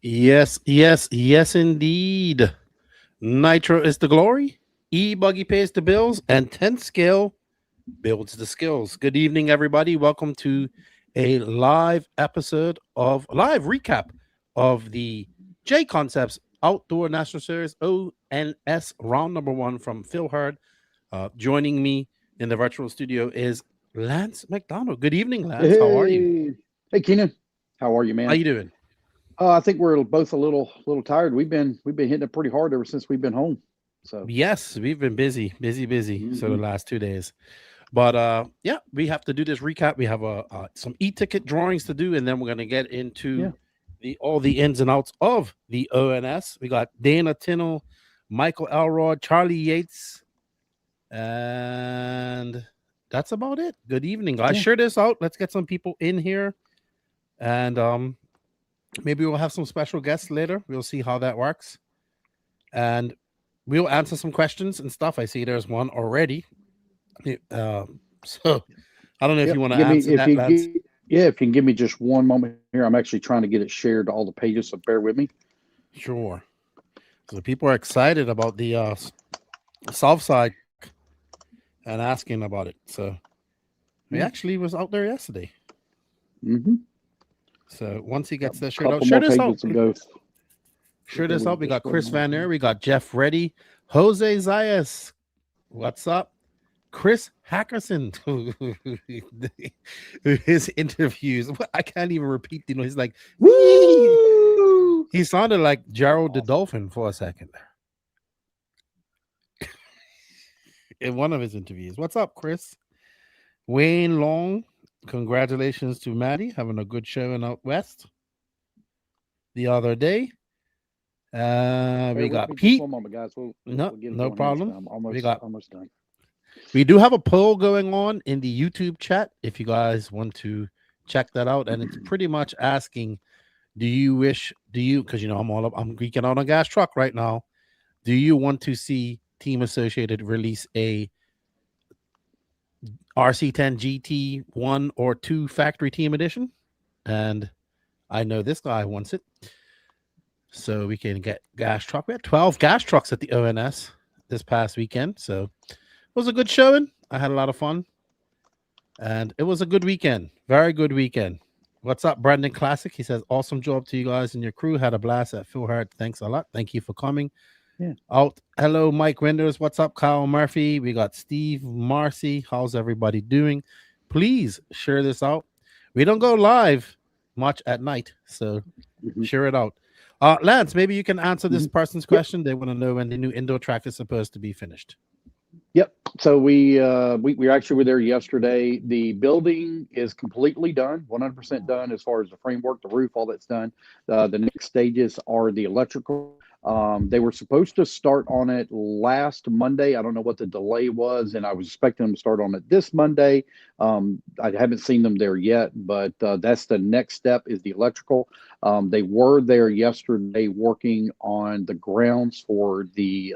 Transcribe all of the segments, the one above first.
Yes, yes, yes, indeed. Nitro is the glory. Buggy pays the bills, and 10 scale builds the skills. Good evening, everybody. Welcome to a live recap of the JConcepts Outdoor National Series ONS round number one from Phil Hurd. Joining me in the virtual studio is Lance McDonald. Good evening, Lance. How are you? Hey, hey, Keenan, how are you, How man? you doing? I think we're both a little tired. We've been hitting it pretty hard ever since we've been home. So, Yes, we've been busy, busy, busy. So the hmm last 2 days. But yeah, we have to do this recap. We have some e-ticket drawings to do, and then we're gonna get into yeah, the all the ins and outs of the ONS. We got Dana Tinnell, Michael Elrod, Charlie Yates, and that's about it. Good evening, guys. yeah, Share this out. Let's get some people in here, and maybe we'll have some special guests later. We'll see how that works, and we'll answer some questions and stuff. I see there's one already. So I don't know if you yep. want to Give me answer if that, you Lance. get yeah, if you can give me just one moment here. I'm actually trying to get it shared to all the pages, so bear with me. Sure. So people are excited about the South Side and asking about it. So he Yeah, actually was out there yesterday. mm-hmm. So once he Got gets that a shirt out, couple share more this out. pages to go. So Share give this me out. We got just one Chris moment Van Der. here. We got Jeff Reddy, Jose Zayas. What's up? Chris Hackerson. His interviews. I can't even repeat. He's like, wee. Woo! He sounded like Gerald the Awesome. Dolphin for a second in one of his interviews. What's up, Chris? Wayne Long, congratulations to Maddie having a good show in out west the other day. We Bear with got me just Pete. one moment, guys. No, We'll get it no going here. So problem. I'm We almost got. almost done. We do have a poll going on in the YouTube chat if you guys want to check that out, and it's pretty much asking, do you wish? Do you? Because I'm geeking out on gas truck right now. Do you want to see Team Associated release a RC10 GT 1 or 2 factory team edition? And I know this guy wants it. So we can get gas truck. We had 12 gas trucks at the ONS this past weekend. So it was a good showing. I had a lot of fun. And it was a good weekend. Very good weekend. What's up, Brandon Classic? He says, awesome job to you guys and your crew. Had a blast at Phil Hurd. Thanks a lot. Thank you for coming. Yeah. Out. Hello, Mike Wenders. What's up, Kyle Murphy? We got Steve Marcy. How's everybody doing? Please share this out. We don't go live much at night, so hmm share it out. Lance, maybe you can answer this hmm person's Yep. question. They want to know when the new indoor track is supposed to be finished. Yep. So we actually were there yesterday. The building is completely done, 100% done as far as the framework, the roof, all that's done. The next stages are the electrical. They were supposed to start on it last Monday. I don't know what the delay was, and I was expecting them to start on it this Monday. I haven't seen them there yet, but that's the next step is the electrical. They were there yesterday working on the grounds for the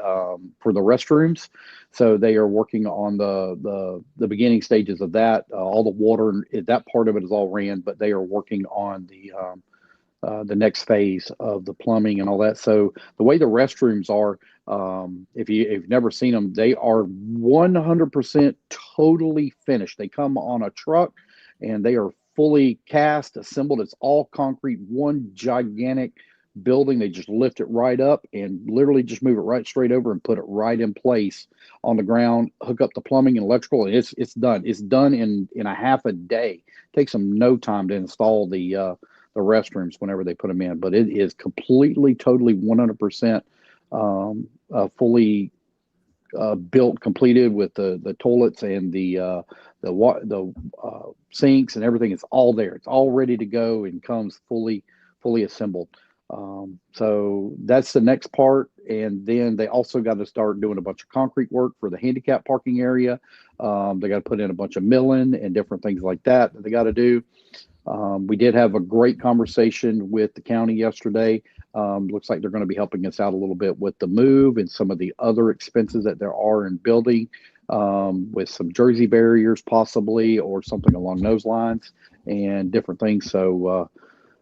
restrooms, so they are working on the beginning stages of that. All the water, that part of it is all ran, but they are working on the next phase of the plumbing and all that. So the way the restrooms are, if you've never seen them, they are 100% totally finished. They come on a truck and they are fully cast, assembled. It's all concrete, one gigantic building. They just lift it right up and literally just move it right straight over and put it right in place on the ground, hook up the plumbing and electrical, and it's done. It's done in a half a day. It takes them no time to install the restrooms whenever they put them in. But it is completely, totally, 100% fully built, completed with the toilets and the sinks and everything. It's all there. It's all ready to go and comes fully assembled. So that's the next part. And then they also got to start doing a bunch of concrete work for the handicap parking area. They got to put in a bunch of milling and different things like that they got to do. We did have a great conversation with the county yesterday. Looks like they're going to be helping us out a little bit with the move and some of the other expenses that there are in building, with some Jersey barriers possibly or something along those lines and different things. So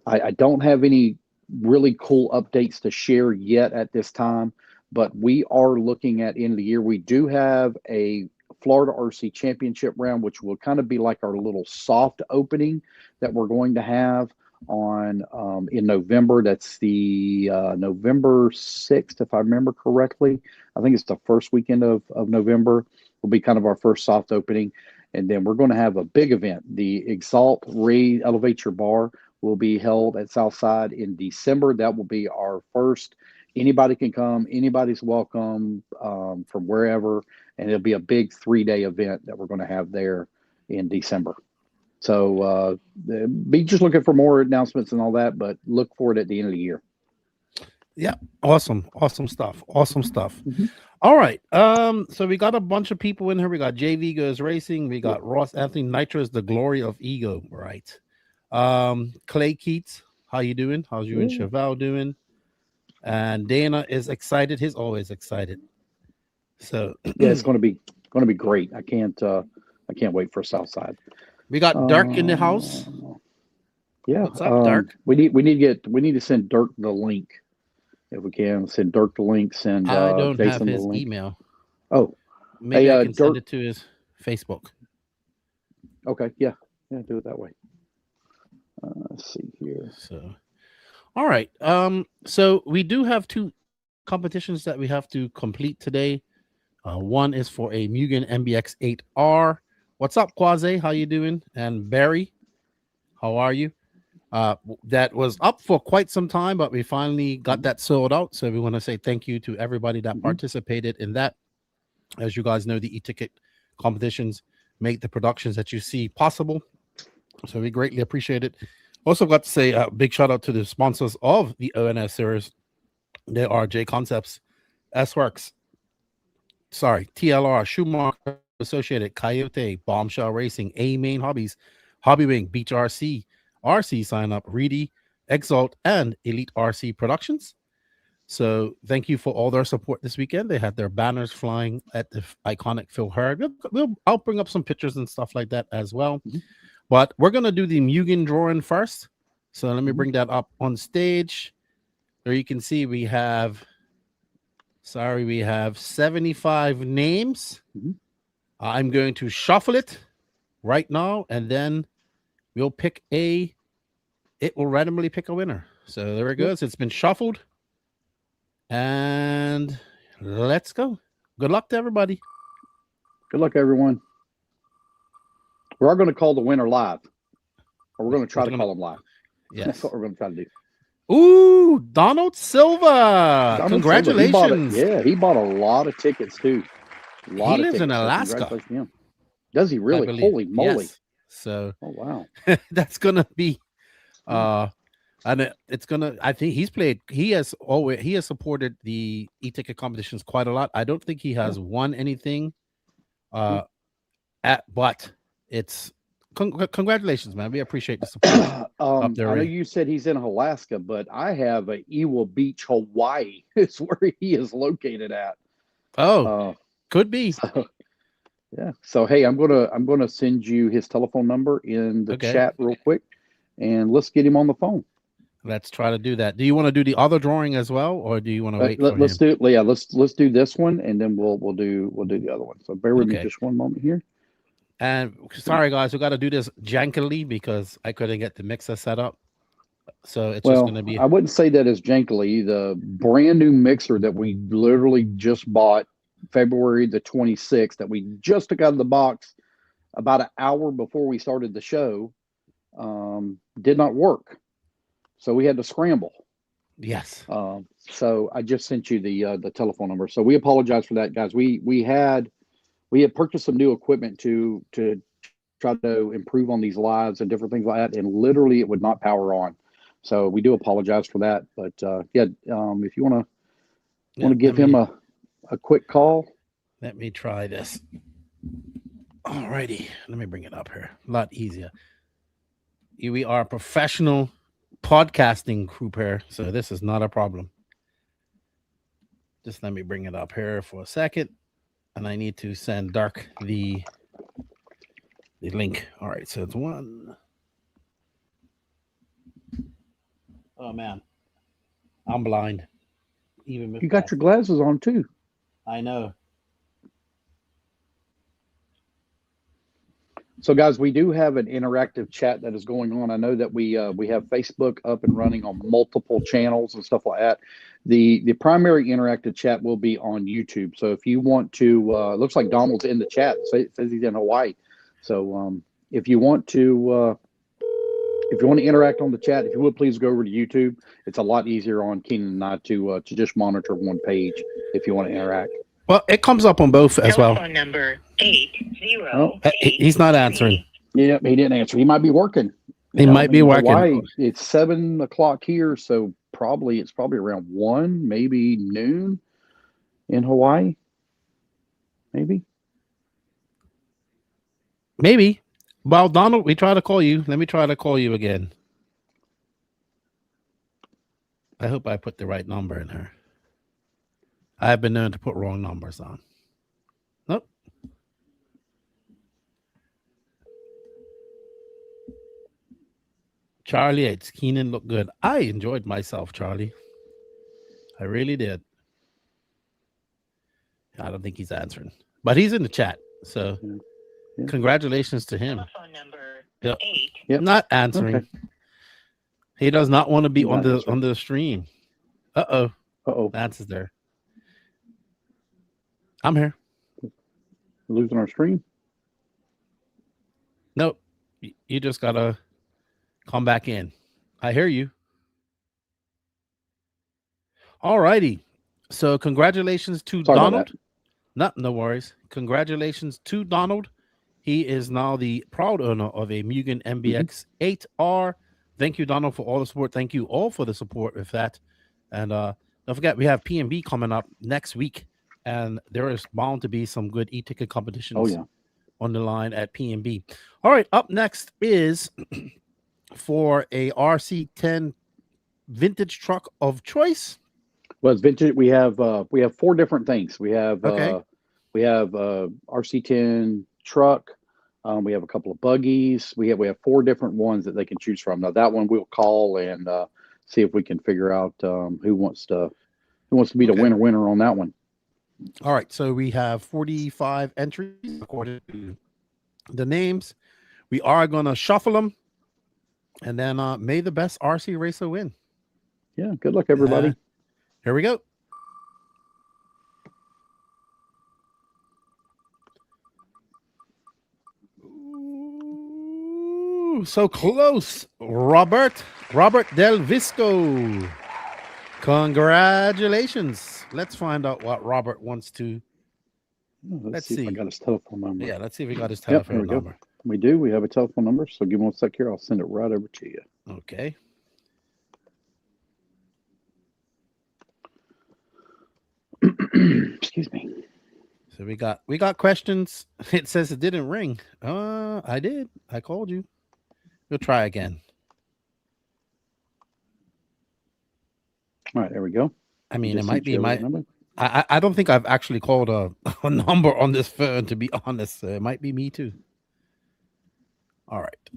I don't have any. really cool updates to share yet at this time, but we are looking at end of the year. We do have a Florida RC Championship round, which will kind of be like our little soft opening that we're going to have on in November. That's the November 6th, if I remember correctly. I think it's the first weekend of November. Will be kind of our first soft opening. And then we're going to have a big event. The Exalt Elevate Your Bar will be held at Southside in December. That will be our first. Anybody can come. Anybody's welcome from wherever. And it'll be a big 3-day event that we're going to have there in December. So be just looking for more announcements and all that, but look for it at the end of the year. Yeah, awesome stuff. Mm-hmm. All right, so we got a bunch of people in here. We got JV Goes Racing. We got Ross Anthony Nitros, the glory of ego, right? Clay Keats, how you doing? How's you and Chevelle doing? And Dana is excited. He's always excited. So yeah, it's going to be great. I can't wait for Southside. We got Dirk in the house. Yeah, what's up, Dirk? We need to send Dirk the link if we can. Send Dirk the link. Send I don't Jason have his the link. email. Oh, maybe I can send it to his Facebook. Okay, yeah, do it that way. Let's see here. So, all right. So we do have 2 competitions that we have to complete today. One is for a Mugen MBX 8R. What's up, Quasi? How you doing? And Barry, how are you? That was up for quite some time, but we finally got that sold out. So we want to say thank you to everybody that participated in that. As you guys know, the e-ticket competitions make the productions that you see possible. So we greatly appreciate it. Also got to say a big shout out to the sponsors of the ONS series. They are JConcepts, S-Works, TLR, Schumacher Associated, Coyote, Bombshell Racing, A Main Hobbies, Hobby Wing, Beach RC, RC Sign Up, Reedy, Exalt, and Elite RC Productions. So thank you for all their support this weekend. They had their banners flying at the iconic Phil Hurd. I'll bring up some pictures and stuff like that as well. But we're going to do the Mugen drawing first. So let me bring that up on stage. There you can see we have 75 names. I'm going to shuffle it right now, and then we'll pick it will randomly pick a winner. So there it goes. It's been shuffled. And let's go. Good luck to everybody. Good luck, everyone. We're all going to call the winner live. Or we're going to try to call them live. Yes. That's what we're going to try to do. Ooh, Donald Silva. Congratulations. He bought a lot of tickets, too. He lives in Alaska. Does he really? Holy moly. Yes. So, oh, wow. That's going to be, and it's going to, I think he has supported the e-ticket competitions quite a lot. I don't think he has won anything, but it's, congratulations, man. We appreciate the support. I know you said he's in Alaska, but I have a Ewa Beach, Hawaii. It's where he is located at. Oh, could be. So, yeah. So hey, I'm gonna send you his telephone number in the chat real quick, and let's get him on the phone. Let's try to do that. Do you want to do the other drawing as well, or do you want to wait? Let's do this one, and then we'll do the other one. So bear with me just one moment here. And sorry, guys, we got to do this jankily because I couldn't get the mixer set up. So it's just going to be. I wouldn't say that as jankily. The brand new mixer that we literally just bought February the 26th, that we just took out of the box about an hour before we started the show, did not work. So we had to scramble. Yes. So I just sent you the telephone number. So we apologize for that, guys. We had purchased some new equipment to try to improve on these lives and different things like that, and literally it would not power on. So we do apologize for that. But if you want to give him a quick call. Let me try this. All righty. Let me bring it up here. A lot easier. We are a professional podcasting group here, so this is not a problem. Just let me bring it up here for a second. And I need to send Dirk the link. All right, so it's one. Oh man, I'm blind. Even with You got your glasses on too. I know. So, guys, we do have an interactive chat that is going on. I know that we have Facebook up and running on multiple channels and stuff like that. The primary interactive chat will be on YouTube. So, if you want to, looks like Donald's in the chat. It says he's in Hawaii. So, if you want to interact on the chat, if you would please go over to YouTube. It's a lot easier on Keenan and I to just monitor one page if you want to interact. Well, it comes up on both as well. Telephone number 80. He's not answering. Yeah, he didn't answer. He might be working. He might be working. Hawaii, it's 7 o'clock here, so it's probably around 1, maybe noon in Hawaii. Maybe. Well, Donald, we try to call you. Let me try to call you again. I hope I put the right number in there. I have been known to put wrong numbers on. Nope. Charlie, it's Keenan looked good. I enjoyed myself, Charlie. I really did. I don't think he's answering, but he's in the chat. So congratulations to him. Telephone number Yep. 8. Yep. Not answering. Okay. He does not want to be on Not the stream. Uh-oh. Lance is there. I'm here. Losing our stream? Nope. You just gotta come back in. I hear you. All righty. So congratulations to Sorry about Donald. No worries. Congratulations to Donald. He is now the proud owner of a Mugen MBX 8R. Thank you, Donald, for all the support. Thank you all for the support with that. And don't forget, we have PMB coming up next week. And there is bound to be some good e-ticket competitions on the line at PMB. All right, up next is for a RC10 vintage truck of choice. Well, it's vintage. We have 4 different things. We have RC10 truck. We have a couple of buggies. We have 4 different ones that they can choose from. Now that one we'll call and see if we can figure out who wants to be the winner on that one. All right, so we have 45 entries according to the names. We are going to shuffle them, and then may the best RC racer win. Yeah, good luck, everybody. Here we go. Ooh, so close. Robert Del Visco. Congratulations. Let's find out what Robert wants to. Let's see if I got his telephone number. Yeah, let's see if we got his telephone number. Go. We do. We have a telephone number. So give me 1 sec here. I'll send it right over to you. Okay. Excuse me. So we got questions. It says it didn't ring. I did. I called you. We'll try again. All right, there we go. I mean, it might be my number. I don't think I've actually called a number on this phone, to be honest. So it might be me too. All right.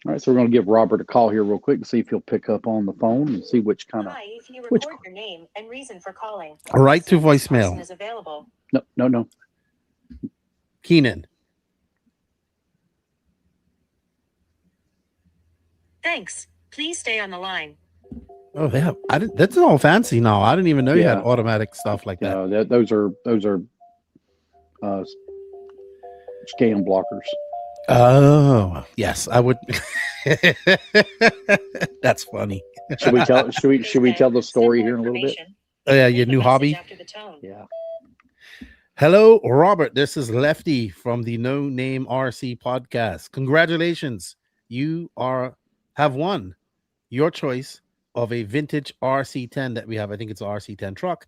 All right, so we're going to give Robert a call here real quick and see if he'll pick up on the phone and see which kind of. Hi, if you record your name and reason for calling. Right to voicemail. Is available. No. Keenan. Thanks. Please stay on the line. Oh, they have. That's all fancy now. I didn't even know you had automatic stuff like that. No, those are scam blockers. Oh, yes, I would. That's funny. Should we tell the story here in a little bit? Oh, yeah, your new hobby. Yeah. Hello, Robert. This is Lefty from the No Name RC podcast. Congratulations. You have won your choice of a vintage RC10 that we have. I think it's an RC10 truck,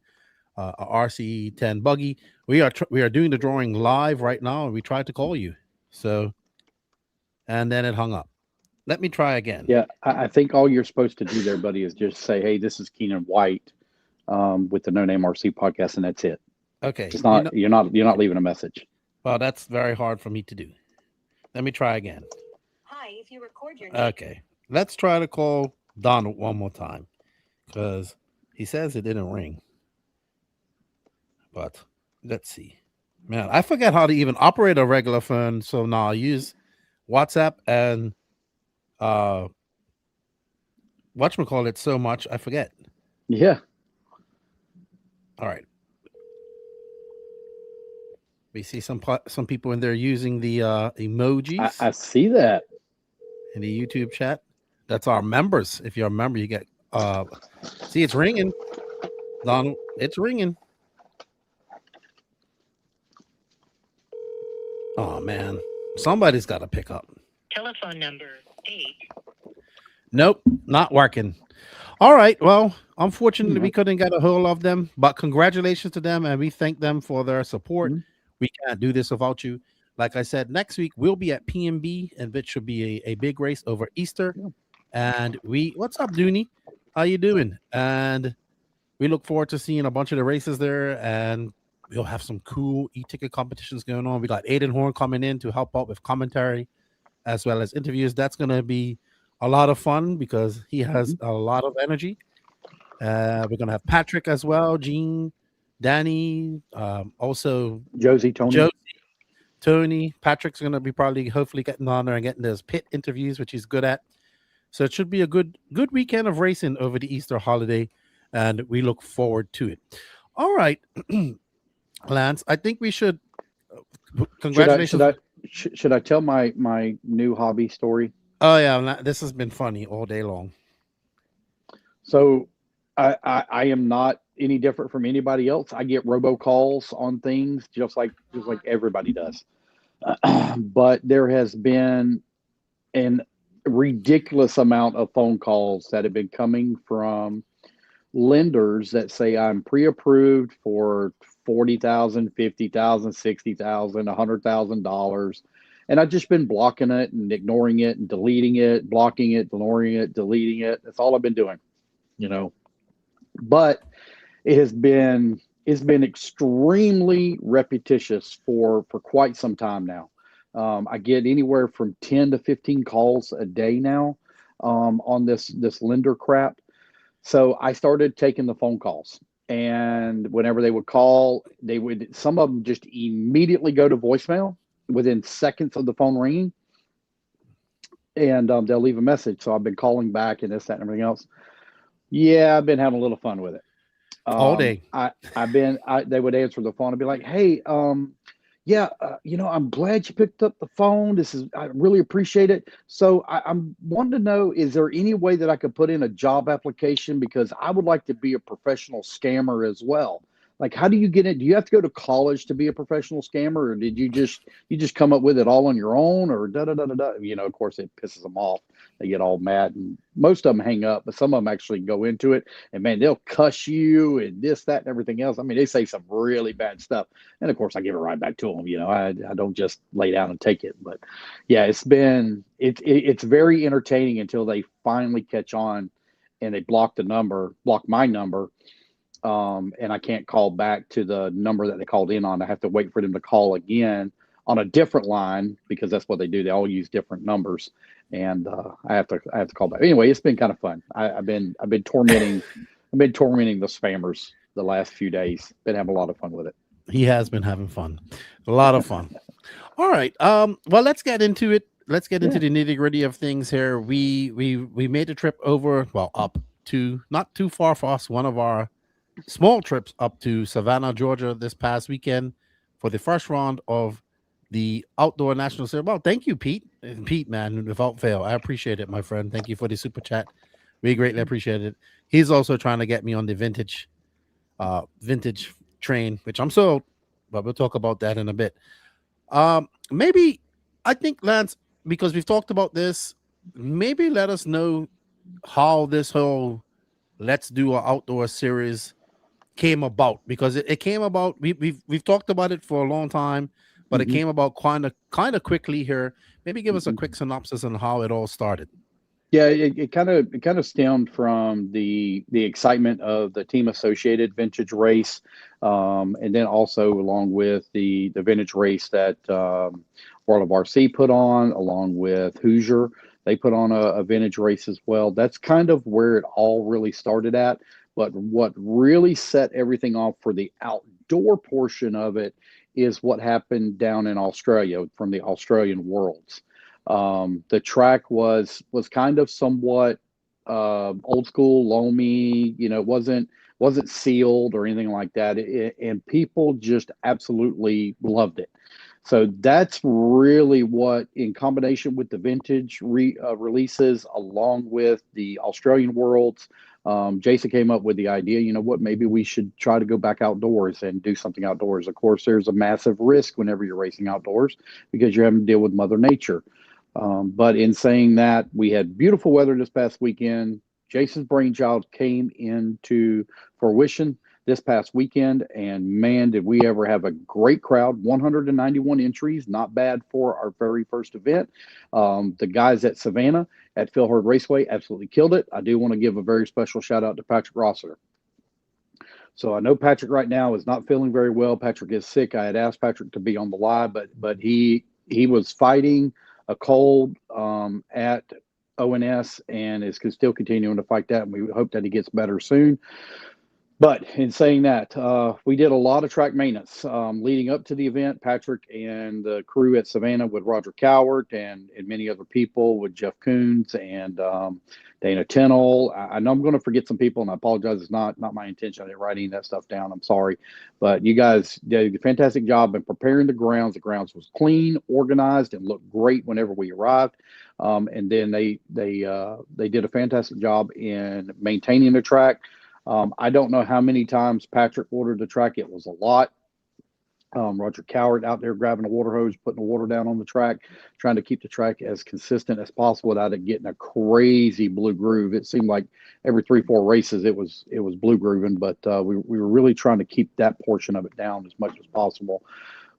a RC10 buggy. We are doing the drawing live right now, and we tried to call you. So, and then it hung up. Let me try again. Yeah, I think all you're supposed to do there, buddy, is just say, "Hey, this is Keenan White with the No Name RC podcast," and that's it. Okay. It's not. You're not leaving a message. Well, that's very hard for me to do. Let me try again. Hi, if you record your name. Okay. Let's try to call Donald one more time because he says it didn't ring. But let's see. Man, I forget how to even operate a regular phone. So now I use WhatsApp and whatchamacallit so much I forget. Yeah. All right. We see some people in there using the emojis. I see that in the YouTube chat. That's our members. If you're a member, you get see it's ringing. Donald, it's ringing. Oh man. Somebody's got to pick up. Telephone number 8. Nope, not working. All right. Well, unfortunately, we couldn't get a hold of them, but congratulations to them, and we thank them for their support. We can't do this without you. Like I said, next week we'll be at PMB, and it should be a big race over Easter. And what's up, Dooney? How you doing? And we look forward to seeing a bunch of the races there, and we'll have some cool e-ticket competitions going on. We got Aiden Horn coming in to help out with commentary as well as interviews. That's going to be a lot of fun because he has a lot of energy. We're going to have Patrick as well, Gene, Danny, also Josie, Tony. Patrick's going to be hopefully getting on there and getting those pit interviews, which he's good at. So it should be a good weekend of racing over the Easter holiday, and we look forward to it. All right, Lance, I think we should. Congratulations. Should I tell my new hobby story? Oh yeah, this has been funny all day long. So I am not any different from anybody else. I get robocalls on things just like everybody does. But there has been an ridiculous amount of phone calls that have been coming from lenders that say I'm pre-approved for $40,000, $50,000, $60,000, $100,000. And I've just been blocking it and ignoring it and deleting it, blocking it, ignoring it, deleting it. That's all I've been doing, But it's been extremely repetitious for quite some time now. I get anywhere from 10 to 15 calls a day now on this lender crap. So I started taking the phone calls, and whenever they would call, some of them just immediately go to voicemail within seconds of the phone ringing, and they'll leave a message. So I've been calling back and this, that, and everything else. Yeah, I've been having a little fun with it. All day. They would answer the phone and be like, "Hey, I'm glad you picked up the phone. I really appreciate it. So I'm wanting to know, is there any way that I could put in a job application? Because I would like to be a professional scammer as well. Like, how do you get it? Do you have to go to college to be a professional scammer, or did you just come up with it all on your own, or da da da da da? Of course, it pisses them off. They get all mad, and most of them hang up, but some of them actually go into it, and man, they'll cuss you and this, that, and everything else. I mean, they say some really bad stuff, and of course, I give it right back to them. I don't just lay down and take it, but yeah, it's very entertaining until they finally catch on, and they block my number. And I can't call back to the number that they called in on. I have to wait for them to call again on a different line, because that's what they do. They all use different numbers, and I have to call back. Anyway, it's been kind of fun. I've been tormenting the spammers the last few days. Been having a lot of fun with it. He has been having fun, a lot of fun. All right. Well, let's get into it. Let's get into the nitty gritty of things here. We made the trip up to not too far for us. One of our small trips up to Savannah, Georgia this past weekend for the first round of the Outdoor National Series. Well, thank you, Pete. Pete, man, without fail. I appreciate it, my friend. Thank you for the super chat. We greatly appreciate it. He's also trying to get me on the vintage train, which I'm sold, but we'll talk about that in a bit. Maybe, I think, Lance, because we've talked about this, maybe let us know how this whole Let's Do an Outdoor Series came about, because it came about. We've talked about it for a long time, but it came about kind of quickly here. Maybe give us a quick synopsis on how it all started. Yeah, it kind of stemmed from the excitement of the team associated vintage race, and then also along with the vintage race that World of RC put on, along with Hoosier. They put on a vintage race as well. That's kind of where it all really started at. But what really set everything off for the outdoor portion of it is what happened down in Australia from the Australian Worlds. The track was kind of somewhat old school, loamy. It wasn't sealed or anything like that, and people just absolutely loved it. So that's really what, in combination with the vintage releases, along with the Australian Worlds, Jason came up with the idea. You know what? Maybe we should try to go back outdoors and do something outdoors. Of course, there's a massive risk whenever you're racing outdoors because you're having to deal with Mother Nature. But in saying that, we had beautiful weather this past weekend. Jason's brainchild came into fruition this past weekend, and man, did we ever have a great crowd. 191 entries, not bad for our very first event. The guys at Savannah at Phil Hurd Raceway absolutely killed it. I do want to give a very special shout out to Patrick Rossiter. So I know Patrick right now is not feeling very well. Patrick is sick. I had asked Patrick to be on the live, but he was fighting a cold at ONS and is still continuing to fight that. And we hope that he gets better soon. But in saying that, we did a lot of track maintenance leading up to the event. Patrick and the crew at Savannah with Roger Cowart and many other people with Jeff Coons and Dana Tennell. I know I'm going to forget some people, and I apologize. It's not my intention. I didn't write any of that stuff down. I'm sorry. But you guys did a fantastic job in preparing the grounds. The grounds was clean, organized, and looked great whenever we arrived. And then they did a fantastic job in maintaining the track. I don't know how many times Patrick ordered the track. It was a lot. Roger Cowart out there grabbing a water hose, putting the water down on the track, trying to keep the track as consistent as possible without it getting a crazy blue groove. It seemed like every 3-4 races it was blue grooving, but we were really trying to keep that portion of it down as much as possible.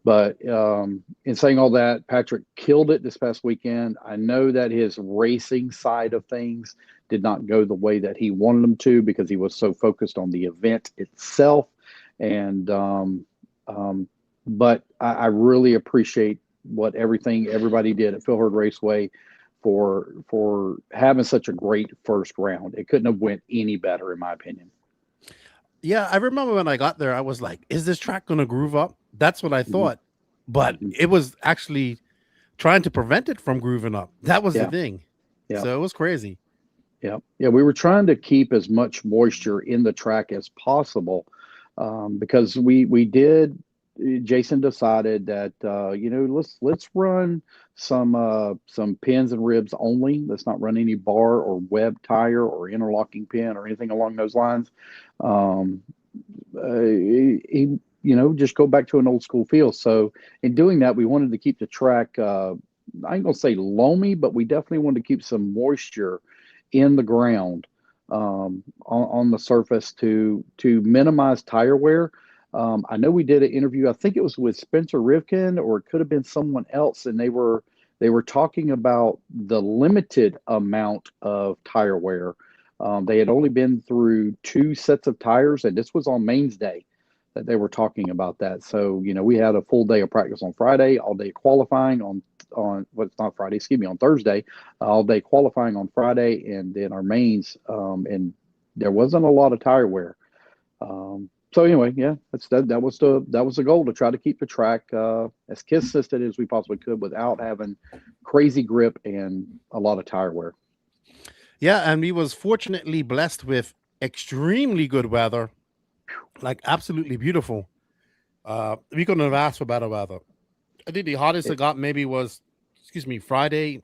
But in saying all that, Patrick killed it this past weekend. I know that his racing side of things did not go the way that he wanted them to because he was so focused on the event itself. And but I really appreciate what everybody did at Phil Hurd Raceway for having such a great first round. It couldn't have went any better, in my opinion. Yeah, I remember when I got there, I was like, is this track going to groove up? That's what I thought. But it was actually trying to prevent it from grooving up. That was the thing. Yeah. So it was crazy. Yeah. Yeah. We were trying to keep as much moisture in the track as possible because Jason decided that, let's run some pins and ribs only. Let's not run any bar or web tire or interlocking pin or anything along those lines. Just go back to an old school feel. So in doing that, we wanted to keep the track, I ain't gonna say loamy, but we definitely wanted to keep some moisture in the ground on the surface to minimize tire wear. I know we did an interview, I think it was with Spencer Rivkin, or it could have been someone else, and they were talking about the limited amount of tire wear. They had only been through 2 sets of tires, and this was on Mains Day that they were talking about that. So, we had a full day of practice on Friday, all day qualifying on Thursday, all day qualifying on Friday, and then our mains, and there wasn't a lot of tire wear. So anyway, yeah, that was the goal, to try to keep the track as consistent as we possibly could without having crazy grip and a lot of tire wear. Yeah, and we was fortunately blessed with extremely good weather, like absolutely beautiful. We couldn't have asked for better weather. I think the hottest it got maybe was, Friday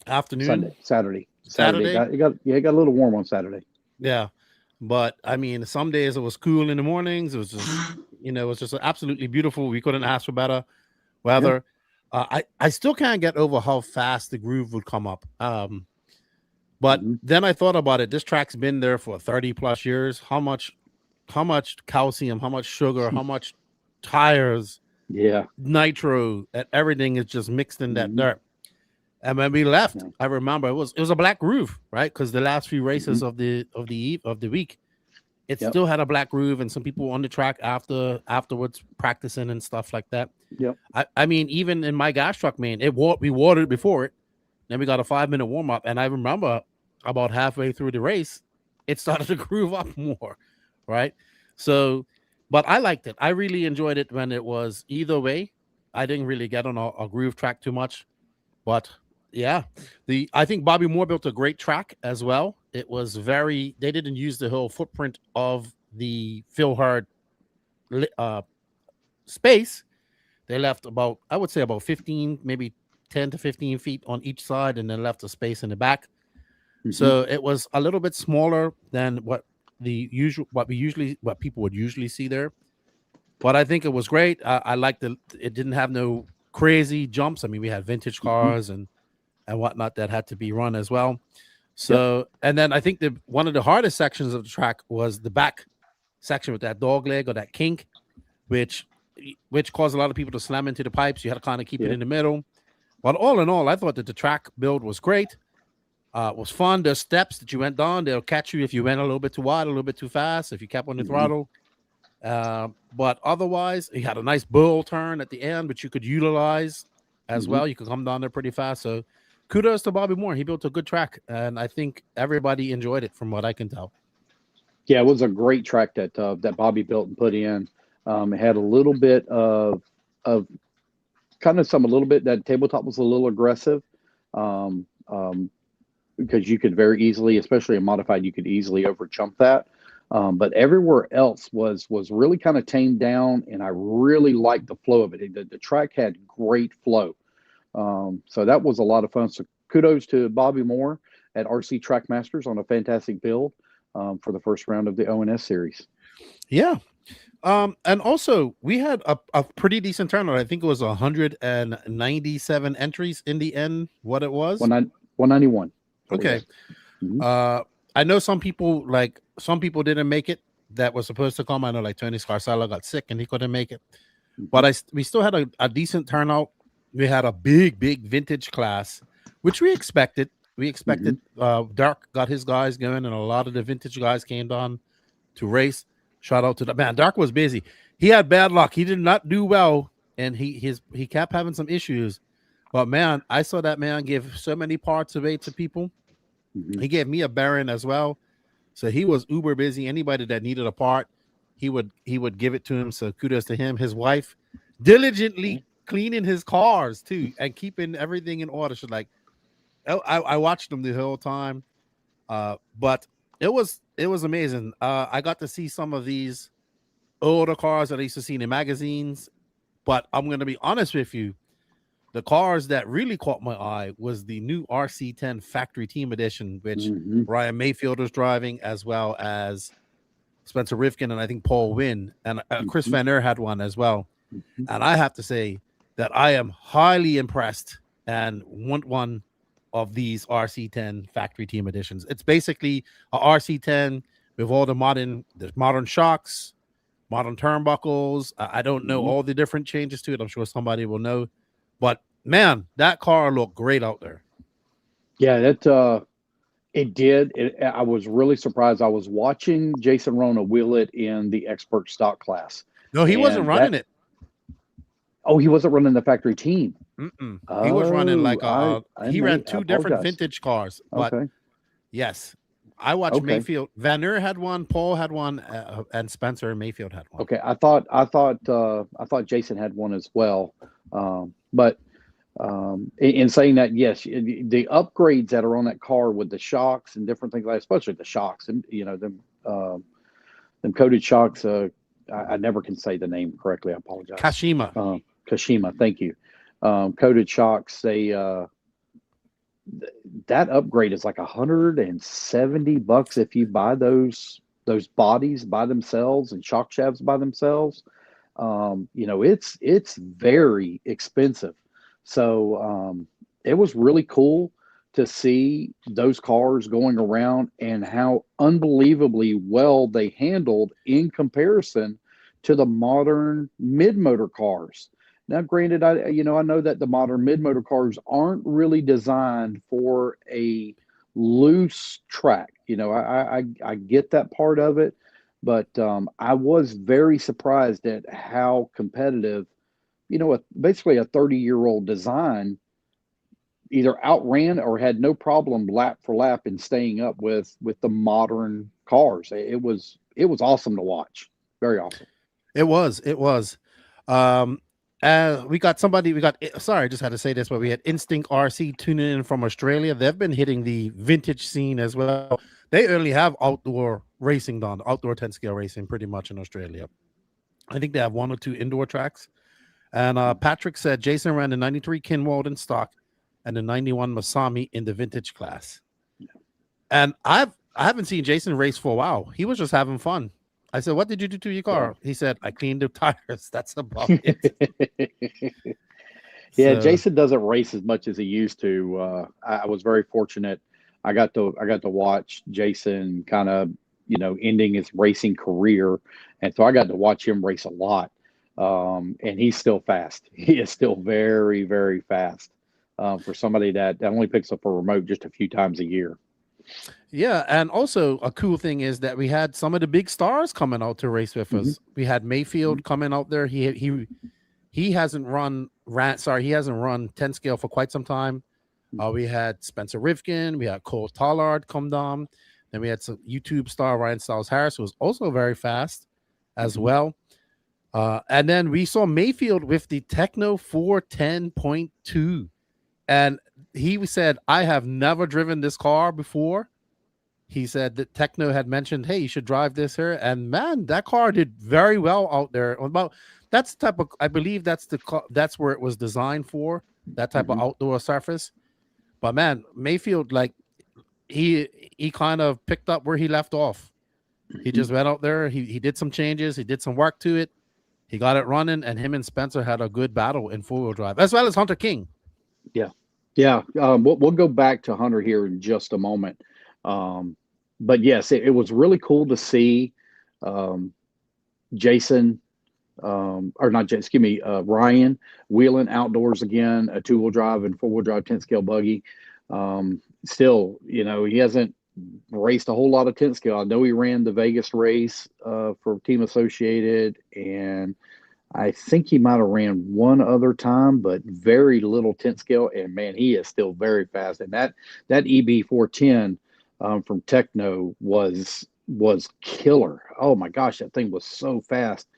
afternoon. Saturday. It got a little warm on Saturday. Yeah. But I mean, some days it was cool in the mornings. It was just, it was just absolutely beautiful. We couldn't ask for better weather. Yeah. I still can't get over how fast the groove would come up. But then I thought about it. This track's been there for 30 plus years. How much calcium, how much sugar, how much tires, nitro, and everything is just mixed in that dirt. And when we left, Yeah. I remember it was a black groove, right? Because the last few races of the week, it Yep. still had a black groove, and some people were on the track afterwards practicing and stuff like that. Yep. I mean, even in my gas truck, man, we watered before it. Then we got a 5-minute warm up, and I remember about halfway through the race, it started to groove up more, right? So, but I liked it. I really enjoyed it when it was either way. I didn't really get on a groove track too much, but yeah, I think Bobby Moore built a great track as well. It was they didn't use the whole footprint of the Phil Hurd space. They left about, I would say about 15, maybe 10 to 15 feet on each side, and then left a space in the back. So it was a little bit smaller than what people would usually see there. But I think it was great. I liked it didn't have no crazy jumps. I mean, we had vintage cars and whatnot that had to be run as well. So, and then I think one of the hardest sections of the track was the back section with that dog leg or that kink, which caused a lot of people to slam into the pipes. You had to kind of keep it in the middle. But all in all, I thought that the track build was great. It was fun. There's steps that you went down. They'll catch you if you went a little bit too wide, a little bit too fast, if you kept on the throttle. But otherwise, he had a nice bull turn at the end, which you could utilize as well. You could come down there pretty fast. So kudos to Bobby Moore. He built a good track, and I think everybody enjoyed it from what I can tell. Yeah, it was a great track that Bobby built and put in. It had a little bit of that tabletop was a little aggressive. Because you could very easily, especially a modified, you could easily overjump that. But everywhere else was really kind of tamed down, and I really liked the flow of it. The track had great flow. So that was a lot of fun. So kudos to Bobby Moore at RC Track Masters on a fantastic build for the first round of the ONS series. Yeah. And also we had a pretty decent turnout. I think it was 197 entries in the end. What it was? 191. Okay. I know some people didn't make it that was supposed to come. I know like Tony Scarsella got sick and he couldn't make it. But we still had a decent turnout. We had a big vintage class, which we expected. Dirk got his guys going, and a lot of the vintage guys came down to race. Shout out to the man. Dirk was busy. He had bad luck. He did not do well, and he kept having some issues. But man, I saw that man give so many parts away to people. He gave me a Baron as well. So he was uber busy. Anybody that needed a part, he would give it to him. So kudos to him. His wife diligently cleaning his cars too and keeping everything in order. So like I watched them the whole time. But it was amazing. I got to see some of these older cars that I used to see in the magazines. But I'm gonna be honest with you. The cars that really caught my eye was the new RC10 Factory Team Edition, which Ryan Mayfield was driving, as well as Spencer Rifkin and I think Paul Wynn, and Chris Van Aer had one as well. And I have to say that I am highly impressed and want one of these RC10 Factory Team Editions. It's basically a RC10 with all the modern shocks, modern turnbuckles. I don't know all the different changes to it. I'm sure somebody will know. But man, that car looked great out there. Yeah, it did. I was really surprised. I was watching Jason Rona wheel it in the expert stock class. No, he wasn't running it. Oh, he wasn't running the factory team. He was running like he ran two different vintage cars. But yes, I watched Mayfield. Van Aer had one, Paul had one, and Spencer and Mayfield had one. Okay, I thought Jason had one as well. But in saying that, yes, the upgrades that are on that car with the shocks and different things, like especially the shocks, and them coated shocks. I never can say the name correctly. I apologize. Kashima. Kashima, thank you. Coated shocks. That upgrade is like $170 if you buy those bodies by themselves and shock shafts by themselves. It's very expensive. So it was really cool to see those cars going around and how unbelievably well they handled in comparison to the modern mid-motor cars. Now, granted, I know that the modern mid-motor cars aren't really designed for a loose track. I get that part of it, but I was very surprised at how competitive, basically a 30-year-old design either outran or had no problem lap for lap in staying up with the modern cars. It was awesome to watch. Very awesome. It was. Um, sorry, I just had to say this, but we had Instinct RC tuning in from Australia. They've been hitting the vintage scene as well. They only have outdoor racing done, outdoor 10 scale racing pretty much in Australia. I think they have 1 or 2 indoor tracks. And Patrick said Jason ran the 93 Kinwald in stock and the 91 Masami in the vintage class. And I haven't seen Jason race for a while. He was just having fun. I said, "What did you do to your car?" He said, "I cleaned the tires." That's about it. Yeah, Jason doesn't race as much as he used to. I was very fortunate. I got to watch Jason kind of, ending his racing career, and so I got to watch him race a lot. And he's still fast. He is still very, very fast for somebody that only picks up a remote just a few times a year. Yeah, and also a cool thing is that we had some of the big stars coming out to race with us. We had Mayfield coming out there. He hasn't run 10 scale for quite some time. We had Spencer Rifkin, we had Cole Tollard come down, then we had some YouTube star Ryan Stiles Harris, who was also very fast as well. And then we saw Mayfield with the Techno 410.2, and he said, "I have never driven this car before." He said that Techno had mentioned, "Hey, you should drive this here," and man, that car did very well out there. That's the type of, I believe that's where it was designed for, that type of outdoor surface. But man, Mayfield, like he kind of picked up where he left off. He just went out there. He did some changes. He did some work to it. He got it running, and him and Spencer had a good battle in 4-wheel drive, as well as Hunter King. Yeah. We'll go back to Hunter here in just a moment. But yes, it was really cool to see Jason, or not Jason, excuse me, Ryan wheeling outdoors again, a 2-wheel drive and 4-wheel drive 10 scale buggy. Still, he hasn't raced a whole lot of 10 scale. I know he ran the Vegas race for Team Associated, and I think he might have ran one other time, but very little 10 scale. And man, he is still very fast. And that EB 410 from Techno was killer. Oh my gosh, that thing was so fast.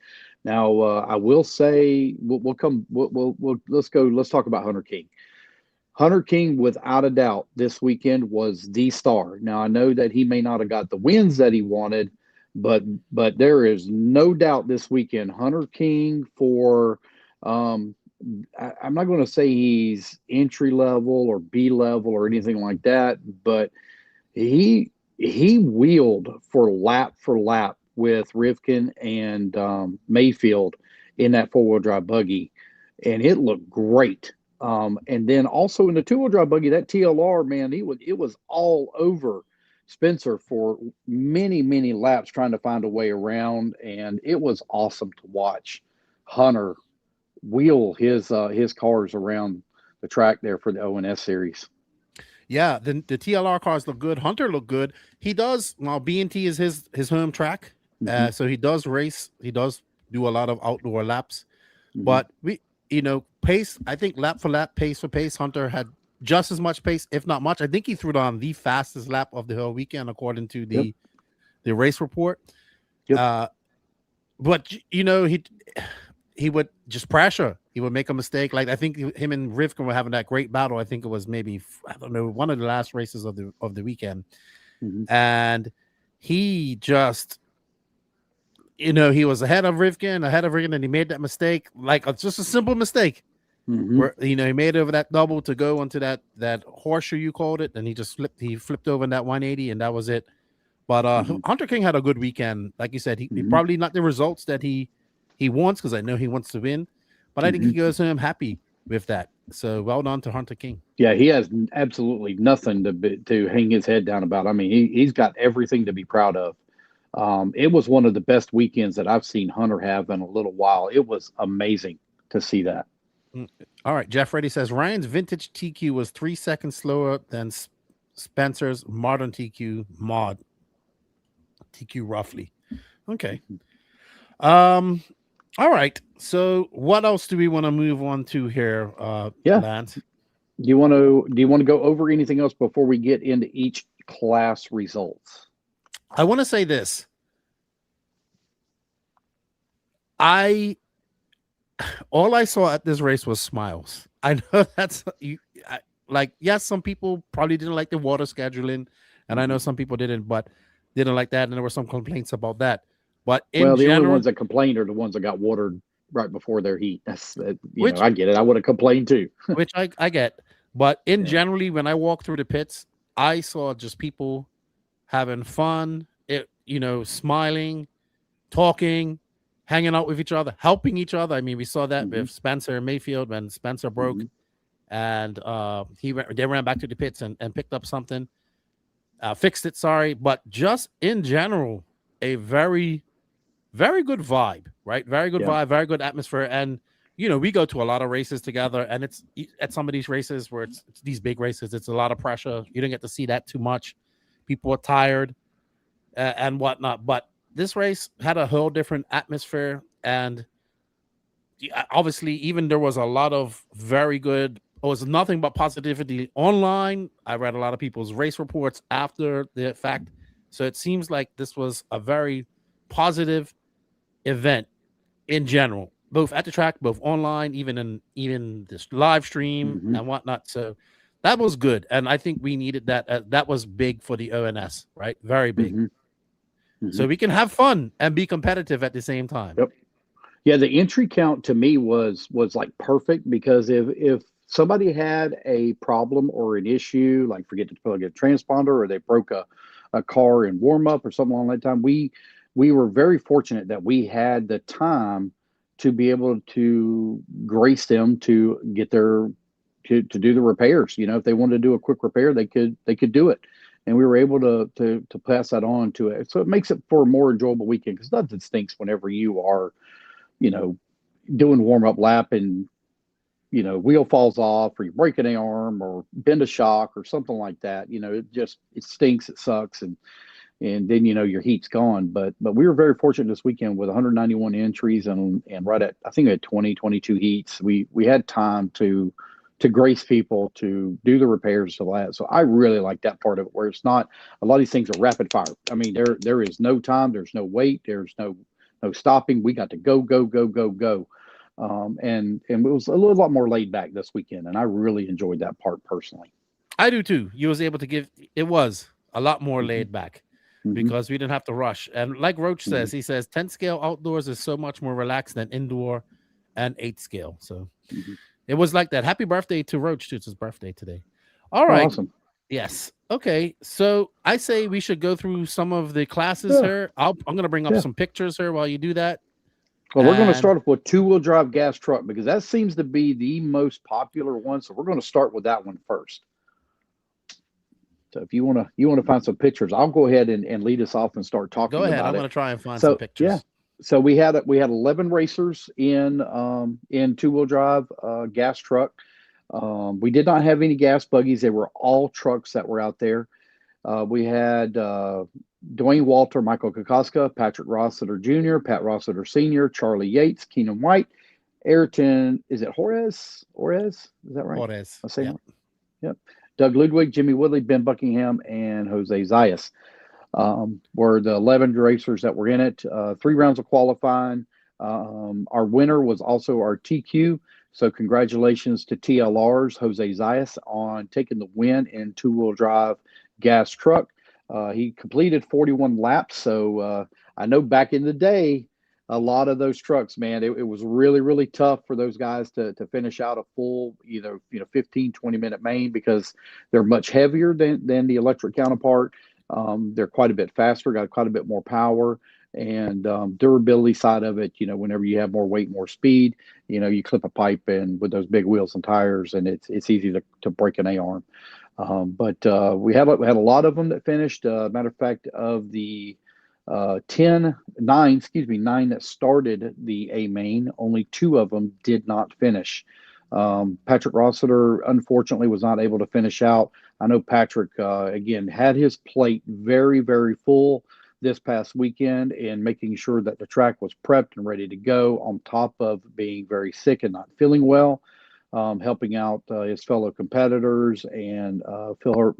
Now I will say let's talk about Hunter King. Hunter King, without a doubt, this weekend was the star. Now I know that he may not have got the wins that he wanted, but there is no doubt this weekend, Hunter King for I'm not going to say he's entry level or B level or anything like that, but he wheeled for lap with Rivkin and Mayfield in that 4-wheel drive buggy, and it looked great. And then also in the 2-wheel drive buggy, that TLR, man, it was all over Spencer for many, many laps trying to find a way around, and it was awesome to watch Hunter wheel his cars around the track there for the ONS series. Yeah, the TLR cars look good. Hunter looked good. He does, well, B&T is his home track, so he does race. He does do a lot of outdoor laps, but pace, I think lap for lap, pace for pace, Hunter had just as much pace, if not much. I think he threw down the fastest lap of the whole weekend, according to the race report. But he would just pressure. He would make a mistake. Like I think him and Rivkin were having that great battle. I think it was maybe, I don't know, one of the last races of the weekend, and he just, he was ahead of Rivkin, and he made that mistake. Like it's just a simple mistake. Where, he made over that double to go onto that horseshoe, you called it, and he flipped over in that 180, and that was it. But Hunter King had a good weekend. Like you said, he probably not the results that he wants, because I know he wants to win, but I think he goes home happy with that. So well done to Hunter King. Yeah, he has absolutely nothing to hang his head down about. I mean, he's got everything to be proud of. It was one of the best weekends that I've seen Hunter have in a little while. It was amazing to see that. All right. Jeff Reddy says Ryan's vintage TQ was 3 seconds slower than Spencer's modern TQ mod. TQ roughly. Okay. All right. So what else do we want to move on to here, Lance? Do you want to go over anything else before we get into each class results? I want to say this. All I saw at this race was smiles. I know that's yes, some people probably didn't like the water scheduling, and I know some people didn't like that, and there were some complaints about that. But the only ones that complained are the ones that got watered right before their heat. That's I get it. I would have complained too. Which I get. But generally, when I walked through the pits, I saw just people having fun, smiling, talking, hanging out with each other, helping each other. I mean, we saw that with Spencer Mayfield when Spencer broke, and they ran back to the pits and picked up something, fixed it. Sorry, but just in general, a very, very good vibe, right? Very good vibe, very good atmosphere, and we go to a lot of races together, and it's at some of these races where it's these big races, it's a lot of pressure. You don't get to see that too much. People are tired and whatnot, but this race had a whole different atmosphere, and obviously even there was a lot of very good, it was nothing but positivity online. I read a lot of people's race reports after the fact, so it seems like this was a very positive event in general, both at the track, both online, even this live stream and whatnot. So that was good, and I think we needed that. That was big for the ONS, right? Very big. So we can have fun and be competitive at the same time. Yep. Yeah, the entry count to me was like perfect, because if somebody had a problem or an issue, like forget to plug a transponder, or they broke a car in warm up or something along that time, we were very fortunate that we had the time to be able to grace them to get to do the repairs. If they wanted to do a quick repair, they could do it. And we were able to pass that on to it. So it makes it for a more enjoyable weekend, because nothing stinks whenever you are, doing warm-up lap and, wheel falls off, or you break an arm or bend a shock or something like that. It stinks, it sucks. And then, your heat's gone. But we were very fortunate this weekend with 191 entries and right at, I think we had 22 heats. We had time to grace people, to do the repairs to that. So I really like that part of it, where it's not, a lot of these things are rapid fire. I mean, there is no time, there's no wait, there's no stopping. We got to go. And it was a little lot more laid back this weekend, and I really enjoyed that part personally. I do too. You was able to it was a lot more laid back, because we didn't have to rush. And like Roach says, he says 10 scale outdoors is so much more relaxed than indoor and 8 scale. So it was like that. Happy birthday to Roach too. It's his birthday today. All right. Awesome. Yes. Okay. So I say we should go through some of the classes here. I'm going to bring up some pictures here while you do that. Well, we're going to start off with two-wheel drive gas truck, because that seems to be the most popular one. So we're going to start with that one first. So if you want to find some pictures, I'll go ahead and lead us off and start talking about it. Go ahead. I'm going to try and find some pictures. Yeah. So we had 11 racers in two-wheel drive gas truck. We did not have any gas buggies. They were all trucks that were out there. We had Dwayne Walter, Michael Kokoska, Patrick Rossiter Jr., Pat Rossiter Sr., Charlie Yates, Keenan White, Ayrton, is it Jorez? Is that right? Jorez. I say yep. Doug Ludwig, Jimmy Woodley, Ben Buckingham, and Jose Zayas were the 11 racers that were in it. 3 rounds of qualifying. Our winner was also our TQ. So congratulations to TLR's Jose Zayas on taking the win in two-wheel drive gas truck. He completed 41 laps. So I know back in the day, a lot of those trucks, man, it was really, really tough for those guys to finish out a full, 15, 20-minute main, because they're much heavier than the electric counterpart. They're quite a bit faster, got quite a bit more power, and durability side of it, whenever you have more weight, more speed, you clip a pipe and with those big wheels and tires, and it's easy to break an A-arm. But we had a lot of them that finished. Matter of fact, of the 9 that started the A main, only 2 of them did not finish. Patrick Rossiter, unfortunately, was not able to finish out. I know Patrick, again, had his plate very, very full this past weekend in making sure that the track was prepped and ready to go, on top of being very sick and not feeling well, helping out his fellow competitors and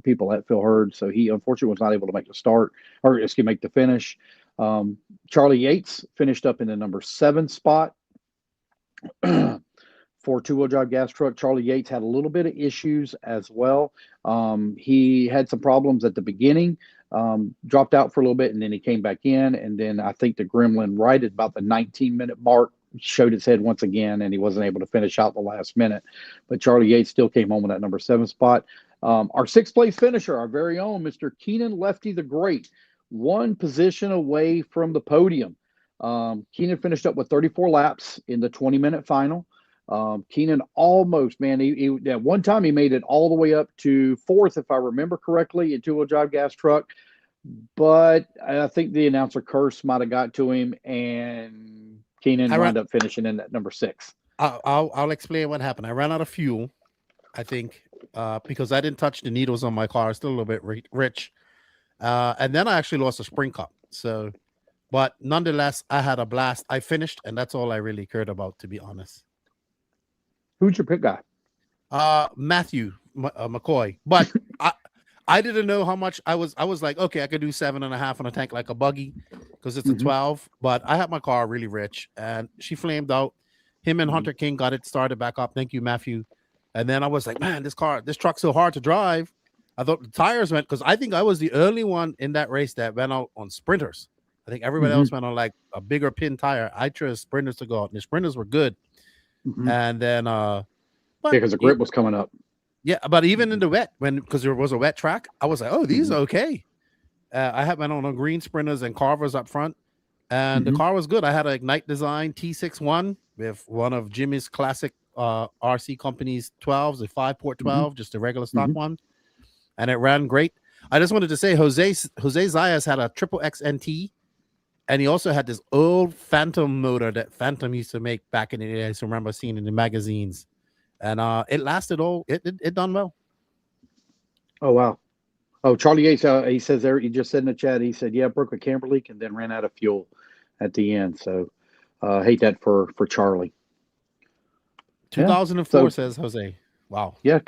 people at Phil Hurd. So he unfortunately was not able to make the start, or excuse me, make the finish. Charlie Yates finished up in the number 7 spot for two-wheel drive gas truck. Charlie Yates had a little bit of issues as well. He had some problems at the beginning, dropped out for a little bit, and then he came back in. And then I think the Gremlin right at about the 19-minute mark showed its head once again, and he wasn't able to finish out the last minute. But Charlie Yates still came home in that number 7 spot. Our 6th place finisher, our very own Mr. Keenan Lefty the Great, 1 position away from the podium. Keenan finished up with 34 laps in the 20-minute final. Keenan almost, man, he at one time he made it all the way up to 4th, if I remember correctly, in two-wheel drive gas truck. But I think the announcer curse might have got to him, and Keenan wound up finishing in at number 6. I'll explain what happened. I ran out of fuel, I think, because I didn't touch the needles on my car. It's still a little bit rich. And then I actually lost a spring cup. So, but nonetheless, I had a blast. I finished, and that's all I really cared about, to be honest. Who's your pick guy? Matthew McCoy. But I didn't know how much I was like, okay, I could do 7.5 on a tank like a Buggy because it's a 12. But I had my car really rich, and she flamed out. Him and Hunter King got it started back up. Thank you, Matthew. And then I was like, man, this truck's so hard to drive. I thought the tires went, because I think I was the only one in that race that went out on sprinters. I think everybody else went on like a bigger pin tire. I chose sprinters to go out, and the sprinters were good. And then because the grip was coming up. Yeah, but even in the wet, because there was a wet track, I was like, oh, these are okay. I had went on a green sprinters and Carvers up front, and the car was good. I had an Ignite Design T61 with one of Jimmy's classic RC company's 12s, a 5-port 12, just a regular stock one, and it ran great. I just wanted to say Jose Zayas had a triple XNT, and he also had this old Phantom motor that Phantom used to make back in the day. I used to remember seeing in the magazines, and it lasted it done well. Oh wow! Oh, Charlie Yates, he says there. He just said in the chat. He said, "Yeah, broke a camber leak and then ran out of fuel at the end." So, hate that for Charlie. 2004 says Jose. Wow. Yeah.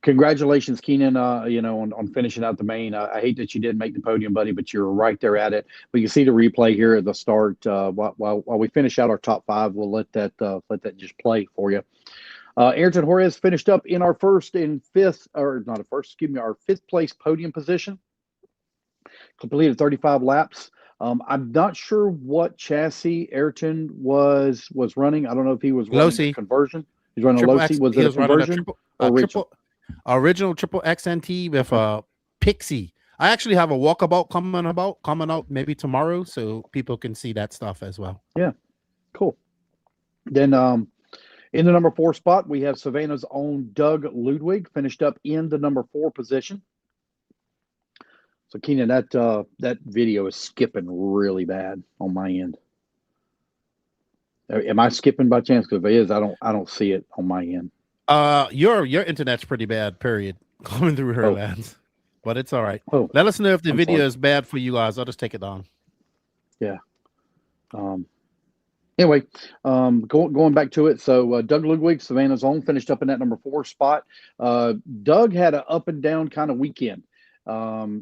Congratulations, Keenan. On finishing out the main. I hate that you didn't make the podium, buddy, but you're right there at it. But you see the replay here at the start. While we finish out our top 5, we'll let that just play for you. Ayrton Juarez finished up in our our 5th place podium position. Completed 35 laps. I'm not sure what chassis Ayrton was running. I don't know if he was running a conversion. He's running a Losi. Was it a conversion? Original triple XNT with a Pixie. I actually have a walkabout coming out maybe tomorrow, so people can see that stuff as well. Yeah, cool. Then in the number 4 spot, we have Savannah's own Doug Ludwig, finished up in the number 4 position. So Keenan, that video is skipping really bad on my end. Am I skipping by chance? Because if it is, I don't see it on my end. Your internet's pretty bad, period, coming through her lands. But it's all right. Let us know if the video is bad for you guys. I'll just take it down. Yeah. Anyway, going back to it. So Doug Ludwig, Savannah's own, finished up in that number 4 spot. Doug had an up and down kind of weekend.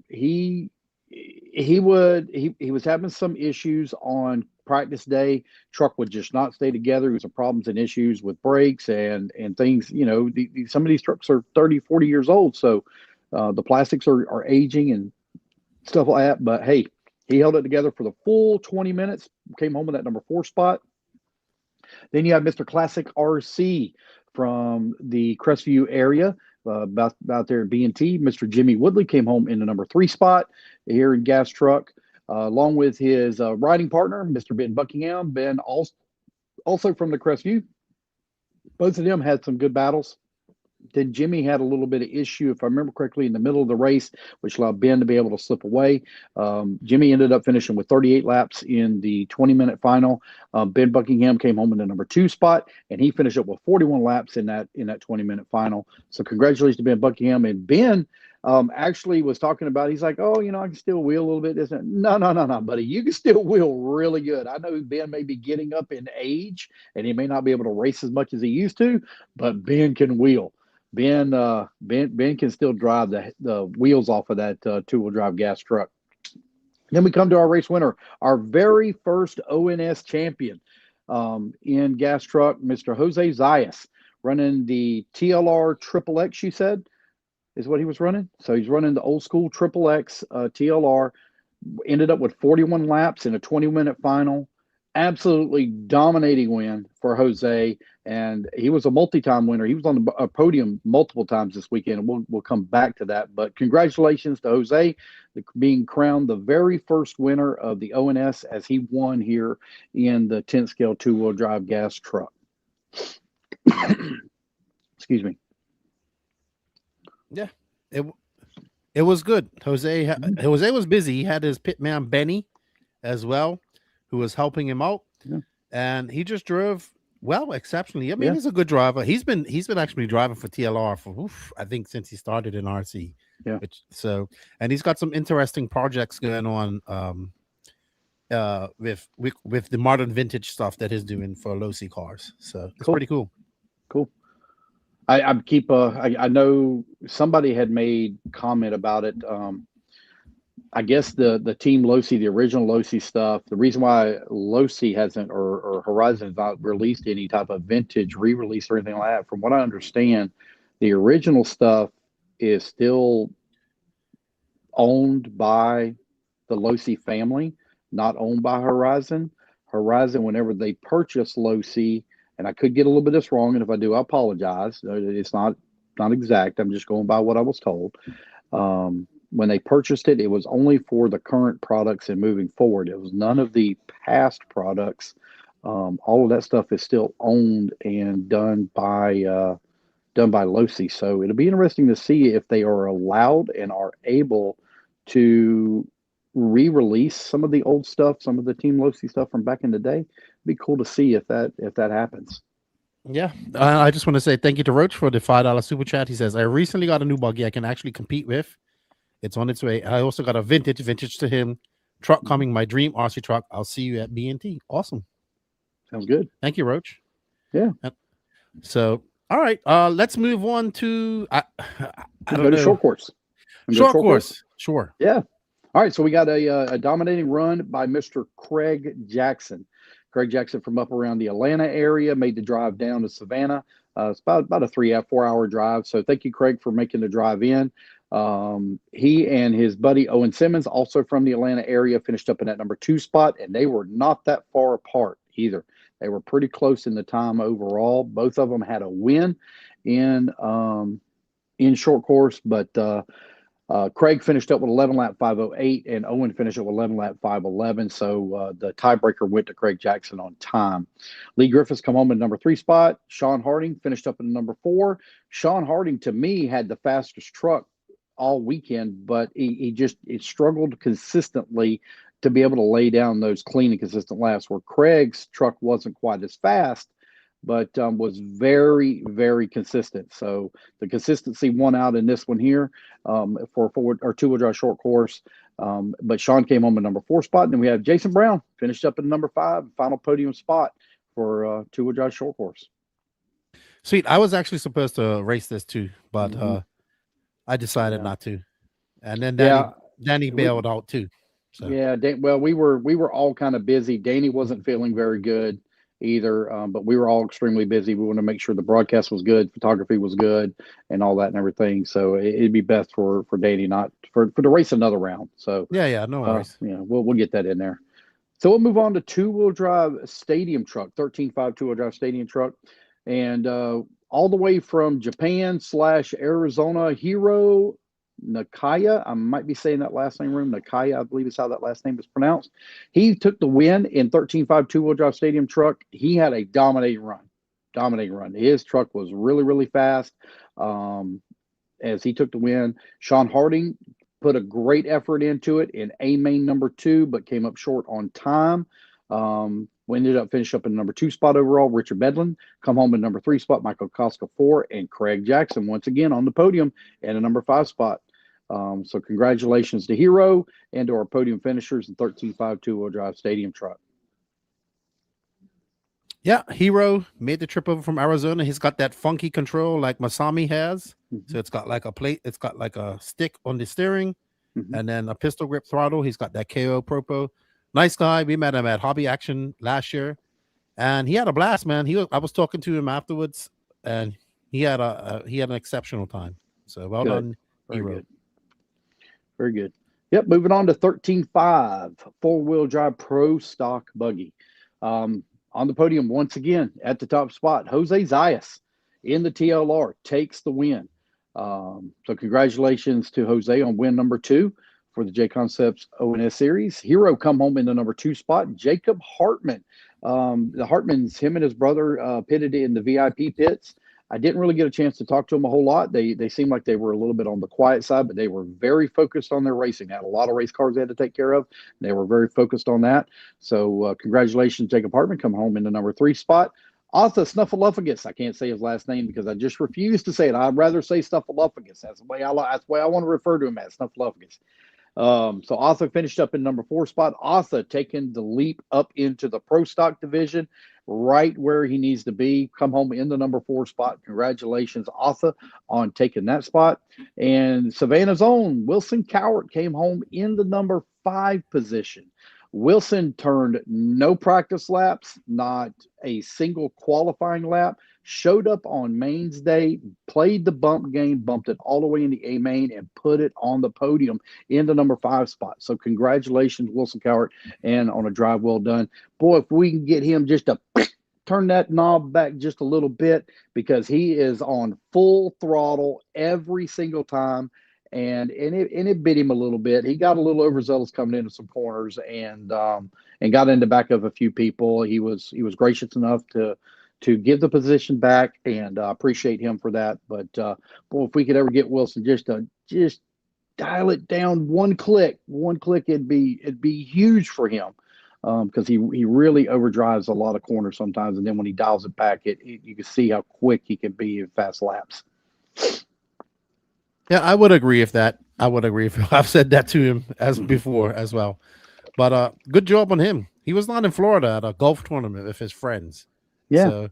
He was having some issues on practice day. Truck would just not stay together. There was some problems and issues with brakes and things. Some of these trucks are 30, 40 years old, so the plastics are aging and stuff like that. But hey, he held it together for the full 20 minutes. Came home with that number 4 spot. Then you have Mr. Classic RC from the Crestview area. About there at B&T, Mr. Jimmy Woodley came home in the number 3 spot here in gas truck, along with his riding partner, Mr. Ben Buckingham. Ben also from the Crestview. Both of them had some good battles. Then Jimmy had a little bit of issue, if I remember correctly, in the middle of the race, which allowed Ben to be able to slip away. Jimmy ended up finishing with 38 laps in the 20-minute final. Ben Buckingham came home in the number 2 spot, and he finished up with 41 laps in that 20-minute final. So congratulations to Ben Buckingham. And Ben actually was talking about, he's like, oh, I can still wheel a little bit. No, buddy. You can still wheel really good. I know Ben may be getting up in age, and he may not be able to race as much as he used to, but Ben can wheel. Ben can still drive the wheels off of that 2-wheel drive gas truck. Then we come to our race winner, our very first ONS champion in gas truck, Mr. Jose Zayas, running the TLR Triple X, you said, is what he was running. So he's running the old school Triple X TLR, ended up with 41 laps in a 20-minute final. Absolutely dominating win for Jose, and he was a multi-time winner. He was on the podium multiple times this weekend, and we'll come back to that. But congratulations to Jose, being crowned the very first winner of the ONS as he won here in the 10th scale 2-wheel drive gas truck. Excuse me. Yeah, it was good. Jose was busy. He had his pit man Benny as well, who was helping him out, and he just drove well, exceptionally. I mean, he's a good driver. He's been actually driving for TLR for I think since he started in RC. Yeah. And he's got some interesting projects going on with the modern vintage stuff that he's doing for low-C cars. So it's pretty cool. Cool. I know somebody had made comment about it. I guess the team Low-C, the original Low-C stuff, the reason why Low-C hasn't or Horizon has not released any type of vintage re-release or anything like that, from what I understand, the original stuff is still owned by the Low-C family, not owned by Horizon. Horizon, whenever they purchased Low-C, and I could get a little bit of this wrong, and if I do, I apologize. It's not exact. I'm just going by what I was told. When they purchased it, it was only for the current products and moving forward. It was none of the past products. All of that stuff is still owned and done by Low-C. So it'll be interesting to see if they are allowed and are able to re-release some of the old stuff, some of the Team Low-C stuff from back in the day. It'd be cool to see if that happens. Yeah, I just want to say thank you to Roach for the $5 super chat. He says, I recently got a new buggy I can actually compete with. It's on its way. I also got a vintage to him truck coming, my dream RC truck. I'll see you at B&T. Awesome. Sounds good. Thank you, Roach. Yeah. So, all right, let's move on to go to short course. Short course. Sure. Yeah. All right, so we got a dominating run by Mr. Craig Jackson. Craig Jackson from up around the Atlanta area made the drive down to Savannah. It's about a 4-hour drive. So thank you, Craig, for making the drive in. He and his buddy Owen Simmons, also from the Atlanta area, finished up in that number 2 spot, and they were not that far apart either. They were pretty close in the time overall. Both of them had a win in short course, but Craig finished up with 11 lap 5:08, and Owen finished up with 11 lap 5:11. So the tiebreaker went to Craig Jackson on time. Lee Griffiths come home in number 3 spot. Sean Harding finished up in number 4. Sean Harding, to me, had the fastest truck all weekend, but he struggled consistently to be able to lay down those clean and consistent laps, where Craig's truck wasn't quite as fast, but was very, very consistent. So the consistency won out in this one here for forward or 2-wheel drive short course. But Sean came home in number 4 spot. And then we have Jason Brown finished up in number 5, final podium spot for 2-wheel drive short course. Sweet. I was actually supposed to race this too, but I decided not to. And then Danny bailed out too. So. Yeah, well, we were all kind of busy. Danny wasn't feeling very good either, but we were all extremely busy. We want to make sure the broadcast was good, photography was good, and all that and everything. So it'd be best for Danny not for to race another round. So yeah, no worries. We'll get that in there. So we'll move on to 2-wheel drive stadium truck, 13.5 2-wheel drive stadium truck, and all the way from Japan / Arizona, Hiro Nakaya. I might be saying that last name wrong. Nakaya, I believe is how that last name is pronounced. He took the win in 13.5 2-wheel drive stadium truck. He had a dominating run. His truck was really, really fast. as he took the win. Sean Harding put a great effort into it in A main number 2, but came up short on time. We ended up finishing up in number 2 spot overall. Richard Bedlin come home in number 3 spot. Michael Koska 4, and Craig Jackson once again on the podium in a number 5 spot. So congratulations to Hero and to our podium finishers in 13.5 two-wheel drive stadium truck. Yeah, Hero made the trip over from Arizona. He's got that funky control like Masami has. Mm-hmm. So it's got like a plate, it's got like a stick on the steering, and then a pistol grip throttle. He's got that KO Propo. Nice guy. We met him at Hobby Action last year, and he had a blast, man. I was talking to him afterwards, and he had an exceptional time. So well done, Hero. Good. Very good. Yep, moving on to 13.5 four-wheel drive pro stock buggy. On the podium once again at the top spot, Jose Zayas in the TLR takes the win. So congratulations to Jose on win number 2 for the JConcepts ONS series. Hero come home in the number 2 spot. Jacob Hartman. The Hartmans, him and his brother pitted in the VIP pits. I didn't really get a chance to talk to them a whole lot. They seemed like they were a little bit on the quiet side, but they were very focused on their racing. They had a lot of race cars they had to take care of. They were very focused on that. So congratulations, Jacob Hartman, come home in the number 3 spot. Arthur Snuffleupagus. I can't say his last name because I just refuse to say it. I'd rather say Snuffleupagus. That's the way I want to refer to him as, Snuffleupagus. So Arthur finished up in number 4 spot. Arthur taking the leap up into the pro stock division, right where he needs to be. Come home in the number 4 spot. Congratulations, Arthur, on taking that spot. And Savannah's own Wilson Cowart came home in the number 5 position. Wilson turned no practice laps, not a single qualifying lap, showed up on mains day, played the bump game, bumped it all the way in the A main, and put it on the podium in the number 5 spot. So congratulations, Wilson Cowart, and on a drive well done. Boy, if we can get him just to turn that knob back just a little bit, because he is on full throttle every single time. And it bit him a little bit. He got a little overzealous coming into some corners and got in the back of a few people. He was gracious enough to give the position back, and appreciate him for that. But boy, if we could ever get Wilson just dial it down one click, it'd be huge for him, because he really overdrives a lot of corners sometimes, and then when he dials it back, you can see how quick he can be in fast laps. Yeah, I would agree with that. I've said that to him as before as well. But good job on him. He was not in Florida at a golf tournament with his friends. Yeah. So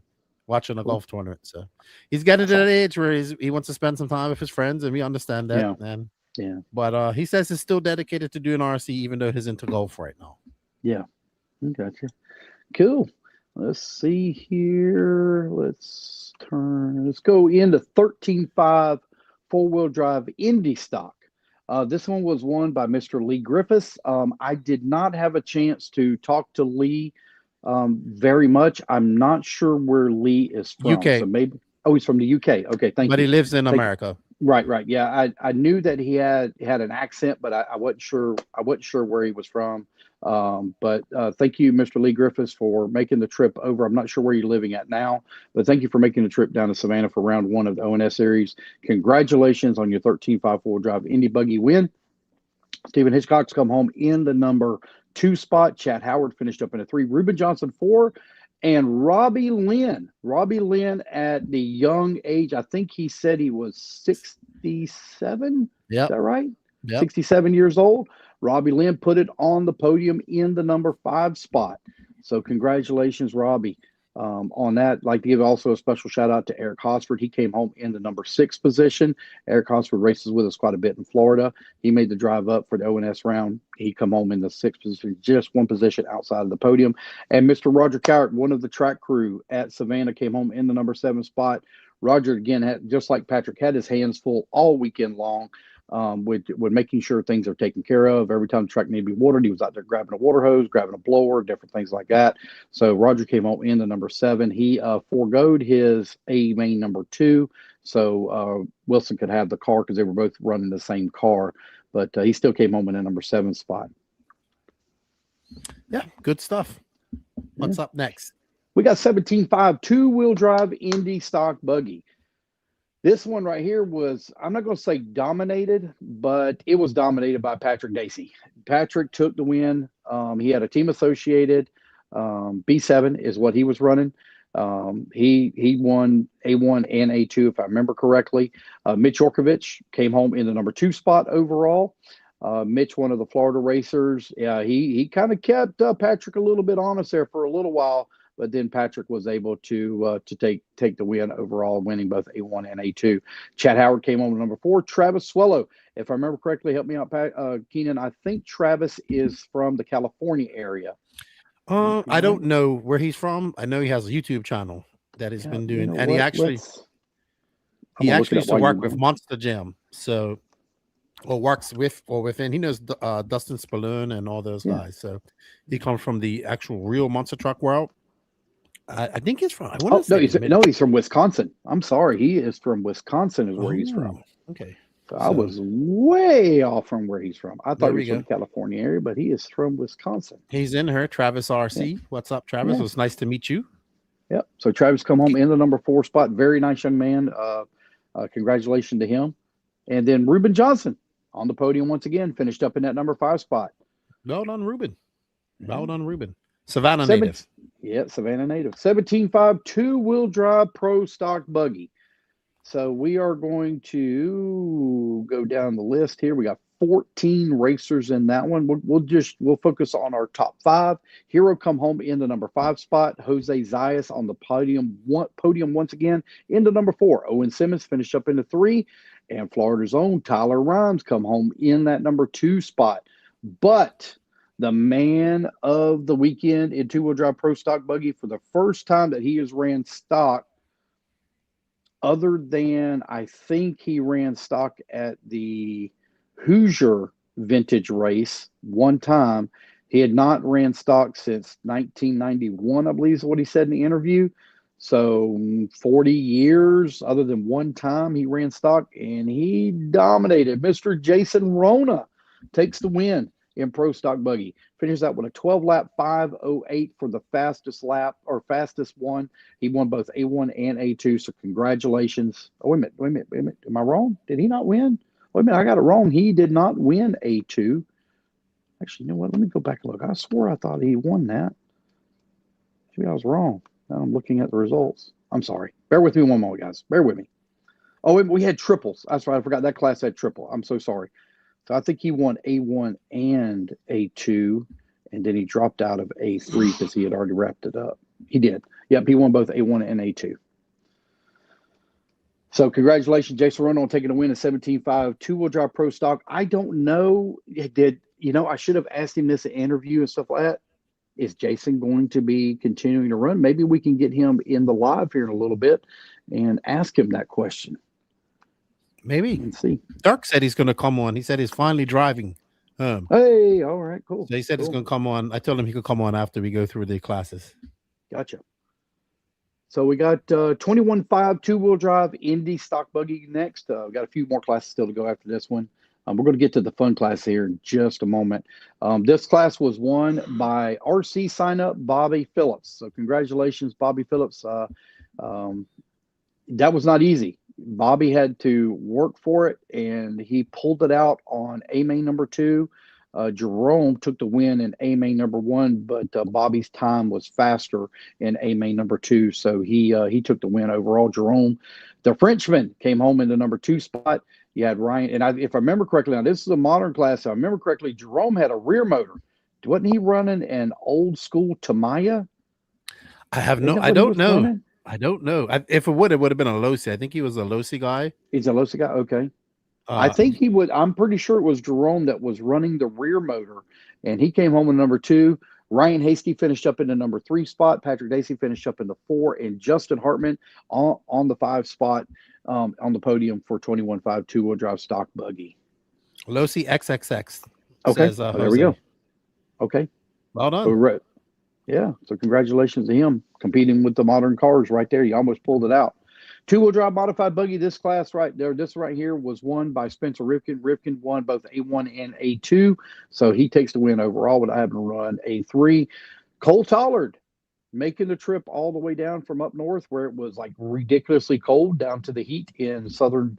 watching a golf tournament. So he's getting to that age where he wants to spend some time with his friends, and we understand that. Yeah. But he says he's still dedicated to doing RC, even though he's into golf right now. Yeah. Gotcha. Cool. Let's see here. Let's go into 13.5 four-wheel drive Indy stock. This one was won by Mr. Lee Griffiths. I did not have a chance to talk to Lee very much. I'm not sure where Lee is from. UK. So maybe he's from the UK. Okay, thank you. But he lives in America. Right. Yeah, I knew that he had an accent, but I wasn't sure. I wasn't sure where he was from. But thank you, Mr. Lee Griffiths, for making the trip over. I'm not sure where you're living at now, but thank you for making the trip down to Savannah for round 1 of the ONS series. Congratulations on your 13.5 four-wheel drive Indy buggy win. Stephen Hitchcock's come home in the number 2 spot. Chad Howard finished up in a 3. Ruben Johnson 4. And Robbie Lynn at the young age, I think he said he was 67. Yeah. Is that right? Yep. 67 years old. Robbie Lynn put it on the podium in the number 5 spot. So congratulations, Robbie, on that. I'd like to give also a special shout out to Eric Hosford. He came home in the number 6 position. Eric Hosford races with us quite a bit in Florida. He made the drive up for the ONS round. He come home in the 6th position, just one position outside of the podium. And Mr. Roger Cowart, one of the track crew at Savannah, came home in the number 7 spot. Roger, again, had, just like Patrick, had his hands full all weekend long. With making sure things are taken care of. Every time the track needed to be watered, he was out there grabbing a water hose, grabbing a blower, different things like that. So Roger came home in the number 7. He foregoed his A main number 2, so Wilson could have the car because they were both running the same car. But he still came home in the number 7 spot. Yeah, good stuff. What's up next? We got 17.5 two-wheel drive Indy stock buggy. This one right here was, I'm not going to say dominated, but it was dominated by Patrick Dacey. Patrick took the win. He had a team associated. B7 is what he was running. He won A1 and A2, if I remember correctly. Mitch Orkovich came home in the number 2 spot overall. Mitch, one of the Florida racers, he kind of kept Patrick a little bit honest there for a little while, but then Patrick was able to take the win overall, winning both A1 and A2. Chad Howard came home with number 4. Travis Swallow, if I remember correctly, help me out, Keenan. I think Travis is from the California area. I don't know where he's from. I know he has a YouTube channel that he's been doing, and he actually used to work with Monster Jam. So, or works with or within. He knows Dustin Spallone and all those guys. So, he comes from the actual real monster truck world. I think he's from. He's from Wisconsin. I'm sorry, he is from Wisconsin. Is where he's from. Okay. So I was way off from where he's from. I thought he was from the California area, but he is from Wisconsin. He's in her, Travis RC. Yeah. What's up, Travis? It was nice to meet you. Yep. So Travis come home in the number 4 spot. Very nice young man. Congratulations to him. And then Ruben Johnson on the podium once again, finished up in that number 5 spot. Well done, Ruben. Well done, Ruben. Savannah native. Yeah, Savannah native. 17.5 2-wheel drive pro stock buggy. So we are going to go down the list here. We got 14 racers in that one. We'll focus on our top 5. Hero come home in the number 5 spot. Jose Zayas on the podium once again in the number 4. Owen Simmons finished up in the 3, and Florida's own Tyler Rhymes come home in that number 2 spot. But the man of the weekend in 2-wheel drive pro stock buggy, for the first time that he has ran stock, other than I think he ran stock at the Hoosier vintage race one time. He had not ran stock since 1991, I believe is what he said in the interview. So 40 years, other than one time he ran stock, and he dominated. Mr. Jason Rona takes the win in pro stock buggy. Finishes out with a 12-lap 5:08 for the fastest lap, or fastest one. He won both A1 and A2, so congratulations. Oh, wait a minute. Am I wrong? Did he not win? Wait a minute, I got it wrong. He did not win A2. Actually, you know what? Let me go back and look. I swore I thought he won that. Maybe I was wrong. Now I'm looking at the results. I'm sorry. Bear with me one moment, guys. Bear with me. Oh, we had triples. That's right. I forgot that class had triple. I'm so sorry. So I think he won A1 and A2, and then he dropped out of A3 because he had already wrapped it up. He did. Yep, he won both A1 and A2. So congratulations, Jason Rono, on taking a win in 17.5 2-wheel drive pro stock. I don't know. I should have asked him this in interview and stuff like that. Is Jason going to be continuing to run? Maybe we can get him in the live here in a little bit and ask him that question. Maybe. Let's see. Dirk said he's going to come on. He said he's finally driving. Hey, all right, cool. So he said he's going to come on. I told him he could come on after we go through the classes. Gotcha. So we got 21.5 2-wheel drive Indy stock buggy next. We got a few more classes still to go after this one. We're going to get to the fun class here in just a moment. This class was won by RC sign-up Bobby Phillips. So congratulations, Bobby Phillips. That was not easy. Bobby had to work for it, and he pulled it out on A-main number 2. Jerome took the win in A-main number 1, but Bobby's time was faster in A-main number 2, so he took the win overall. Jerome, the Frenchman, came home in the number 2 spot. You had Ryan, and if I remember correctly, now this is a modern class. If I remember correctly, Jerome had a rear motor. Wasn't he running an old school Tamiya? I don't know. I don't know. If it would have been a Losi. I think he was a Losi guy. He's a Losi guy? Okay. I think he would. I'm pretty sure it was Jerome that was running the rear motor, and he came home in number 2. Ryan Hasty finished up in the number 3 spot. Patrick Dacey finished up in the 4, and Justin Hartman on the 5 spot on the podium for 21.5 2-wheel drive stock buggy. Losi XXX. Okay. There we go. Okay. Well done. So, yeah. So congratulations to him competing with the modern cars right there. You almost pulled it out. 2-wheel drive modified buggy. This class right there, this right here was won by Spencer Rifkin. Rifkin won both A1 and A2. So he takes the win overall without having to run A3. Cole Tollard making the trip all the way down from up north where it was like ridiculously cold down to the heat in the southern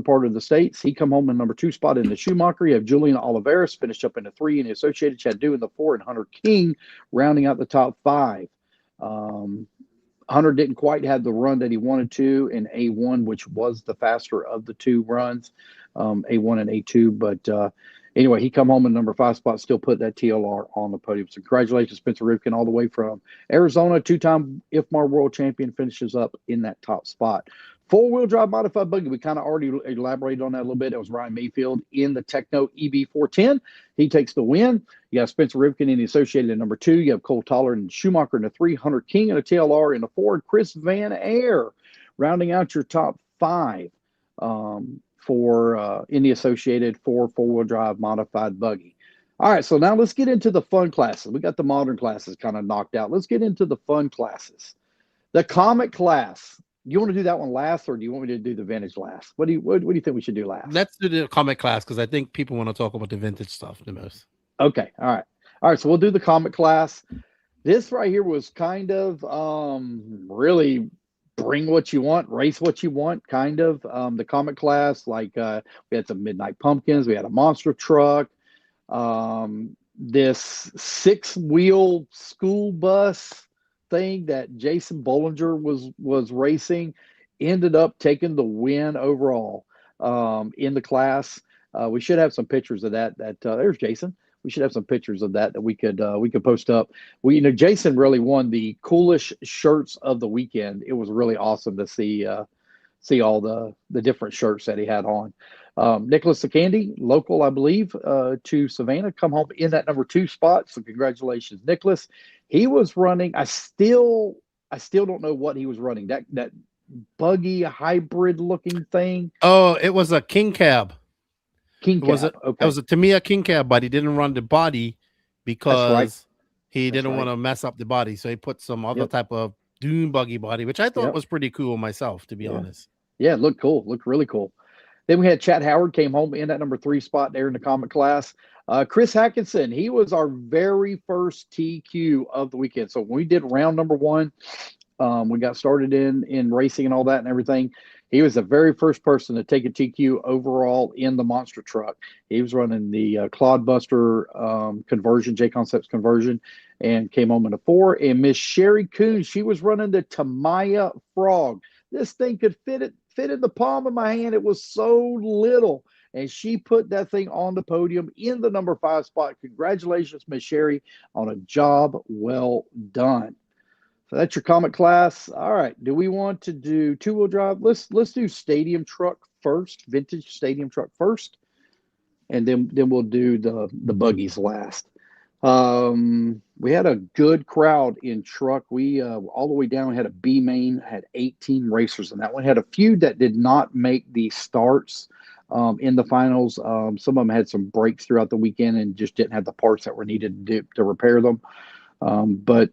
part of the states. He come home in number 2 spot in the Schumacher. You have Julian Oliveras finished up in the 3 in the Associated, Chad Dew in the 4, and Hunter King rounding out the top 5. Hunter didn't quite have the run that he wanted to in A1, which was the faster of the 2 runs, A1 and A2. But anyway, he come home in number 5 spot, still put that TLR on the podium. So congratulations, Spencer Rivkin, all the way from Arizona, 2-time IFMAR world champion, finishes up in that top spot. 4-wheel drive modified buggy. We kind of already elaborated on that a little bit. It was Ryan Mayfield in the Techno EB410. He takes the win. You have Spencer Rivkin in the Associated in number 2. You have Cole Toller and Schumacher in the 3. Hunter King in a TLR in the 4. And Chris Van Air rounding out your top 5 for in the Associated for 4-wheel drive modified buggy. All right, so now let's get into the fun classes. We got the modern classes kind of knocked out. Let's get into the fun classes. The Comet class. You want to do that one last, or do you want me to do the vintage last? What do you think we should do last? Let's do the Comet class because I think people want to talk about the vintage stuff the most. Okay, all right. So we'll do the Comet class. This right here was kind of really bring what you want, race what you want, kind of. The Comet class, like we had some Midnight Pumpkins, we had a monster truck, this 6-wheel school bus thing that Jason Bollinger was racing, ended up taking the win overall in the class. We should have some pictures of that. There's Jason. We should have some pictures of that we could post up. Jason really won the coolest shirts of the weekend. It was really awesome to see all the different shirts that he had on. Nicholas Candy, local, I believe, to Savannah, come home in that number 2 spot. So congratulations, Nicholas. He was running. I still don't know what he was running. That buggy hybrid looking thing. Oh, it was a King Cab. King Cab. It was a Tamiya King Cab, but he didn't run the body because he didn't want to mess up the body. So he put some other type of dune buggy body, which I thought was pretty cool myself, to be honest. Yeah, it looked cool. Looked really cool. Then we had Chad Howard came home in that number 3 spot there in the Comet class. Chris Hackinson, he was our very first TQ of the weekend. So when we did round number 1, we got started in racing and all that and everything. He was the very first person to take a TQ overall in the monster truck. He was running the Clodbuster conversion, JConcepts conversion, and came home in a 4. And Miss Sherry Coon, she was running the Tamiya Frog. This thing could fit in the palm of my hand. It was so little. And she put that thing on the podium in the number 5 spot. Congratulations, Miss Sherry, on a job well done. So that's your Comet class. All right. Do we want to do 2-wheel drive? Let's do stadium truck first, vintage stadium truck first, and then we'll do the buggies last. We had a good crowd in truck. We all the way down had a B main, had 18 racers in that one. Had a few that did not make the starts in the finals. Some of them had some breaks throughout the weekend and just didn't have the parts that were needed to repair them. But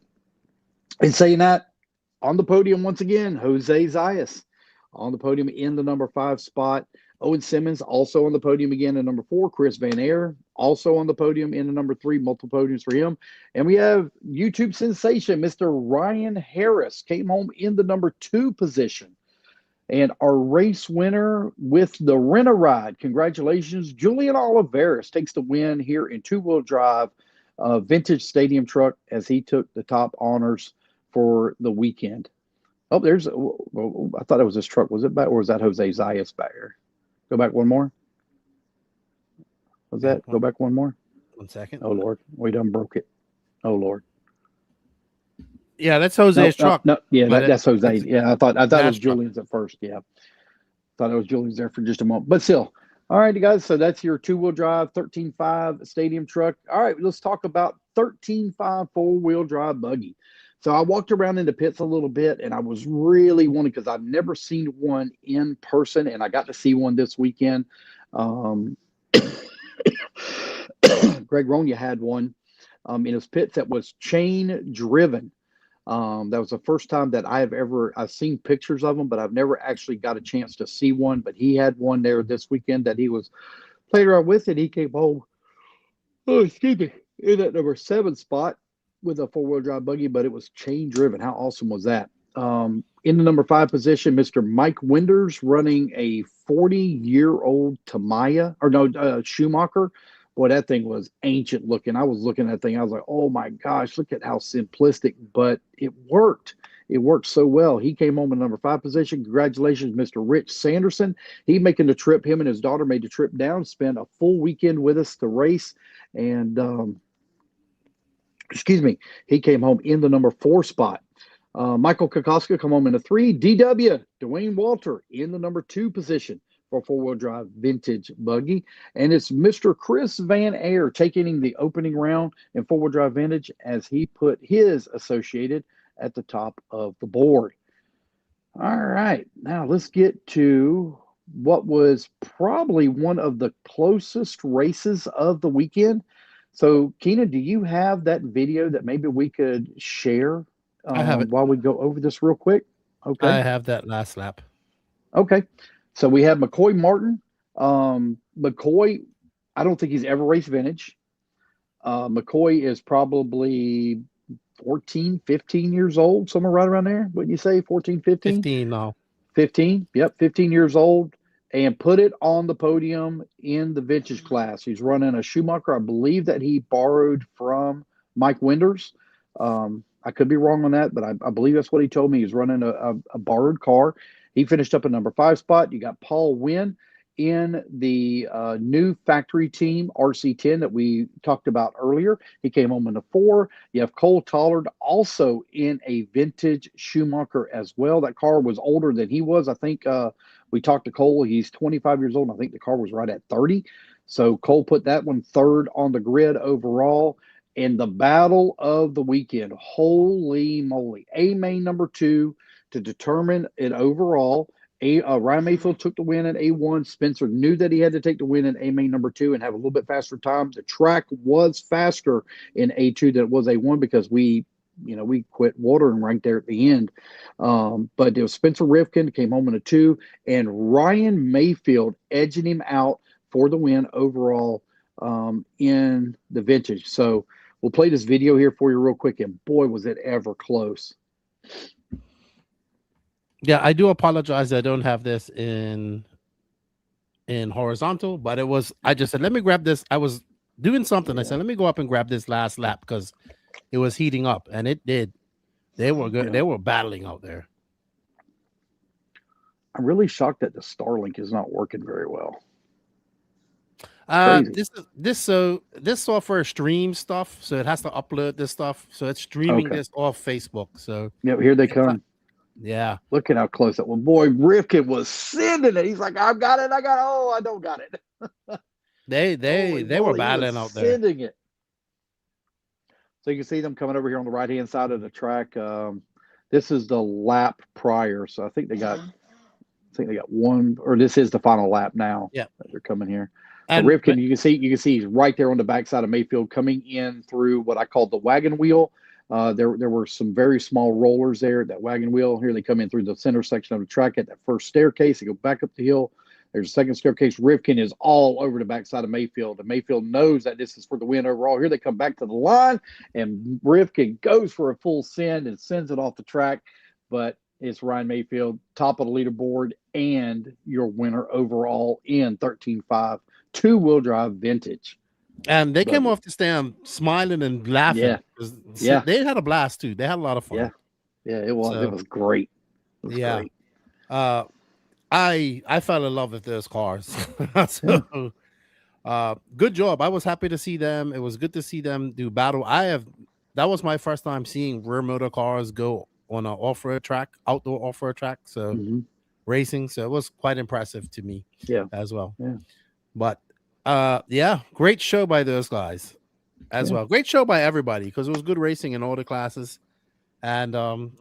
in saying that, on the podium once again, Jose Zayas on the podium in the number 5 spot. Owen Simmons also on the podium again in number 4. Chris Van Air also on the podium in the number 3. Multiple podiums for him. And we have YouTube sensation, Mr. Ryan Harris, came home in the number 2 position. And our race winner with the Rent-A-Ride, congratulations, Julian Oliveras takes the win here in 2-wheel drive vintage stadium truck as he took the top honors for the weekend. Oh, I thought it was this truck. Was it back, or was that Jose Zayas back here? Go back one more. Was that? Go back one more. 1 second. Oh, Lord. We done broke it. Oh, Lord. Yeah, that's Jose's truck. No, yeah, that's Jose. Yeah, I thought it was Julian's truck at first. Yeah. Thought it was Julian's there for just a moment. But still. All right, you guys. So that's your 2-wheel drive 13.5 stadium truck. All right, let's talk about 13.5 4-wheel drive buggy. So I walked around in the pits a little bit, and I was really wanting, because I've never seen one in person, and I got to see one this weekend. Greg Ronya had one in his pits that was chain driven. That was the first time that I've seen pictures of them, but I've never actually got a chance to see one. But he had one there this weekend that he was playing around with, and he came home, in that number 7 spot with a four-wheel drive buggy, but it was chain driven. How awesome was that? In the number 5 position, Mr. Mike Winders running a 40-year-old Tamiya, or no, Schumacher. Boy, that thing was ancient looking. I was looking at that thing. I was like, oh my gosh, look at how simplistic, but it worked. It worked so well. He came home in number 5 position. Congratulations, Mr. Rich Sanderson. He making the trip. Him and his daughter made the trip down, spent a full weekend with us to race. And, he came home in the number 4 spot. Michael Kokoska come home in a 3. DW, Dwayne Walter in the number 2 position for four-wheel drive vintage buggy. And it's Mr. Chris Van Air taking the opening round in four-wheel drive vintage as he put his associated at the top of the board. All right, now let's get to what was probably one of the closest races of the weekend. So, Keenan, do you have that video that maybe we could share I have it. while we go over this real quick? Okay. I have that last lap. Okay. So we have McCoy Martin. McCoy, I don't think he's ever raced vintage. McCoy is probably 14, 15 years old, somewhere right around there. Wouldn't you say 14, 15? 15 now. 15. Yep, 15 years old. And put it on the podium in the vintage class. He's running a Schumacher, I believe, that he borrowed from Mike Winders. I could be wrong on that, but I believe that's what he told me. He's running a borrowed car. He finished up a number 5 spot. You got Paul Wynn in the new factory team RC10 that we talked about earlier. He came home in a 4. You have Cole Tollard also in a vintage Schumacher as well. That car was older than he was. I think we talked to Cole. He's 25 years old. And I think the car was right at 30. So Cole put that one 3rd on the grid overall. In the battle of the weekend, holy moly, A main number 2 to determine it overall. Ryan Mayfield took the win in A1. Spencer knew that he had to take the win in A main number 2 and have a little bit faster time. The track was faster in A2 than it was A1 because we quit watering right there at the end. But it was Spencer Rivkin came home in a 2, and Ryan Mayfield edging him out for the win overall in the vintage. So we'll play this video here for you real quick, and boy, was it ever close. Yeah, I do apologize. I don't have this in horizontal, but I just said, let me grab this. I was doing something. Yeah. I said, let me go up and grab this last lap because it was heating up, and it did. They were good. Yeah. They were battling out there. I'm really shocked that the Starlink is not working very well. This software streams stuff, so it has to upload this stuff. So it's streaming this off Facebook. So yeah, here they come. Yeah, look at how close that one. Boy, Rivkin was sending it. He's like, I've got it. Oh, I don't got it. they were battling out there, sending it. So you can see them coming over here on the right hand side of the track. This is the lap prior, so I think they got one, or this is the final lap now. Yeah, that they're coming here. And Rivkin, you can see he's right there on the backside of Mayfield, coming in through what I call the wagon wheel. There were some very small rollers there at that wagon wheel. Here they come in through the center section of the track at that first staircase. They go back up the hill. There's a second staircase. Rivkin is all over the backside of Mayfield, and Mayfield knows that this is for the win overall. Here they come back to the line, and Rivkin goes for a full send and sends it off the track. But it's Ryan Mayfield, top of the leaderboard, and your winner overall in 13.5 two-wheel drive vintage. And they came off the stand smiling and laughing. Yeah. They had a blast too. They had a lot of fun. Yeah, it was. It was great. Great. I fell in love with those cars. So good job. I was happy to see them. It was good to see them do battle. That was my first time seeing rear motor cars go on an off-road track, outdoor off-road track. So racing. So it was quite impressive to me as well. Yeah. But great show by those guys as well. Great show by everybody because it was good racing in all the classes. And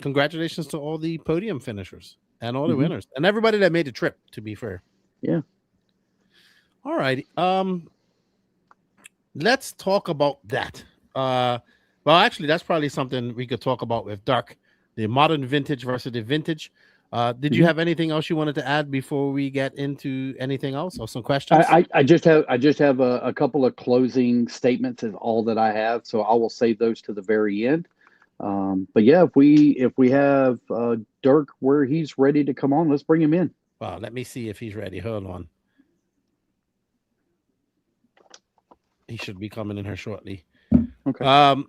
congratulations to all the podium finishers and all the winners and everybody that made the trip, to be fair. Yeah. All right. Let's talk about that. Well, actually, that's probably something we could talk about with Dirk, the modern vintage versus the vintage. Did you have anything else you wanted to add before we get into anything else or some questions? I just have a couple of closing statements is all that I have, so I will save those to the very end. But yeah, if we have Dirk where he's ready to come on, let's bring him in. Well, let me see if he's ready. Hold on. He should be coming in here shortly. Okay.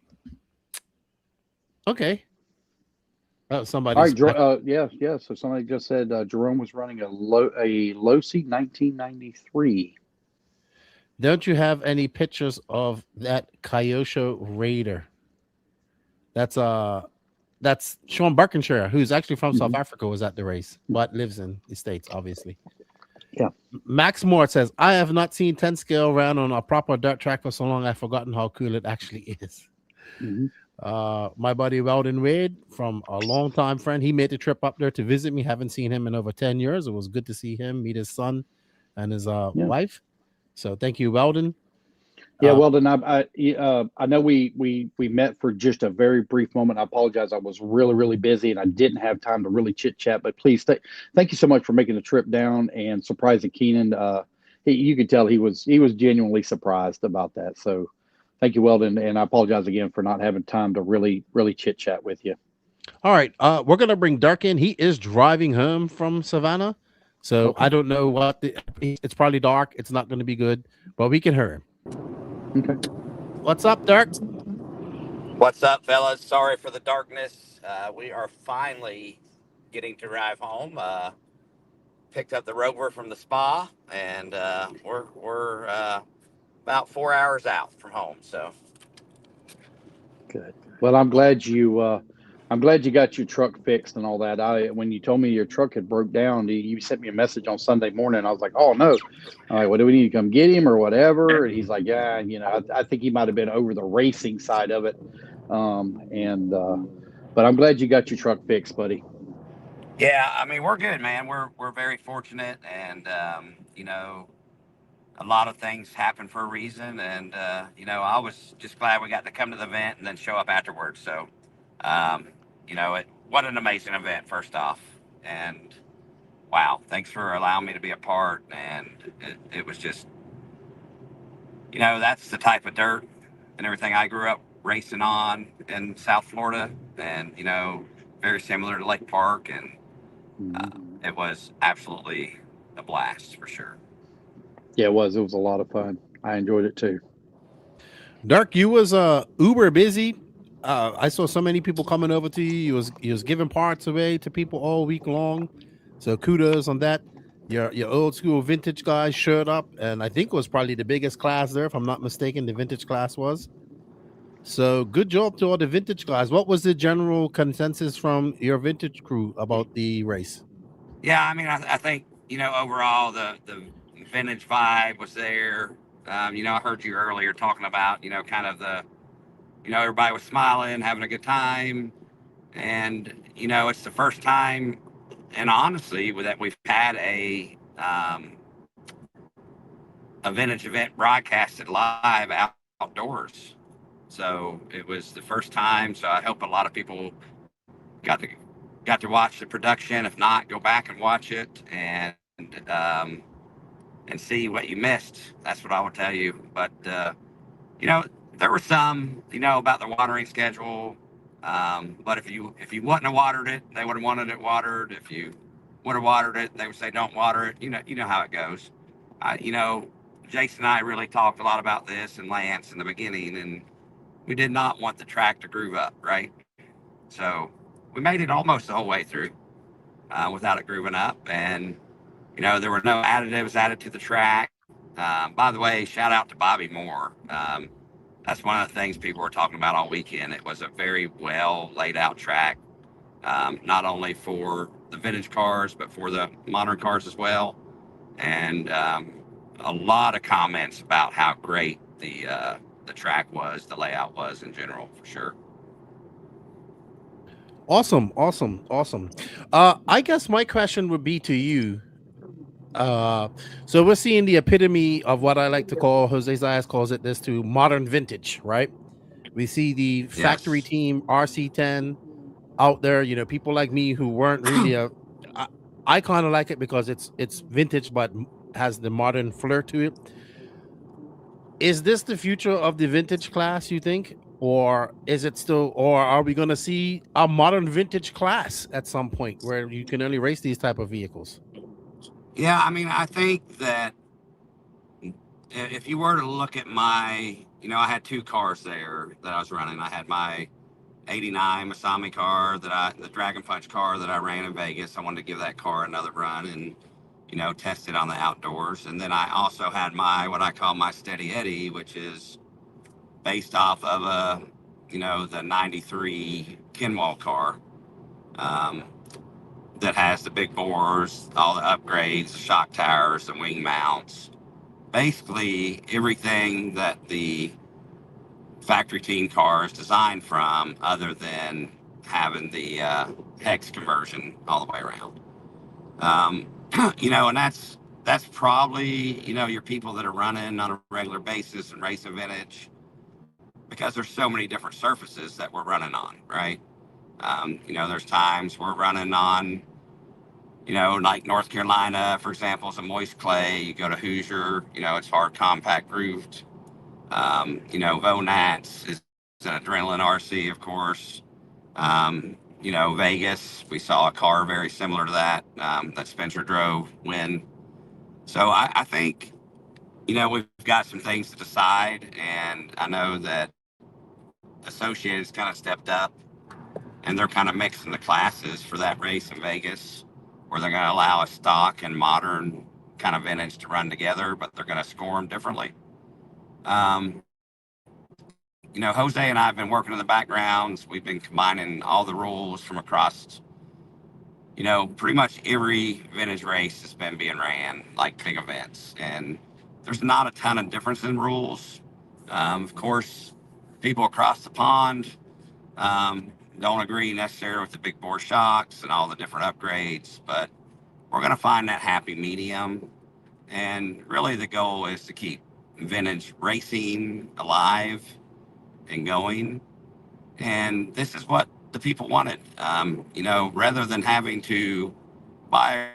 Okay. Oh, somebody. All right. Yeah. So somebody just said Jerome was running a Losi 1993. Don't you have any pictures of that Kyosho Raider? That's Sean Barkenshire, who's actually from South Africa, was at the race, but lives in the States, obviously. Yeah. Max Moore says, I have not seen 10 scale round on a proper dirt track for so long I've forgotten how cool it actually is. My buddy Weldon Wade, from a longtime friend, he made the trip up there to visit me. Haven't seen him in over 10 years. It was good to see him, meet his son and his wife. So thank you, Weldon. Yeah, Weldon, I know we met for just a very brief moment. I apologize. I was really busy and I didn't have time to really chit chat. But please, thank you so much for making the trip down and surprising Keenan. You could tell he was genuinely surprised about that. So thank you, Weldon, and I apologize again for not having time to really chit chat with you. All right, we're gonna bring Dirk in. He is driving home from Savannah, so I don't know what it's probably dark. It's not going to be good, but we can hear him. Okay. What's up, Dirk? What's up, fellas? Sorry for the darkness. We are finally getting to drive home. Picked up the Rover from the spa, and we're about 4 hours out from home. So good. Well, I'm glad you got your truck fixed and all that. When you told me your truck had broke down, you sent me a message on Sunday morning. I was like, oh no. All right, what do we need to come get him or whatever? And he's like, yeah, I think he might have been over the racing side of it. But I'm glad you got your truck fixed, buddy. yeah, I mean, we're good, man. We're very fortunate, and a lot of things happen for a reason, and I was just glad we got to come to the event and then show up afterwards. So what an amazing event, first off. And wow, thanks for allowing me to be a part. And it was just, that's the type of dirt and everything I grew up racing on in South Florida. And, very similar to Lake Park. And it was absolutely a blast for sure. Yeah, it was. It was a lot of fun. I enjoyed it too. Dirk, you was uber busy. I saw so many people coming over to you. You was giving parts away to people all week long. So kudos on that. Your old school vintage guys showed up, and I think it was probably the biggest class there, if I'm not mistaken. The vintage class was. So good job to all the vintage guys. What was the general consensus from your vintage crew about the race? Yeah, I mean, I think overall the vintage vibe was there. I heard you earlier talking about kind of the. Everybody was smiling, having a good time. And, it's the first time, and honestly, that we've had a vintage event broadcasted live outdoors. So it was the first time. So I hope a lot of people got to watch the production. If not, go back and watch it and see what you missed. That's what I will tell you. But, there were some, about the watering schedule. But if you wouldn't have watered it, they would have wanted it watered. If you would have watered it, they would say don't water it. You know how it goes. Jason and I really talked a lot about this and Lance in the beginning, and we did not want the track to groove up, right? So we made it almost the whole way through without it grooving up, and there were no additives added to the track. By the way, shout out to Bobby Moore. That's one of the things people were talking about all weekend. It was a very well laid out track, not only for the vintage cars, but for the modern cars as well. And a lot of comments about how great the track was, the layout was in general, for sure. Awesome. I guess my question would be to you. So we're seeing the epitome of what I like to call, Jose Zayas calls it this too, modern vintage, right? We see the factory team RC10 out there, people like me who weren't really I kind of like it because it's vintage but has the modern flair to it. Is this the future of the vintage class, you think? Or is it still, or are we going to see a modern vintage class at some point where you can only race these type of vehicles? Yeah, I mean, I think that if you were to look at my, I had two cars there that I was running. I had my '89 Masami car the Dragon Punch car that I ran in Vegas. I wanted to give that car another run and, test it on the outdoors. And then I also had what I call my Steady Eddie, which is based off of the '93 Kenwall car. Um, that has the big bores, all the upgrades, the shock towers, the wing mounts, basically everything that the factory team car is designed from, other than having the hex conversion all the way around. And that's probably your people that are running on a regular basis and racing vintage, because there's so many different surfaces that we're running on, right? There's times we're running on, like North Carolina, for example, is a moist clay. You go to Hoosier, it's hard compact roofed. Vonats is an adrenaline RC, of course. Vegas, we saw a car very similar to that, that Spencer drove win. So I think, we've got some things to decide, and I know that Associated's kind of stepped up, and they're kind of mixing the classes for that race in Vegas, where they're going to allow a stock and modern kind of vintage to run together, but they're going to score them differently. Jose and I have been working in the backgrounds. We've been combining all the rules from across, pretty much every vintage race that's been being ran, like big events. And there's not a ton of difference in rules. Of course, people across the pond don't agree necessarily with the big bore shocks and all the different upgrades, but we're going to find that happy medium. And really the goal is to keep vintage racing alive and going. And this is what the people wanted. Rather than having to buy a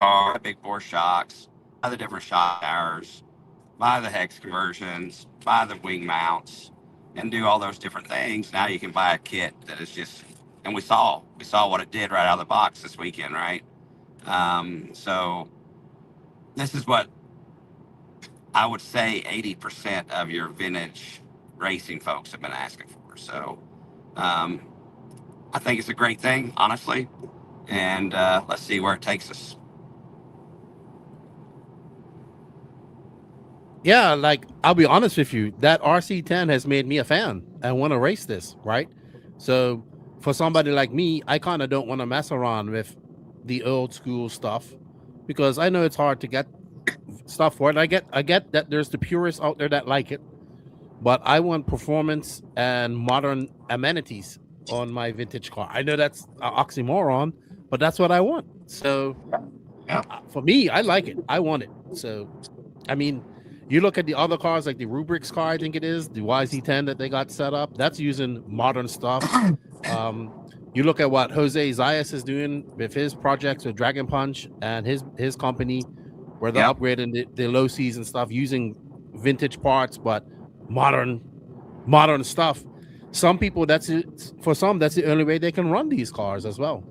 car, big bore shocks, buy the different shock towers, buy the hex conversions, buy the wing mounts, and do all those different things. Now you can buy a kit that is just, and we saw what it did right out of the box this weekend, right? So this is what I would say 80% of your vintage racing folks have been asking for. So I think it's a great thing, honestly. And let's see where it takes us. Yeah, like I'll be honest with you, that RC10 has made me a fan and want to race this, right? So for somebody like me, I kind of don't want to mess around with the old school stuff because I know it's hard to get stuff for it. I get that there's the purists out there that like it, but I want performance and modern amenities on my vintage car. I know that's an oxymoron, but that's what I want. So Yeah. for me, I like it. I want it. So, I mean, you look at the other cars, like the Rubrix car, I think it is, the YZ10 that they got set up, that's using modern stuff. You look at what Jose Zayas is doing with his projects with Dragon Punch and his company, where they're upgrading the low season stuff using vintage parts, but modern stuff. Some people, for some, that's the only way they can run these cars as well.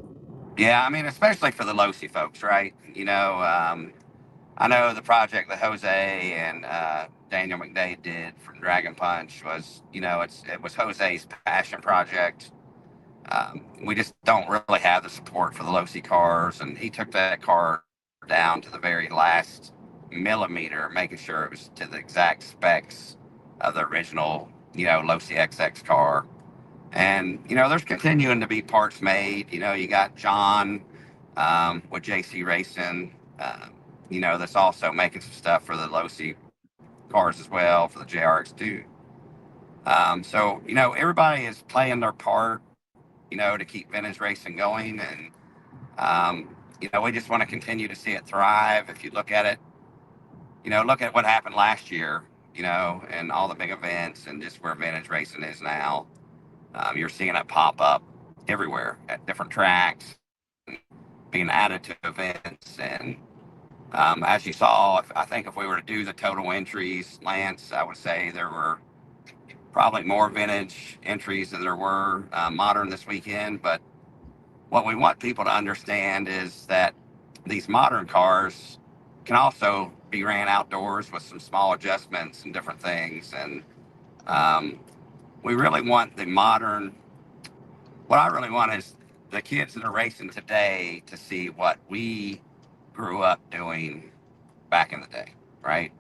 Yeah, I mean, especially for the Losi folks, right? I know the project that Jose and Daniel McDade did from Dragon Punch was, it was Jose's passion project. We just don't really have the support for the Losi cars, and he took that car down to the very last millimeter, making sure it was to the exact specs of the original, Losi XX car. And, there's continuing to be parts made. You got John with JC Racing, that's also making some stuff for the Losi cars as well, for the JRX2. So, everybody is playing their part, to keep vintage racing going. And, we just want to continue to see it thrive. If you look at it, look at what happened last year, and all the big events and just where vintage racing is now. You're seeing it pop up everywhere at different tracks. being added to events. And as you saw, I think if we were to do the total entries, Lance, I would say there were probably more vintage entries than there were modern this weekend. But what we want people to understand is that these modern cars can also be ran outdoors with some small adjustments and different things. And we really want the modern, what I really want is the kids that are racing today to see what we grew up doing back in the day, right?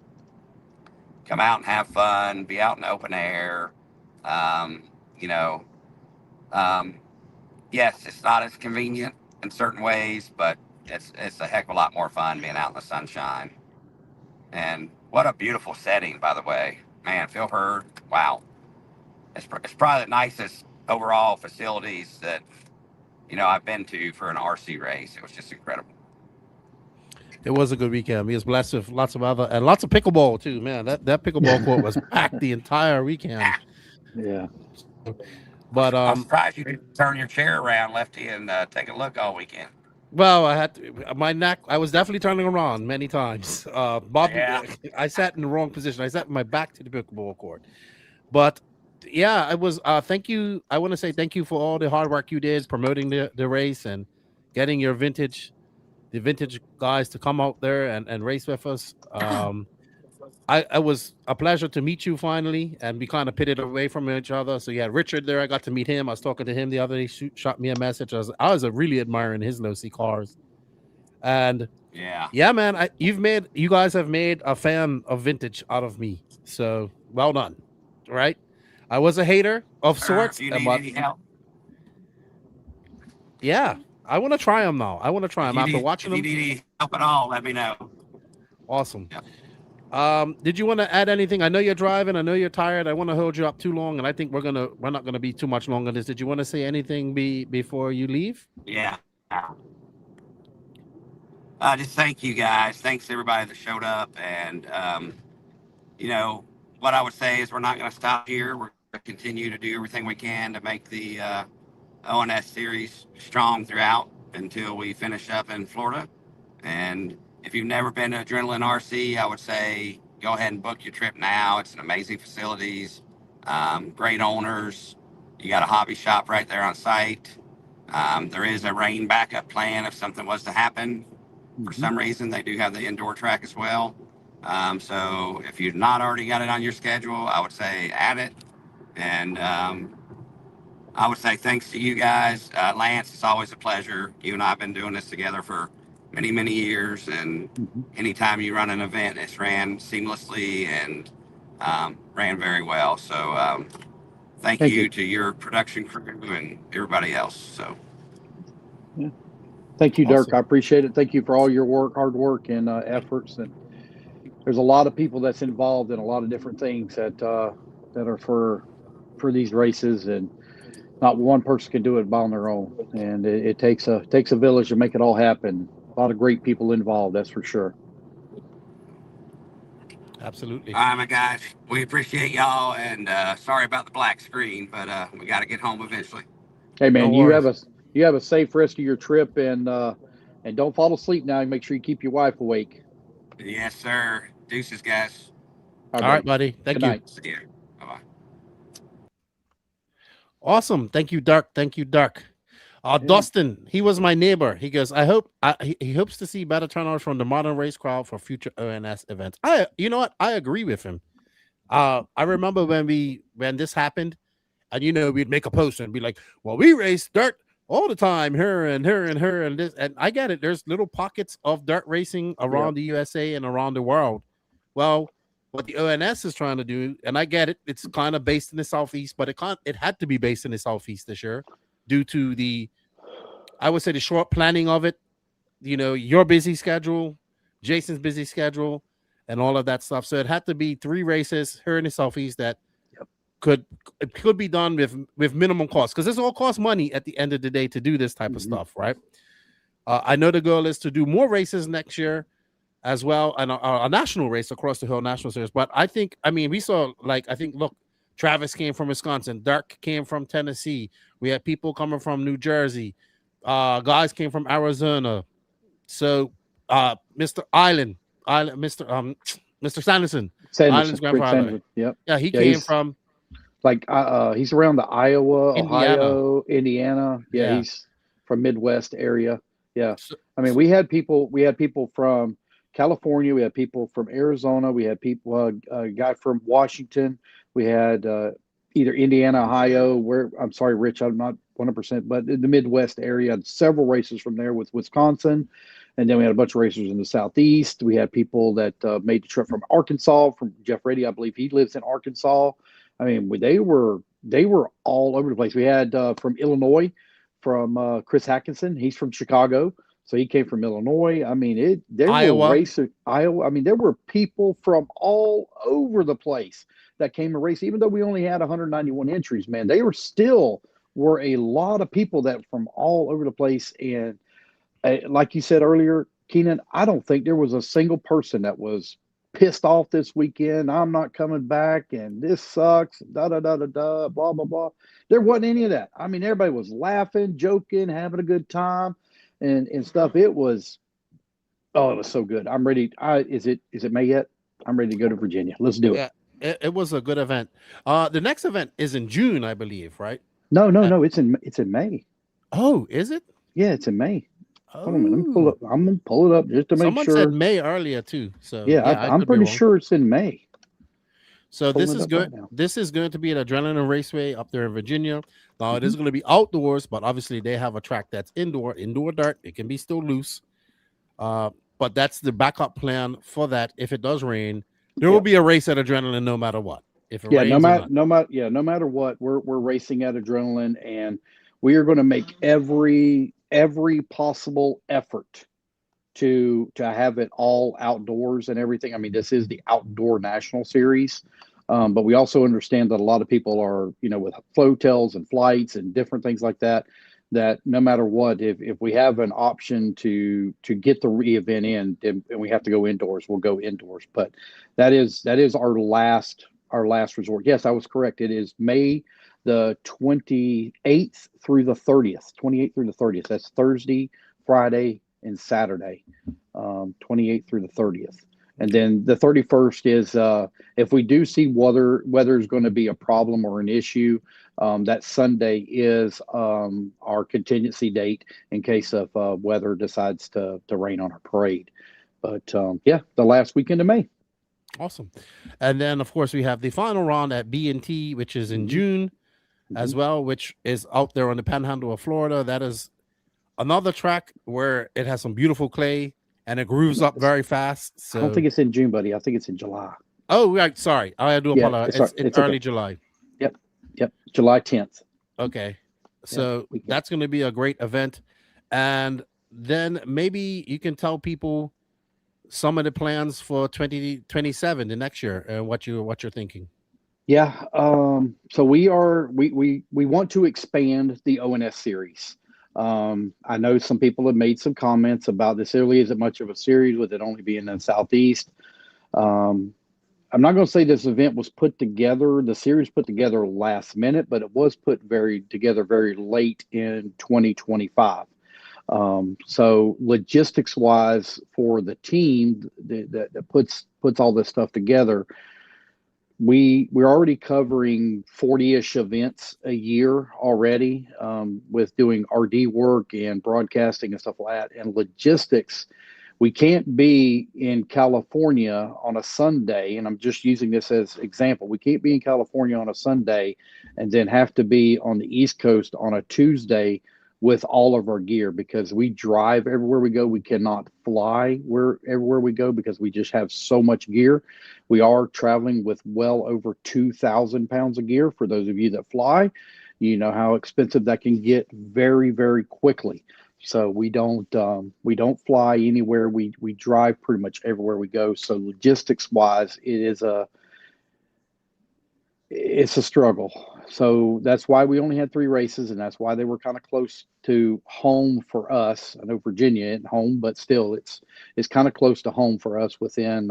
Come out and have fun, be out in the open air. You know, yes, it's not as convenient in certain ways, but it's a heck of a lot more fun being out in the sunshine. And what a beautiful setting, by the way. Man, Phil Hurd, wow. It's probably the nicest overall facilities that, you know, I've been to for an RC race. It was just incredible. It was a good weekend. We was blessed with lots of other and lots of pickleball too, man. That pickleball court was packed the entire weekend. Yeah. But I'm surprised you didn't turn your chair around, Lefty, and take a look all weekend. well, I had to, my neck. I was definitely turning around many times. Bob, Yeah. I sat in the wrong position. I sat with my back to the pickleball court. But yeah, I was. Thank you. I want to say thank you for all the hard work you did promoting the race and getting the vintage guys to come out there and race with us. I was a pleasure to meet you finally, and we kind of pitted away from each other. So you had Richard there. I got to meet him. I was talking to him the other day. Shot me a message. I was really admiring his low-C cars, and yeah, man, you guys have made a fan of vintage out of me. So well done, right? I was a hater of sorts, Do you need but any help? yeah, I want to try them now. I want to try them after watching them. If you need any help at all, let me know. Awesome. Yeah. Did you want to add anything? I know you're driving. I know you're tired. I want to hold you up too long, and I think we're not gonna be too much longer on this. Did you want to say anything before you leave? Yeah. Just thank you guys. Thanks to everybody that showed up. And, you know, what I would say is we're not going to stop here. We're going to continue to do everything we can to make the ONS series strong throughout until we finish up in Florida. And if you've never been to Adrenaline RC, I would say go ahead and book your trip now. It's an amazing facilities, great owners. You got a hobby shop right there on site. There is a rain backup plan if something was to happen. For some reason, they do have the indoor track as well. So if you've not already got it on your schedule, I would say add it. And I would say thanks to you guys. Lance, it's always a pleasure. You and I have been doing this together for many, many years. And anytime you run an event, it's ran seamlessly and ran very well. So thank you to your production crew and everybody else. So. Yeah. Thank you, Dirk. Awesome. I appreciate it. Thank you for all your hard work and efforts. And there's a lot of people that's involved in a lot of different things that are for these races, and not one person can do it on their own. And it takes a village to make it all happen. A lot of great people involved, that's for sure. Absolutely. All right, my guys. We appreciate y'all, and sorry about the black screen, but we got to get home eventually. Hey, man, No you worries. have a safe rest of your trip, and don't fall asleep now. Make sure you keep your wife awake. Yes, sir. Deuces, guys. All right, buddy. Thank Good you. night. See ya. Bye-bye. Awesome. Thank you, Dirk. Thank you, Dirk. Dustin, he was my neighbor. He goes, he hopes to see better turnout from the modern race crowd for future ONS events. You know what? I agree with him. I remember when this happened, and we'd make a post and be like, well, we race dirt all the time, her and this. And I get it. There's little pockets of dirt racing around the USA and around the world. Well, what the ONS is trying to do, and I get it, it's kind of based in the Southeast, but it had to be based in the Southeast this year due to the short planning of it, your busy schedule, Jason's busy schedule, and all of that stuff. So it had to be 3 races here in the Southeast that could be done with minimum cost, because this all costs money at the end of the day to do this type of stuff, right? I know the goal is to do more races next year as well, and a national race across the Hill National Series. But we saw, look, Travis came from Wisconsin, Dirk came from Tennessee. We had people coming from New Jersey, Guys came from Arizona. So Mr. Mr. Sanderson, Sanderson, Island's Rick grandfather. Sanderson. Yep. Yeah, he Yeah, came from like he's around the Iowa, Indiana. Ohio, Indiana. Yeah, Yeah. he's from Midwest area. Yeah. So- I mean, we had people from California, we had people from Arizona, we had people a guy from Washington, we had either Indiana, Ohio, where I'm sorry, Rich, I'm not 100%, but in the Midwest area, several races from there with Wisconsin. And then we had a bunch of racers in the Southeast. We had people that made the trip from Arkansas, from Jeff Reddy, I believe he lives in Arkansas. I mean, they were all over the place. We had from Illinois, from Chris Hackinson. He's from Chicago, so he came from Illinois. I mean, there Iowa. were racers. Iowa. I mean, there were people from all over the place that came to race. Even though we only had 191 entries, man, they were a lot of people that from all over the place. And like you said earlier, Keenan, I don't think there was a single person that was pissed off this weekend. I'm not coming back, and this sucks. Da da da da da. Blah blah blah. There wasn't any of that. I mean, everybody was laughing, joking, having a good time, and stuff. It was so good. I'm ready. Is it May yet? I'm ready to go to Virginia. Let's do it. Yeah, it was a good event. The next event is in June, I believe, right? No. It's in May. Oh, is it? Yeah, it's in May. Oh. Hold on a minute. Let me pull up. I'm gonna pull it up just to make Someone sure. said May earlier too. So Yeah, I'm could be pretty wrong. sure it's in May. So this Pulling is it up good. right now. This is going to be an Adrenaline Raceway up there in Virginia. Now it is going to be outdoors, but obviously they have a track that's indoor dirt. It can be still loose. But that's the backup plan for that. If it does rain, there will be a race at Adrenaline no matter what. If it rains, no matter what, we're racing at Adrenaline, and we are going to make every possible effort to have it all outdoors and everything. I mean, this is the Outdoor National Series, but we also understand that a lot of people are, with flotels and flights and different things like that. That no matter what, if we have an option to get the event in, and we have to go indoors, we'll go indoors. But that is our last resort. Yes, I was correct. It is May the 28th through the 30th. 28th through the 30th. That's Thursday, Friday, and Saturday. 28th through the 30th. And then the 31st is if we do see weather is going to be a problem or an issue, that Sunday is our contingency date in case of weather decides to rain on our parade. But the last weekend of May. Awesome. And then of course we have the final round at B&T, which is in June as well, which is out there on the panhandle of Florida. That is another track where it has some beautiful clay and it grooves up very fast. So I don't think it's in June, buddy. I think it's in July. Oh, right. Sorry. I do apologize. It's early okay. July. Yep. July 10th. Okay. So that's going to be a great event. And then maybe you can tell people some of the plans for 2027, the next year, and what you're thinking. Yeah. So we want to expand the ONS series. I know some people have made some comments about this really isn't much of a series with it only being in the Southeast. I'm not going to say this event was the series put together last minute, but it was put together very late in 2025. So logistics wise for the team that puts all this stuff together, we're already covering 40-ish events a year already, with doing RD work and broadcasting and stuff like that. And logistics, we can't be in California on a Sunday, and I'm just using this as example. We can't be in California on a Sunday and then have to be on the East Coast on a Tuesday with all of our gear, because we drive everywhere we go. We cannot fly everywhere we go because we just have so much gear. We are traveling with well over 2,000 pounds of gear. For those of you that fly, you know how expensive that can get very, very quickly. So we don't fly anywhere. We drive pretty much everywhere we go. So logistics wise, it's a struggle. So that's why we only had 3 races, and that's why they were kind of close to home for us. I know Virginia isn't home, but still it's kind of close to home for us. Within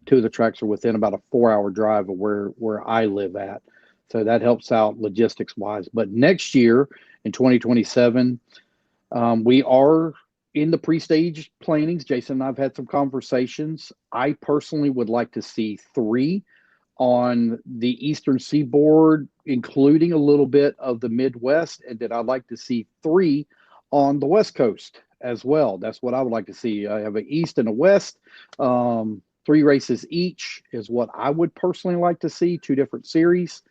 2 of the tracks are within about a 4-hour drive of where I live at. So that helps out logistics wise. But next year in 2027, We are in the pre-stage plannings. Jason and I've had some conversations. I personally would like to see 3 on the Eastern Seaboard, including a little bit of the Midwest, and then I'd like to see 3 on the West Coast as well. That's what I would like to see. I have an East and a West. 3 races each is what I would personally like to see, 2 different series.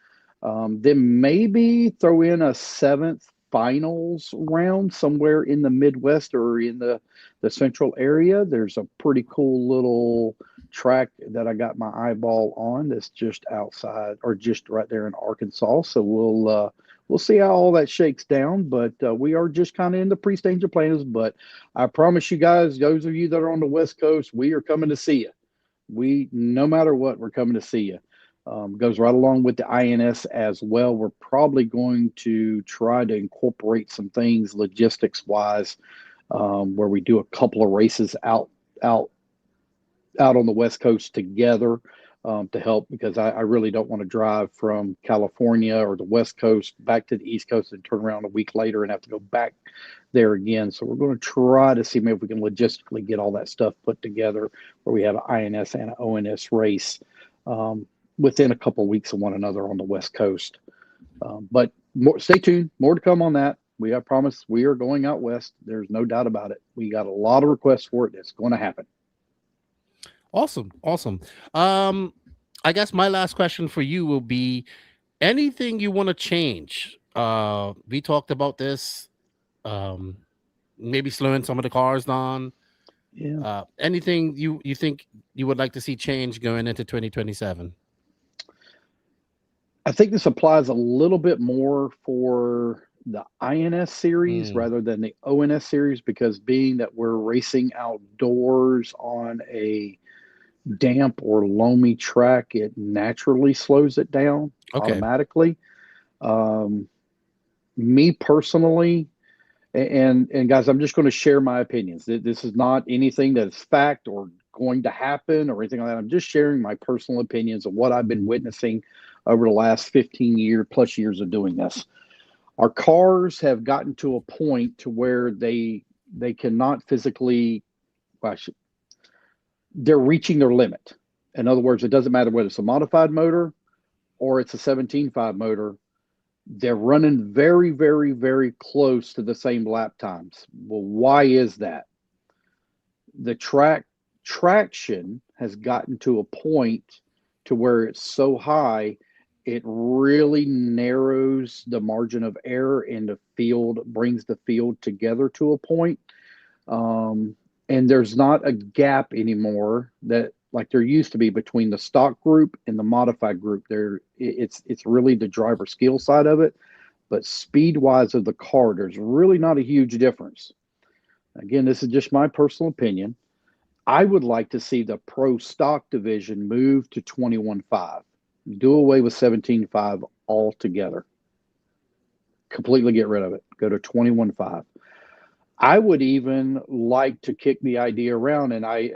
Then maybe throw in a 7th finals round somewhere in the Midwest or in the central area. There's a pretty cool little track that I got my eyeball on that's just outside or just right there in Arkansas. So we'll see how all that shakes down. But we are just kind of in the pre-stage of plans. But I promise you guys, those of you that are on the West Coast, we are coming to see you. No matter what, we're coming to see you. Goes right along with the INS as well. We're probably going to try to incorporate some things logistics wise, where we do a couple of races out on the West Coast together, to help, because I really don't want to drive from California or the West Coast back to the East Coast and turn around a week later and have to go back there again. So we're going to try to see maybe if we can logistically get all that stuff put together where we have an INS and an ONS race within a couple of weeks of one another on the West Coast. But stay tuned. More to come on that. I promise we are going out west. There's no doubt about it. We got a lot of requests for it. It's going to happen. Awesome. I guess my last question for you will be anything you want to change. We talked about this. Maybe slowing some of the cars down. Yeah. Anything you think you would like to see change going into 2027? I think this applies a little bit more for the INS series rather than the ONS series, because being that we're racing outdoors on a damp or loamy track, it naturally slows it down automatically. Me personally, and guys, I'm just going to share my opinions. This is not anything that is fact or going to happen or anything like that. I'm just sharing my personal opinions of what I've been witnessing over the last 15 plus years of doing this. Our cars have gotten to a point to where they cannot physically, they're reaching their limit. In other words, it doesn't matter whether it's a modified motor or it's a 17.5 motor. They're running very, very, very close to the same lap times. Well, why is that? The traction has gotten to a point to where it's so high, it really narrows the margin of error in the field, brings the field together to a point. And there's not a gap anymore that like there used to be between the stock group and the modified group. It's really the driver skill side of it, but speed wise of the car, there's really not a huge difference. Again, this is just my personal opinion. I would like to see the pro stock division move to 21.5. Do away with 17.5 altogether. Completely get rid of it. Go to 21.5. I would even like to kick the idea around, and I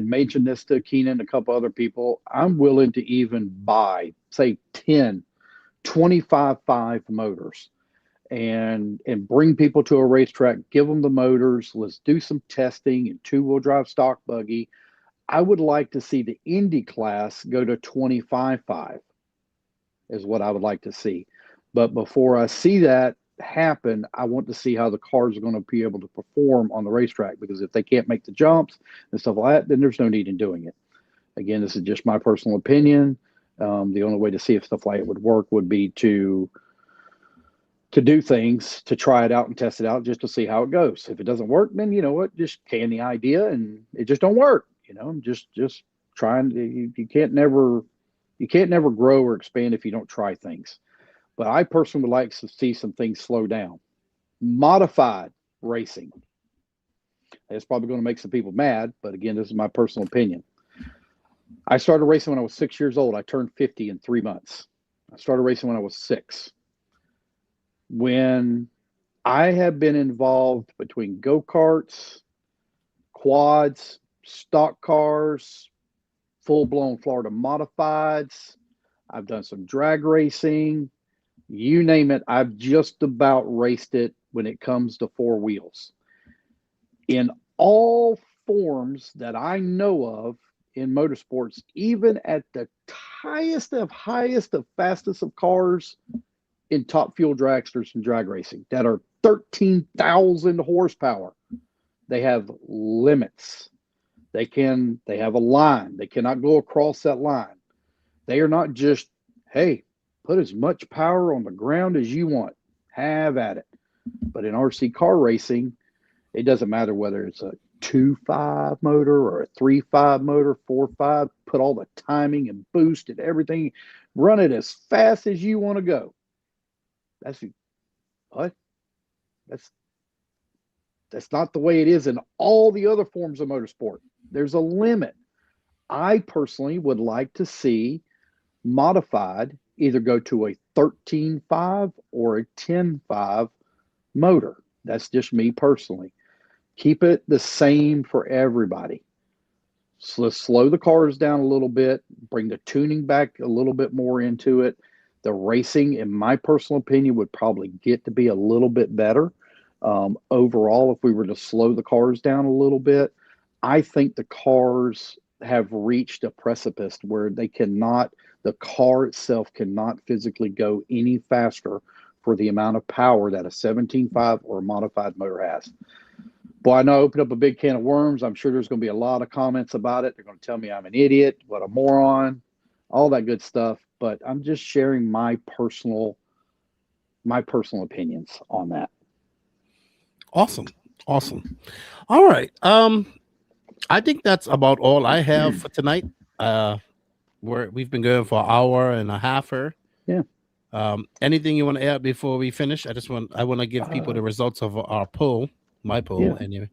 mentioned this to Keenan and a couple other people. I'm willing to even buy, say, 10 25.5 motors and bring people to a racetrack, give them the motors. Let's do some testing and 2-wheel drive stock buggy. I would like to see the Indy class go to 25.5 is what I would like to see. But before I see that happen, I want to see how the cars are going to be able to perform on the racetrack, because if they can't make the jumps and stuff like that, then there's no need in doing it. Again, this is just my personal opinion. The only way to see if stuff like it would work would be to do things, to try it out and test it out just to see how it goes. If it doesn't work, then you know what, just can the idea and it just don't work. Just trying. You can't never grow or expand if you don't try things. But I personally would like to see some things slow down. Modified racing. It's probably going to make some people mad, but again, this is my personal opinion. I started racing when I was 6 years old. I turned 50 in 3 months. I started racing when I was 6. When I have been involved between go-karts, quads, stock cars, full-blown Florida modifieds, I've done some drag racing. You name it, I've just about raced it when it comes to four wheels. In all forms that I know of in motorsports, even at the highest of fastest of cars in top fuel dragsters and drag racing that are 13,000 horsepower, they have limits. They have a line. They cannot go across that line. They are not just, hey, put as much power on the ground as you want. Have at it. But in RC car racing, it doesn't matter whether it's a 2.5 motor or a 3.5 motor, 4.5, put all the timing and boost and everything, run it as fast as you want to go. That's not the way it is in all the other forms of motorsport. There's a limit. I personally would like to see modified either go to a 13.5 or a 10.5 motor. That's just me personally. Keep it the same for everybody. So let's slow the cars down a little bit, bring the tuning back a little bit more into it. The racing, in my personal opinion, would probably get to be a little bit better. Overall, if we were to slow the cars down a little bit, I think the cars have reached a precipice where the car itself cannot physically go any faster for the amount of power that a 17.5 or a modified motor has. Boy, I know I opened up a big can of worms. I'm sure there's going to be a lot of comments about it. They're going to tell me I'm an idiot, what a moron, all that good stuff. But I'm just sharing my personal opinions on that. Awesome. All right. I think that's about all I have for tonight. We've been going for an hour and a half here. Yeah. Anything you want to add before we finish? I want to give people the results of our poll. My poll, anyway.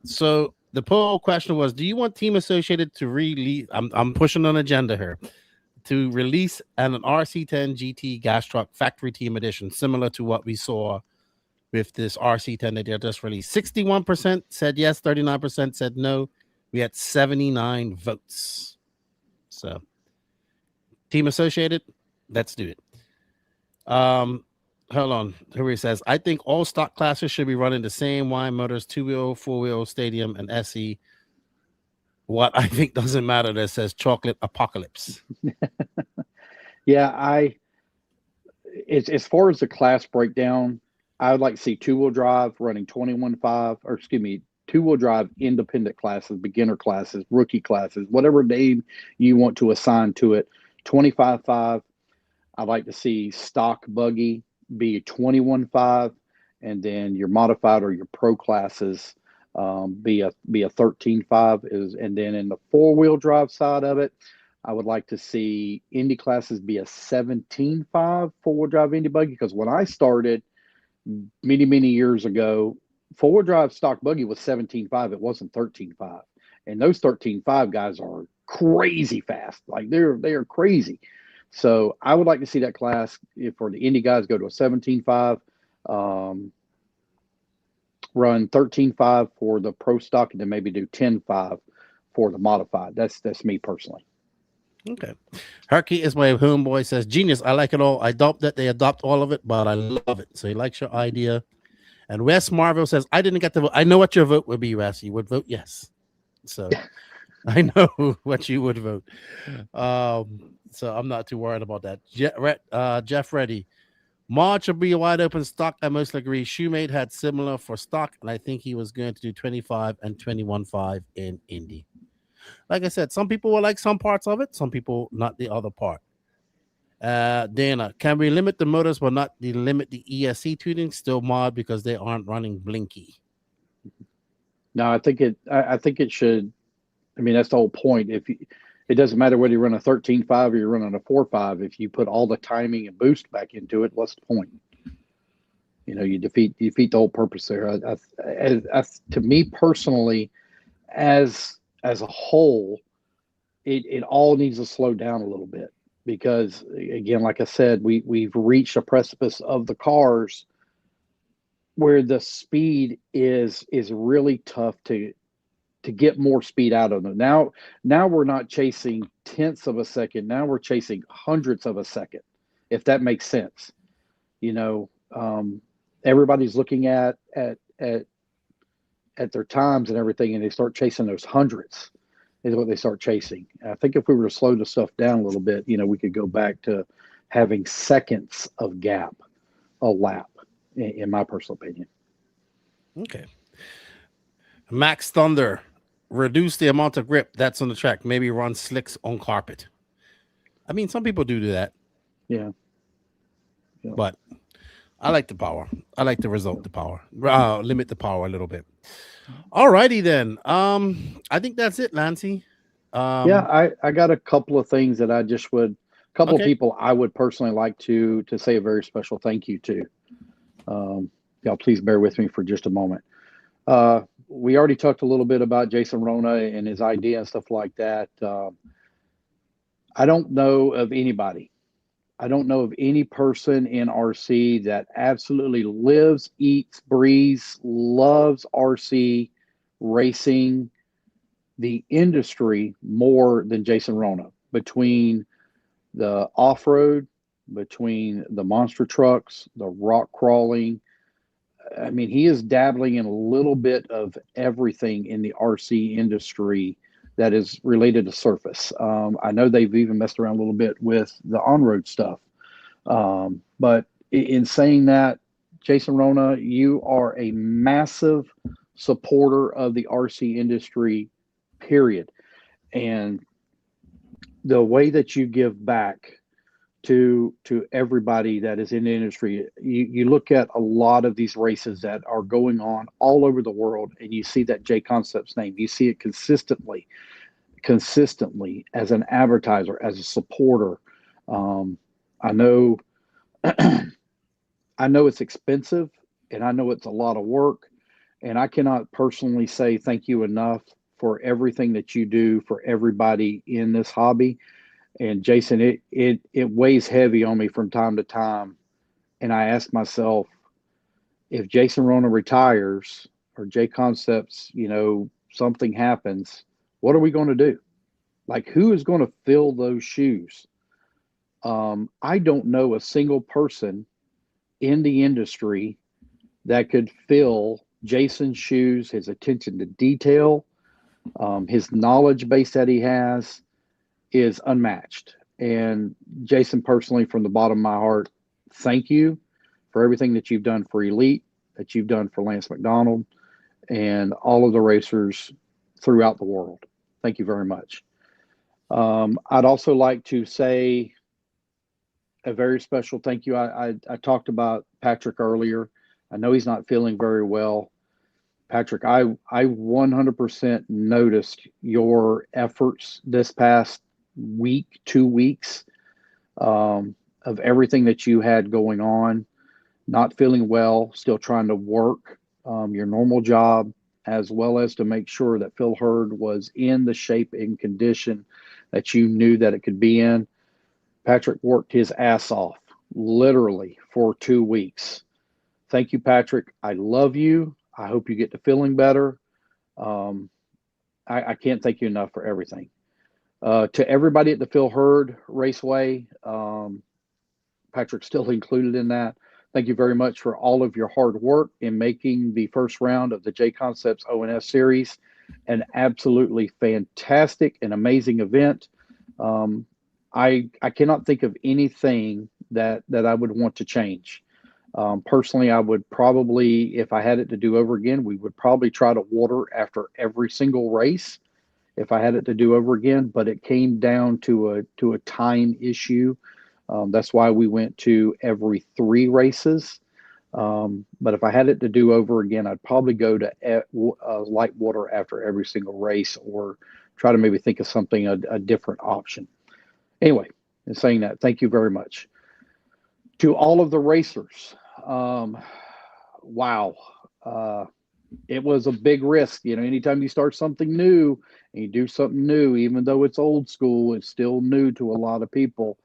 So the poll question was: do you want Team Associated to release? I'm pushing an agenda here to release an RC10 GT gas truck factory team edition, similar to what we saw with this RC10 that they just released. 61% said yes, 39% said no. We had 79 votes. So, Team Associated, let's do it. Hold on. Here he says, I think all stock classes should be running the same Y motors, 2-wheel, 4-wheel, stadium, and SE. What I think doesn't matter that says chocolate apocalypse. Yeah, as far as the class breakdown, I would like to see 2-wheel drive running 21.5, two-wheel drive independent classes, beginner classes, rookie classes, whatever name you want to assign to it, 25.5. I'd like to see stock buggy be 21.5, and then your modified or your pro classes be a 13.5. And then in the 4-wheel drive side of it, I would like to see Indy classes be a 17.5 4-wheel drive Indy buggy, because when I started many years ago, 4-wheel drive stock buggy was 17.5. It wasn't 13.5, and those 13.5 guys are crazy fast. Like they are crazy. So I would like to see that class, if for the Indy guys, go to a 17.5, run 13.5 for the pro stock, and then maybe do 10.5 for the modified. That's me personally. Okay. Herky is my homeboy, says, genius. I like it all. I doubt that they adopt all of it, but I love it. So he likes your idea. And Wes Marvel says, I didn't get to vote. I know what your vote would be, Wes. You would vote yes. So I know what you would vote. So I'm not too worried about that. Jeff Reddy. March will be a wide open stock. I mostly agree. Shoemate had similar for stock, and I think he was going to do 25 and 21.5 in Indy. Like I said, some people will like some parts of it, some people not the other part. Dana, can we limit the motors but not limit the ESC tuning? Still mod because they aren't running blinky. No, I think it should. I mean, that's the whole point. It doesn't matter whether you run a 13.5 or you're running a 4.5. If you put all the timing and boost back into it, what's the point? You know, you defeat the whole purpose there. To me personally, as a whole, it all needs to slow down a little bit, because again, like I said, we've reached a precipice of the cars where the speed is really tough to get more speed out of them. Now we're not chasing tenths of a second. Now we're chasing hundredths of a second. if that makes sense. Everybody's looking at their times and everything, and they start chasing those hundreds is what they start chasing. And I think if we were to slow the stuff down a little bit, we could go back to having seconds of gap a lap, in my personal opinion. Okay. Max Thunder, reduce the amount of grip that's on the track. Maybe run slicks on carpet. I mean, some people do that. Yeah. But I like the power. I like the result, the power. Limit the power a little bit. All righty then. I think that's it, Lancey. Yeah, I got a couple of things that I just would, Okay. people I would personally like to say a very special thank you to. Y'all please bear with me for just a moment. We already talked a little bit about Jason Rona and his idea and stuff like that. I don't know of anybody. I don't know of any person in RC that absolutely lives, eats, breathes, loves RC racing, the industry more than Jason Rona. Between the off-road, between the monster trucks, the rock crawling, I mean, he is dabbling in a little bit of everything in the RC industry that is related to surface. I know they've even messed around a little bit with the on-road stuff. But in saying that, Jason Rona, you are a massive supporter of the RC industry, period. And the way that you give back to everybody that is in the industry, you look at a lot of these races that are going on all over the world, and you see that JConcepts name. You see it consistently as an advertiser, as a supporter. I know it's expensive, and I know it's a lot of work, and I cannot personally say thank you enough for everything that you do for everybody in this hobby. And Jason, it weighs heavy on me from time to time. And I ask myself, if Jason Rona retires or JConcepts, something happens, what are we going to do? Like, who is going to fill those shoes? I don't know a single person in the industry that could fill Jason's shoes, his attention to detail, his knowledge base that he has is unmatched. And Jason, personally, from the bottom of my heart, thank you for everything that you've done for Elite, that you've done for Lance McDonald, and all of the racers throughout the world. Thank you very much. I'd also like to say a very special thank you. I talked about Patrick earlier. I know he's not feeling very well. Patrick, I 100% noticed your efforts this past week, 2 weeks, of everything that you had going on, not feeling well, still trying to work your normal job, as well as to make sure that Phil Hurd was in the shape and condition that you knew that it could be in. Patrick worked his ass off, literally, for 2 weeks. Thank you, Patrick. I love you. I hope you get to feeling better. I can't thank you enough for everything. To everybody at the Phil Hurd Raceway, Patrick's still included in that. Thank you very much for all of your hard work in making the first round of the JConcepts ONS series an absolutely fantastic and amazing event. I cannot think of anything that I would want to change. Personally, I would probably, if I had it to do over again, we would probably try to water after every single race if I had it to do over again, but it came down to a time issue. That's why we went to every 3 races. But if I had it to do over again, I'd probably go to light water after every single race, or try to maybe think of something, a different option. Anyway, in saying that, thank you very much. To all of the racers, wow. It was a big risk. Anytime you start something new and you do something new, even though it's old school, it's still new to a lot of people.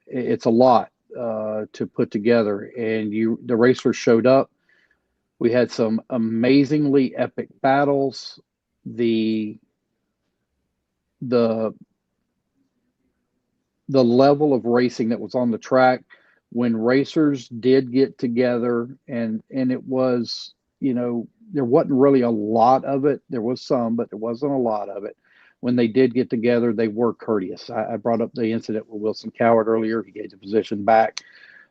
It's a lot to put together, and the racers showed up. We had some amazingly epic battles. The the level of racing that was on the track when racers did get together, and it was, there wasn't really a lot of it. There was some, but there wasn't a lot of it. When they did get together, they were courteous. I brought up the incident with Wilson Coward earlier. He gave the position back.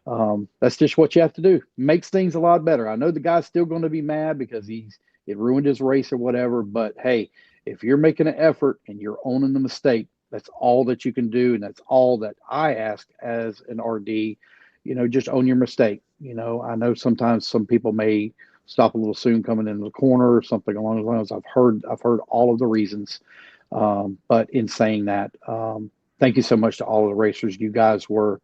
That's just what you have to do. Makes things a lot better. I know the guy's still going to be mad because it ruined his race or whatever, but hey, if you're making an effort and you're owning the mistake, that's all that you can do, and that's all that I ask as an RD. Just own your mistake. I know sometimes some people may stop a little soon coming into the corner or something along those lines. I've heard all of the reasons. But in saying that, thank you so much to all of the racers. You guys were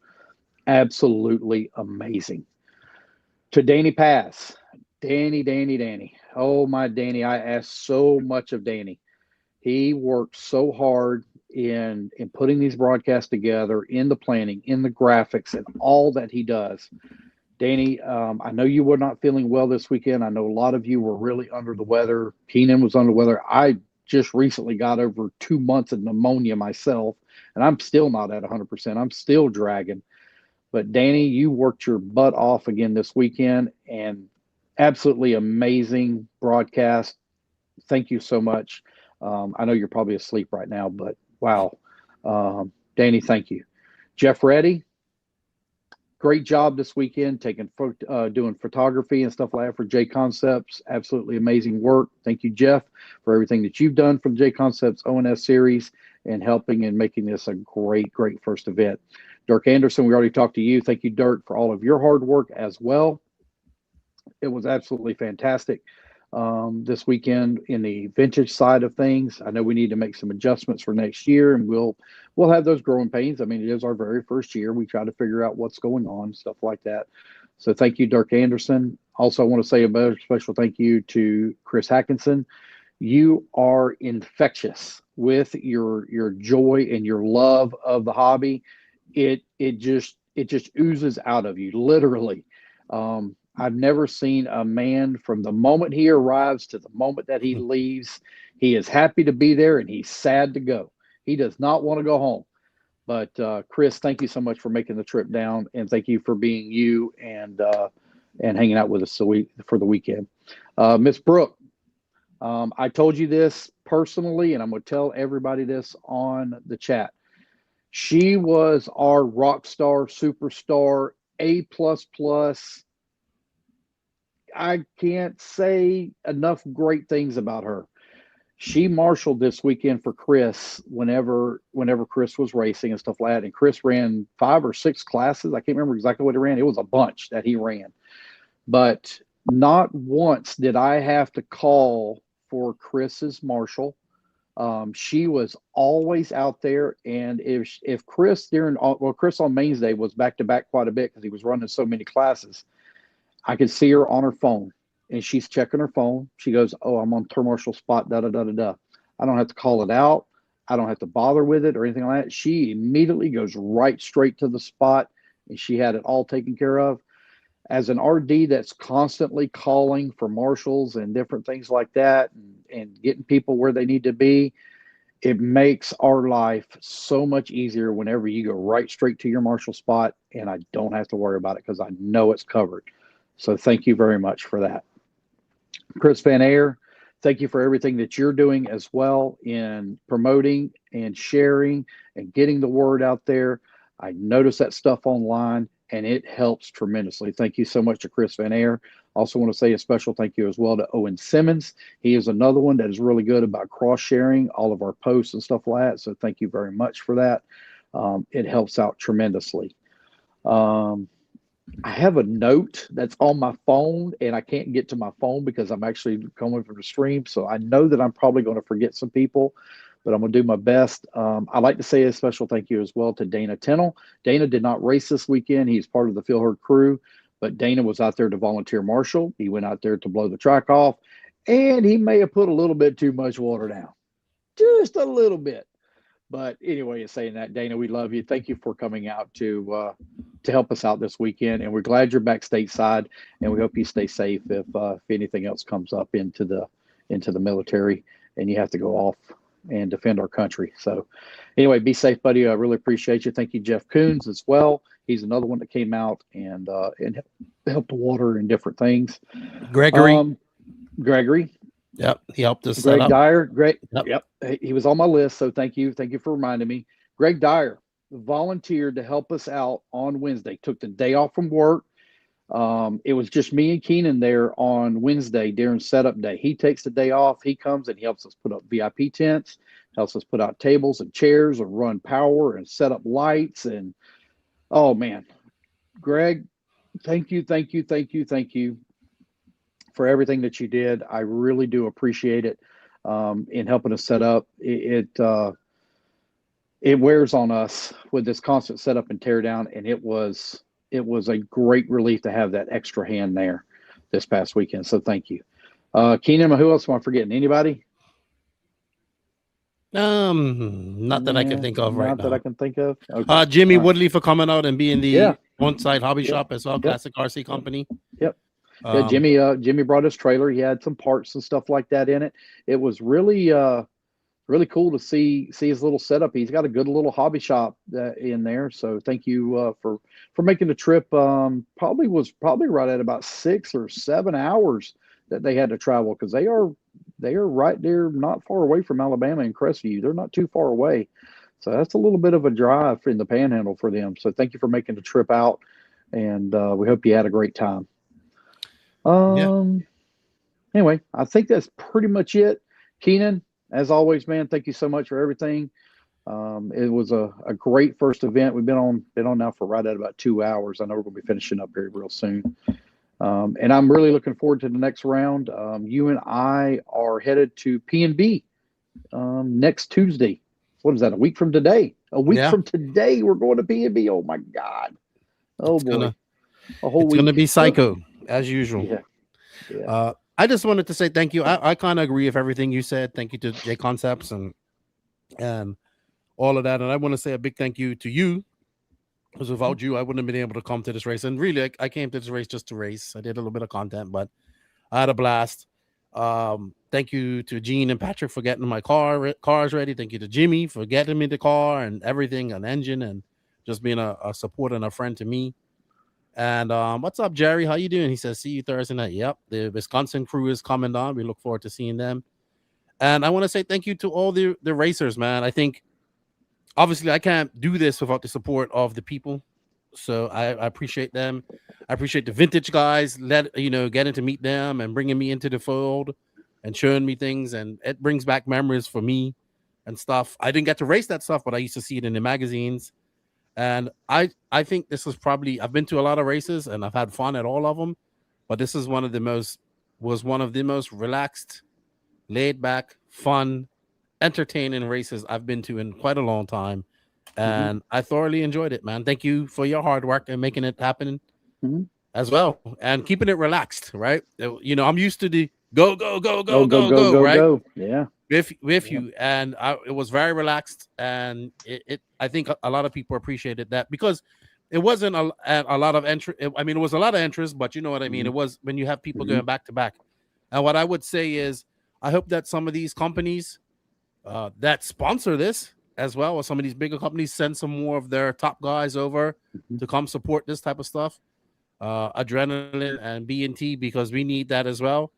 absolutely amazing. To Danny Pass, Danny. Oh, my Danny, I asked so much of Danny. He worked so hard in putting these broadcasts together, in the planning, in the graphics, and all that he does. Danny, I know you were not feeling well this weekend. I know a lot of you were really under the weather. Keenan was under the weather. I just recently got over 2 months of pneumonia myself, and I'm still not at 100%. I'm still dragging. But Danny, you worked your butt off again this weekend, and absolutely amazing broadcast. Thank you so much. I know you're probably asleep right now, but wow. Danny, thank you. Jeff Reddy, great job this weekend doing photography and stuff like that for JConcepts. Absolutely amazing work. Thank you, Jeff, for everything that you've done for the JConcepts ONS series and helping and making this a great first event. Dirk Anderson, we already talked to you. Thank you, Dirk, for all of your hard work as well. It was absolutely fantastic this weekend in the vintage side of things. I know we need to make some adjustments for next year, and we'll have those growing pains. I mean, it is our very first year. We try to figure out what's going on, stuff like that. So thank you, Dirk Anderson. Also, I want to say a very special thank you to Chris Hackinson. You are infectious with your joy and your love of the hobby. It just oozes out of you, literally. I've never seen a man from the moment he arrives to the moment that he leaves. He is happy to be there and he's sad to go. He does not want to go home. But Chris, thank you so much for making the trip down, and thank you for being you and hanging out with us for the weekend. Miss Brooke, I told you this personally, and I'm going to tell everybody this on the chat. She was our rock star, superstar, A++. I can't say enough great things about her. She marshaled this weekend for Chris whenever Chris was racing and stuff like that. And Chris ran 5 or 6 classes. I can't remember exactly what he ran. It was a bunch that he ran. But not once did I have to call for Chris's marshal. She was always out there. And if Chris Chris on Mains Day was back to back quite a bit because he was running so many classes, I could see her on her phone, and she's checking her phone. She goes, "Oh, I'm on turn marshal spot, da-da-da-da-da." I don't have to call it out. I don't have to bother with it or anything like that. She immediately goes right straight to the spot, and she had it all taken care of. As an RD that's constantly calling for marshals and different things like that and getting people where they need to be, it makes our life so much easier whenever you go right straight to your marshal spot, and I don't have to worry about it because I know it's covered. So thank you very much for that. Chris Van Ayer, thank you for everything that you're doing as well in promoting and sharing and getting the word out there. I notice that stuff online, and it helps tremendously. Thank you so much to Chris Van Ayer. Also want to say a special thank you as well to Owen Simmons. He is another one that is really good about cross-sharing all of our posts and stuff like that. So thank you very much for that. It helps out tremendously. I have a note that's on my phone, and I can't get to my phone because I'm actually coming from the stream. So I know that I'm probably going to forget some people, but I'm going to do my best. I'd like to say a special thank you as well to Dana Tennell. Dana did not race this weekend. He's part of the Phil Hurd crew, but Dana was out there to volunteer marshal. He went out there to blow the track off, and he may have put a little bit too much water down, just a little bit. But anyway, saying that, Dana, we love you. Thank you for coming out to help us out this weekend, and we're glad you're back stateside, and we hope you stay safe if anything else comes up into the military and you have to go off and defend our country. So anyway, be safe, buddy. I really appreciate you. Thank you, Jeff Coons, as well. He's another one that came out and helped the water and different things. Gregory. Gregory. Yep. He helped us Greg set up. Dyer. Greg. Yep. He was on my list. So thank you. Thank you for reminding me. Greg Dyer volunteered to help us out on Wednesday. Took the day off from work. It was just me and Keenan there on Wednesday during setup day. He takes the day off. He comes and he helps us put up VIP tents, helps us put out tables and chairs and run power and set up lights. And oh man, Greg, thank you for everything that you did. I really do appreciate it in helping us set up. It wears on us with this constant setup and tear down, and it was a great relief to have that extra hand there this past weekend. So thank you. Keenan, who else am I forgetting? Anybody? Not that I can think of right now. Not that I can think of. Okay. Jimmy All right. Woodley for coming out and being the on-site hobby shop as well, Yep. Classic RC Company. Yep. Yeah, Jimmy brought his trailer. He had some parts and stuff like that in it. It was really cool to see his little setup. He's got a good little hobby shop in there. So thank you for making the trip. Probably right at about 6 or 7 hours that they had to travel, because they are right there, not far away from Alabama and Crestview. They're not too far away. So that's a little bit of a drive in the Panhandle for them. So thank you for making the trip out, and we hope you had a great time. Anyway, I think that's pretty much it. Keenan, as always, man, thank you so much for everything. It was a great first event. We've been on now for right at about 2 hours. I know we're going to be finishing up here real soon. And I'm really looking forward to the next round. You and I are headed to P&B next Tuesday. What is that, a week from today? A week from today, we're going to P&B. Oh, my God. Oh, boy. A whole week. It's going to be psycho, as usual. Yeah. I just wanted to say thank you. I kind of agree with everything you said. Thank you to JConcepts and all of that. And I want to say a big thank you to you, because without you, I wouldn't have been able to come to this race. And really, I came to this race just to race. I did a little bit of content, but I had a blast. Thank you to Gene and Patrick for getting my cars ready. Thank you to Jimmy for getting me the car and everything, an engine, and just being a support and a friend to me. And what's up, Jerry? How you doing? He says, see you Thursday night. Yep, the Wisconsin crew is coming on. We look forward to seeing them. And I want to say thank you to all the racers, man. I think, obviously, I can't do this without the support of the people. So I appreciate them. I appreciate the vintage guys, getting to meet them and bringing me into the fold and showing me things. And it brings back memories for me and stuff. I didn't get to race that stuff, but I used to see it in the magazines. And I think this was probably, I've been to a lot of races and I've had fun at all of them, but this is one of the most relaxed, laid back, fun, entertaining races I've been to in quite a long time. And I thoroughly enjoyed it, man. Thank you for your hard work and making it happen as well, and keeping it relaxed, right? I'm used to the go, right? Yeah. With you, and it was very relaxed, and I think a lot of people appreciated that, because it wasn't a lot of interest. I mean, it was a lot of interest, but you know what I mean. It was when you have people going back to back. And what I would say is, I hope that some of these companies that sponsor this as well, or some of these bigger companies, send some more of their top guys over to come support this type of stuff, Adrenaline and B&T, because we need that as well.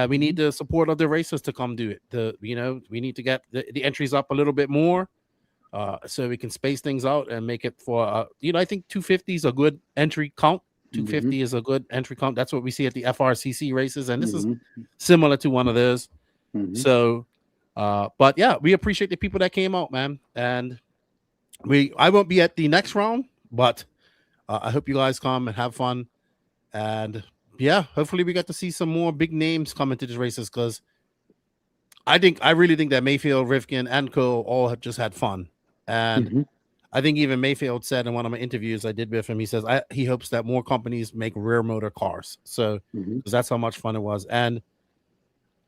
We need the support of the racers to come do it. We need to get the entries up a little bit more, so we can space things out and make it for, I think 250 is a good entry count. 250 is a good entry count. That's what we see at the FRCC races, and this is similar to one of those. So, but yeah, we appreciate the people that came out, man. And I won't be at the next round, but I hope you guys come and have fun. And yeah, hopefully we get to see some more big names coming to these races, because I really think that Mayfield, Rifkin, and Co. all have just had fun. And I think even Mayfield said in one of my interviews I did with him, he says he hopes that more companies make rear motor cars. So because that's how much fun it was. And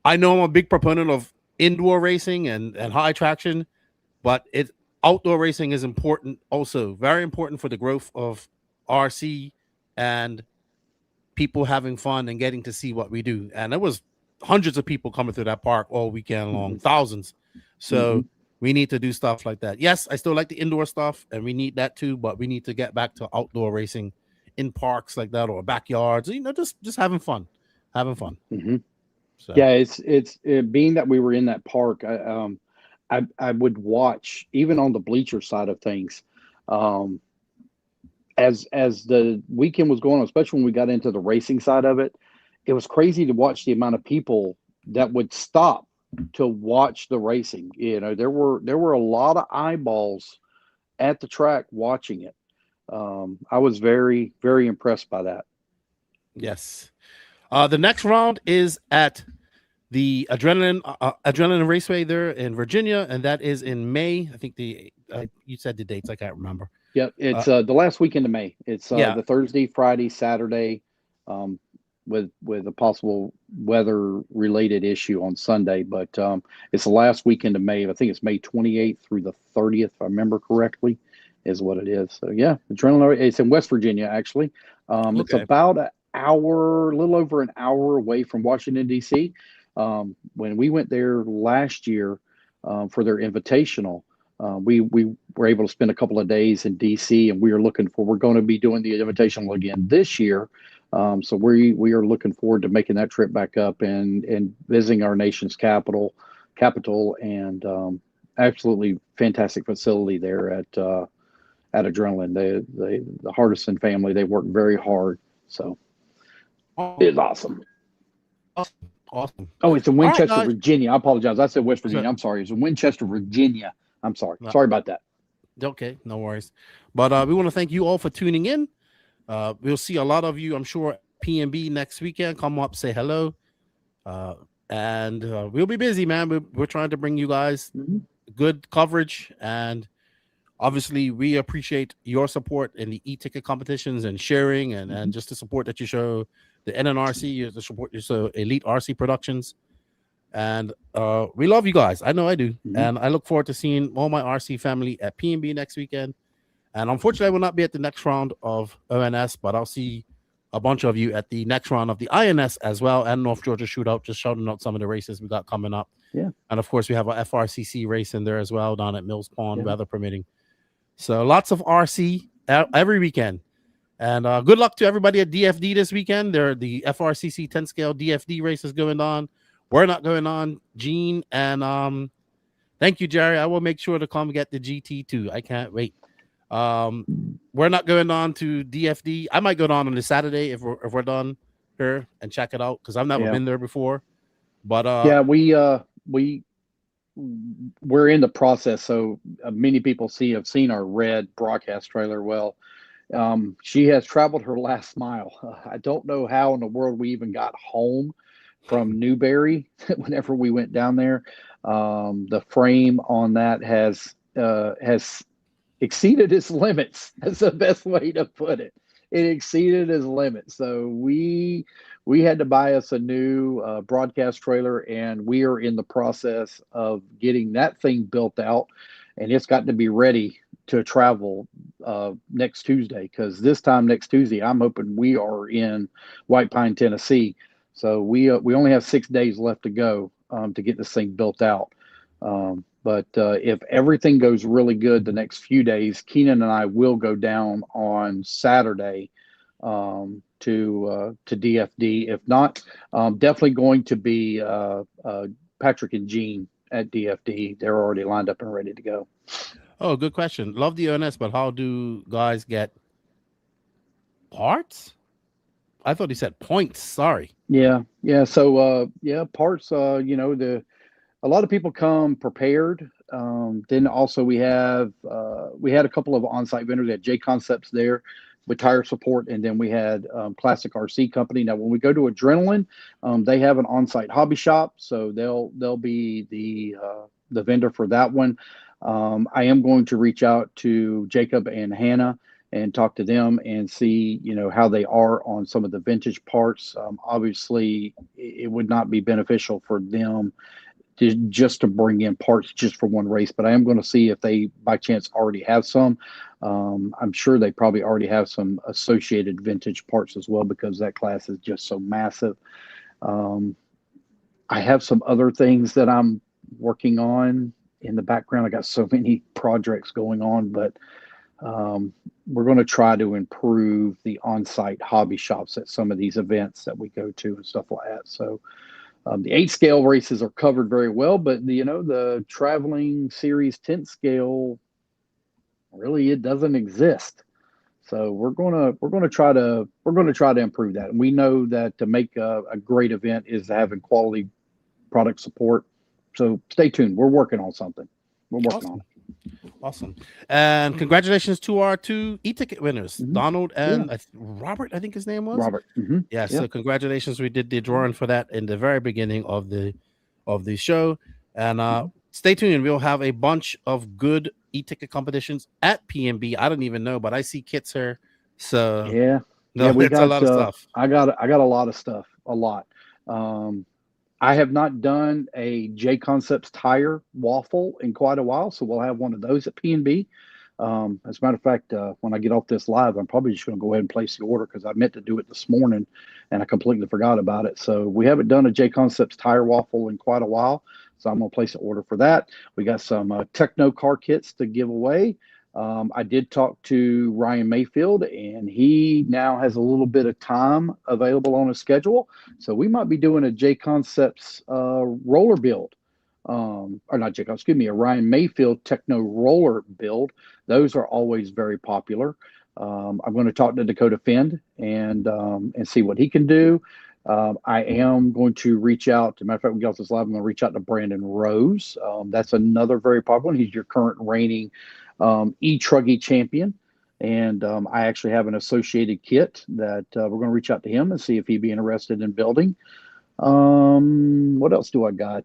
I know I'm a big proponent of indoor racing and high traction, but outdoor racing is important also, very important for the growth of RC and people having fun and getting to see what we do. And there was hundreds of people coming through that park all weekend long, thousands. So we need to do stuff like that. Yes, I still like the indoor stuff, and we need that too. But we need to get back to outdoor racing in parks like that or backyards. You know, just having fun. So. Yeah, it's being that we were in that park. I would watch even on the bleacher side of things, as the weekend was going on, especially when we got into the racing side of it. It was crazy to watch the amount of people that would stop to watch the racing. You know, there were a lot of eyeballs at the track watching it. I was very, very impressed by that. Yes. The next round is at the Adrenaline Raceway there in Virginia, and that is in May. I think you said the dates. I can't remember. Yep, it's the last weekend of May. It's the Thursday, Friday, Saturday, with a possible weather-related issue on Sunday. But it's the last weekend of May. I think it's May 28th through the 30th, if I remember correctly, is what it is. So yeah, Adrenaline. It's in West Virginia, actually. It's about a little over an hour away from Washington, D.C. When we went there last year for their invitational, we were able to spend a couple of days in D.C. and we're going to be doing the invitational again this year. So we are looking forward to making that trip back up and visiting our nation's capital and absolutely fantastic facility there at Adrenaline. The Hardison family, they work very hard. So it's awesome. Awesome. Oh, it's in Winchester, Virginia. I apologize. I said West Virginia. I'm sorry. It's in Winchester, Virginia. I'm sorry. Sorry about that. Okay, no worries. But we want to thank you all for tuning in. We'll see a lot of you, I'm sure, at PMB next weekend. Come up, say hello. And we'll be busy, man. We're trying to bring you guys good coverage. And obviously, we appreciate your support in the e-ticket competitions and sharing and just the support that you show the NNRC, the support you show Elite RC Productions. And we love you guys. I know I do. And I look forward to seeing all my RC family at PMB next weekend. And unfortunately, I will not be at the next round of ONS, but I'll see a bunch of you at the next round of the INS as well, and North Georgia Shootout, just shouting out some of the races we got coming up. Yeah. And of course, we have a FRCC race in there as well down at Mills Pond, weather permitting. So lots of RC every weekend. And good luck to everybody at DFD this weekend. The FRCC 10 scale DFD race is going on. We're not going on, Gene. And thank you, Jerry. I will make sure to come get the GT too. I can't wait. We're not going on to DFD. I might go down on the Saturday if we're done here and check it out because I've never been there before. But we're in the process. So many people have seen our red broadcast trailer. Well, she has traveled her last mile. I don't know how in the world we even got home from Newberry whenever we went down there. The frame on that has exceeded its limits. That's the best way to put it. It exceeded its limits. So we had to buy us a new broadcast trailer, and we are in the process of getting that thing built out, and it's got to be ready to travel next Tuesday, because this time next Tuesday, I'm hoping we are in White Pine, Tennessee. So we only have 6 days left to go to get this thing built out. But if everything goes really good the next few days, Keenan and I will go down on Saturday to DFD. If not, definitely going to be Patrick and Gene at DFD. They're already lined up and ready to go. Oh, good question. Love the ONS, but how do guys get parts? I thought he said points. Sorry. Yeah. So parts. A lot of people come prepared. Then also we had a couple of on-site vendors. We had JConcepts there with tire support, and then we had Classic RC Company. Now, when we go to Adrenaline, they have an on-site hobby shop, so they'll be the vendor for that one. I am going to reach out to Jacob and Hannah and talk to them and see, how they are on some of the vintage parts. Obviously, it would not be beneficial for them just to bring in parts just for one race, but I am going to see if they by chance already have some. I'm sure they probably already have some associated vintage parts as well, because that class is just so massive. I have some other things that I'm working on in the background. I got so many projects going on, but we're going to try to improve the on-site hobby shops at some of these events that we go to and stuff like that. So the 8 scale races are covered very well, but the traveling series 10 scale, really, it doesn't exist. So we're gonna try to improve that. And we know that to make a great event is having quality product support. So stay tuned. We're working on something. We're working on it. Awesome. And congratulations to our 2 e-ticket winners, Donald and Robert, I think his name was. Robert. Yeah, so congratulations. We did the drawing for that in the very beginning of the show. And stay tuned. We'll have a bunch of good e-ticket competitions at PMB. I don't even know, but I see kits here. So we got a lot of stuff. I got a lot of stuff. A lot. I have not done a JConcepts tire waffle in quite a while, so we'll have one of those at P&B. As a matter of fact, when I get off this live, I'm probably just going to go ahead and place the order because I meant to do it this morning and I completely forgot about it. So we haven't done a JConcepts tire waffle in quite a while, so I'm going to place an order for that. We got some Techno car kits to give away. I did talk to Ryan Mayfield, and he now has a little bit of time available on his schedule. So we might be doing a JConcepts roller build. Or not JConcepts, excuse me, a Ryan Mayfield Techno roller build. Those are always very popular. I'm going to talk to Dakota Fend and see what he can do. I am going to reach out. As a matter of fact, we got this live. I'm going to reach out to Brandon Rose. That's another very popular one. He's your current reigning e-truggy champion. And I actually have an associated kit that we're going to reach out to him and see if he'd be interested in building. What else do I got?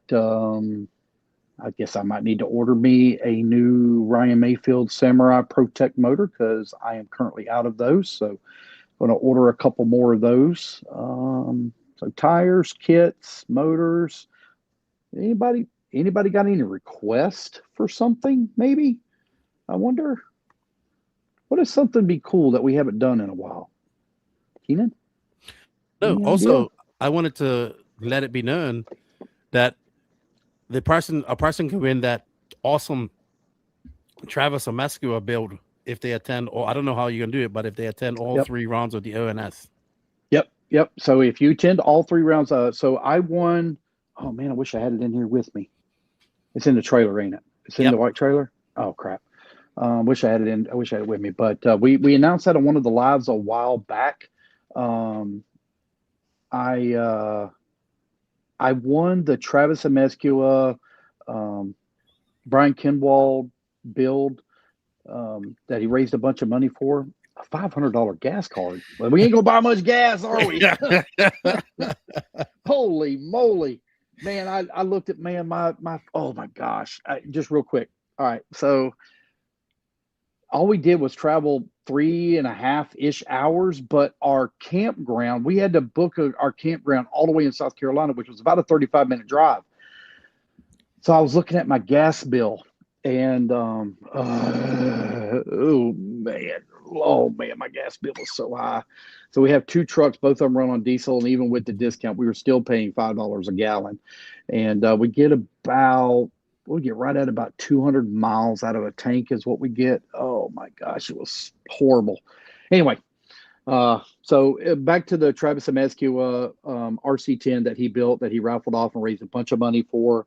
I guess I might need to order me a new Ryan Mayfield Samurai Protect motor because I am currently out of those. So I'm going to order a couple more of those. So tires, kits, motors. Anybody got any requests for something? Maybe. I wonder. What if something be cool that we haven't done in a while? Keenan? No. Also, I wanted to let it be known that a person can win that awesome Travis Amescua build if they attend, or I don't know how you're gonna do it, but if they attend all 3 rounds of the ONS. Yep. So if you attend all 3 rounds, so I won. Oh man, I wish I had it in here with me. It's in the trailer, ain't it? It's in the white trailer. Oh crap. I wish I had it with me. But we announced that on one of the lives a while back. I won the Travis Amescua, Brian Kinwald build that he raised a bunch of money for. A $500 gas card. Well, we ain't gonna buy much gas, are we? Holy moly, man! I looked at my oh my gosh! Just real quick. All right, so all we did was travel 3.5-ish hours, but our campground, we had to book our campground all the way in South Carolina, which was about a 35-minute drive. So I was looking at my gas bill and, oh man, my gas bill was so high. So we have 2 trucks, both of them run on diesel, and even with the discount, we were still paying $5 a gallon. And we get right at about 200 miles out of a tank is what we get. Oh my gosh, it was horrible. Anyway, so back to the Travis Amescua RC10 that he built, that he raffled off and raised a bunch of money for.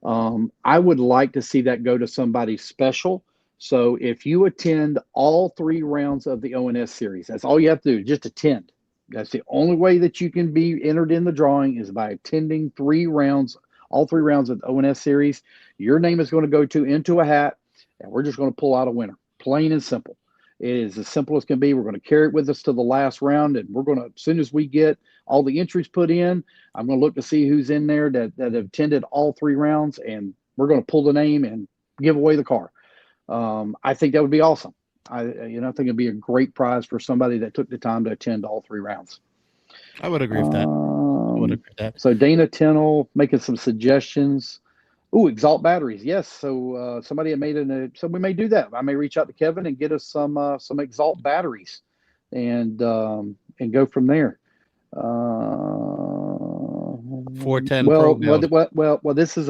I would like to see that go to somebody special. So if you attend all 3 rounds of the ONS series, that's all you have to do, just attend. That's the only way that you can be entered in the drawing is by attending 3 rounds, all 3 rounds of the ONS series. Your name is going to go into a hat, and we're just going to pull out a winner. Plain and simple. It is as simple as can be. We're going to carry it with us to the last round, and we're going to, as soon as we get all the entries put in, I'm going to look to see who's in there that have attended all 3 rounds, and we're going to pull the name and give away the car. I think that would be awesome. I think it'd be a great prize for somebody that took the time to attend all 3 rounds. I would agree with that. So Dana Tennell making some suggestions. Ooh, Exalt batteries. Yes. So somebody had so we may do that. I may reach out to Kevin and get us some Exalt batteries and go from there. 410 Well, Pro build. well. This is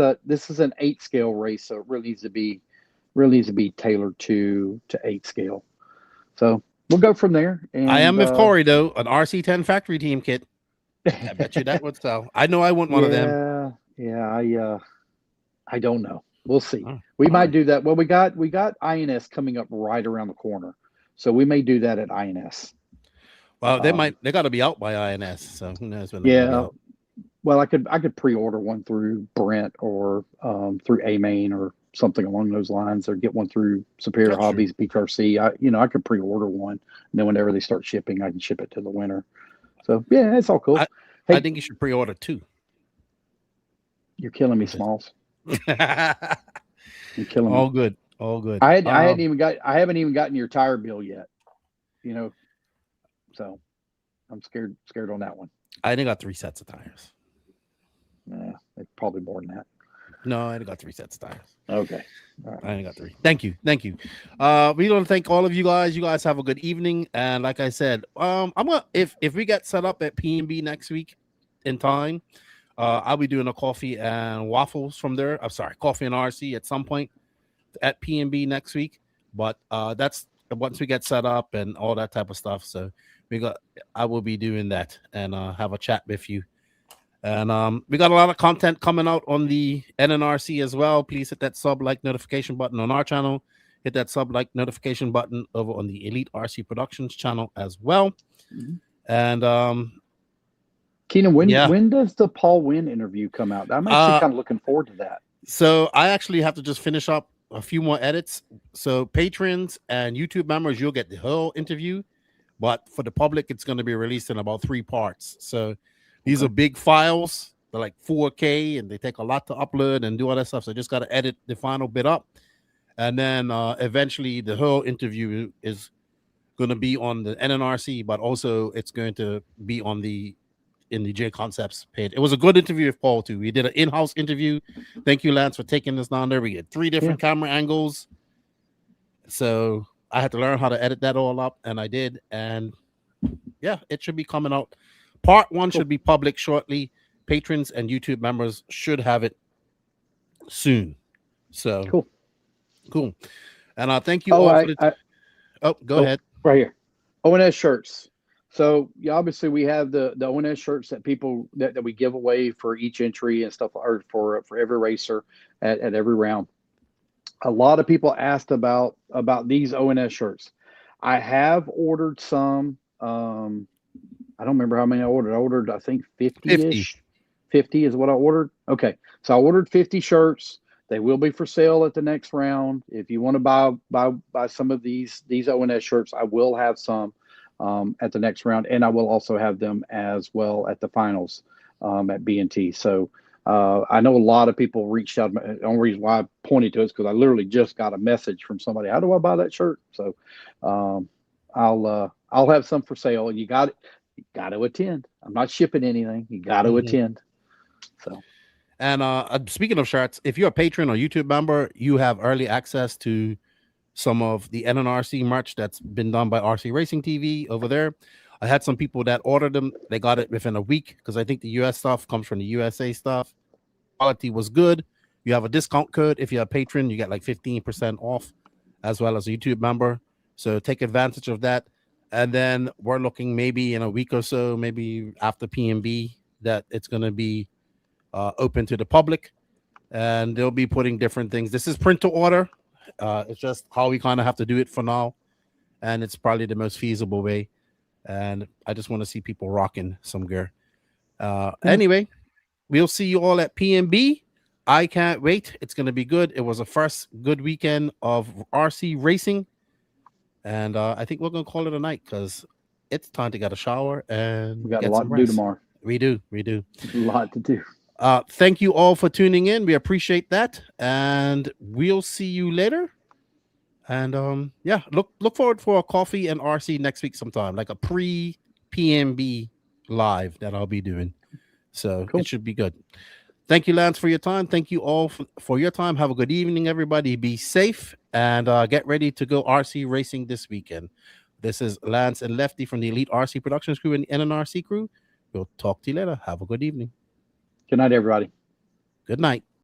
an 8 scale race, so it really needs to be tailored to 8 scale. So we'll go from there. And I am with Corey though, an RC10 factory team kit. I bet you that would sell. I know I want one of them. Yeah. I don't know. We'll see. Oh, We all might right. do that. Well, we got INS coming up right around the corner, so we may do that at INS. Well, they got to be out by INS, so who knows when they're gonna be Yeah. out. Well, I could pre-order one through Brent or through A-Main or something along those lines, or get one through Superior That's Hobbies, BRC. I could pre-order one, and then whenever they start shipping, I can ship it to the winner. So yeah, it's all cool. I think you should pre-order 2. You're killing me, Smalls. You're killing me. All good. I haven't even gotten your tire bill yet. So I'm scared on that one. I only got 3 sets of tires. It's probably more than that. No, I only got 3 sets of tires. Okay. All right. I only got 3. Thank you. We want to thank all of you guys. You guys have a good evening. And like I said, I'm gonna if we get set up at PMB next week in time, I'll be doing a coffee and waffles from there. I'm sorry, coffee and RC at some point at PMB next week. But that's once we get set up and all that type of stuff. So I will be doing that and have a chat with you. And we got a lot of content coming out on the NNRC as well. Please hit that sub-like notification button on our channel. Hit that sub-like notification button over on the Elite RC Productions channel as well. Mm-hmm. And Keenan, when does the Paul Wynn interview come out? I'm actually kind of looking forward to that. So I actually have to just finish up a few more edits. So patrons and YouTube members, you'll get the whole interview. But for the public, it's going to be released in about 3 parts. So these are big files. They're like 4K, and they take a lot to upload and do all that stuff. So I just got to edit the final bit up. And then eventually the whole interview is going to be on the NNRC, but also it's going to be in the JConcepts page. It was a good interview with Paul, too. We did an in-house interview. Thank you, Lance, for taking us down there. We had 3 different camera angles. So I had to learn how to edit that all up, and I did. And yeah, it should be coming out. Part 1 should be public shortly. Patrons and YouTube members should have it soon. So cool. And thank you all for go ahead. Right here. ONS shirts. So obviously we have the ONS shirts that people that we give away for each entry and stuff, or for every racer at every round. A lot of people asked about these ONS shirts. I have ordered some. I don't remember how many I ordered. I ordered, I think 50-ish. 50 is what I ordered. Okay. So I ordered 50 shirts. They will be for sale at the next round. If you want to buy some of these ONS shirts, I will have some at the next round, and I will also have them as well at the finals at B&T. So I know a lot of people reached out. The only reason why I pointed to it is because I literally just got a message from somebody. How do I buy that shirt? So I'll have some for sale. You got to attend. I'm not shipping anything. You got to attend. So. And speaking of shirts, if you're a patron or YouTube member, you have early access to some of the NNRC merch that's been done by RC Racing TV over there. I had some people that ordered them. They got it within a week because I think the US stuff comes from the USA stuff. Quality was good. You have a discount code. If you're a patron, you get like 15% off as well as a YouTube member. So take advantage of that. And then we're looking maybe in a week or so, maybe after PMB, that it's going to be open to the public, and they'll be putting different things. This is print to order. It's just how we kind of have to do it for now, and it's probably the most feasible way. And I just want to see people rocking some gear. Anyway, we'll see you all at PMB. I can't wait. It's going to be good. It was the first good weekend of RC racing, and I think we're going to call it a night because it's time to get a shower and we got a lot to do tomorrow. We do. A lot to do. Thank you all for tuning in. We appreciate that, and we'll see you later. And yeah, look forward for a coffee and RC next week sometime, like a pre-PMB live that I'll be doing. So cool. It should be good. Thank you, Lance, for your time. Thank you all for your time. Have a good evening, everybody. Be safe and get ready to go RC racing this weekend. This is Lance and Lefty from the Elite RC Productions crew and the NNRC crew. We'll talk to you later. Have a good evening. Good night, everybody. Good night.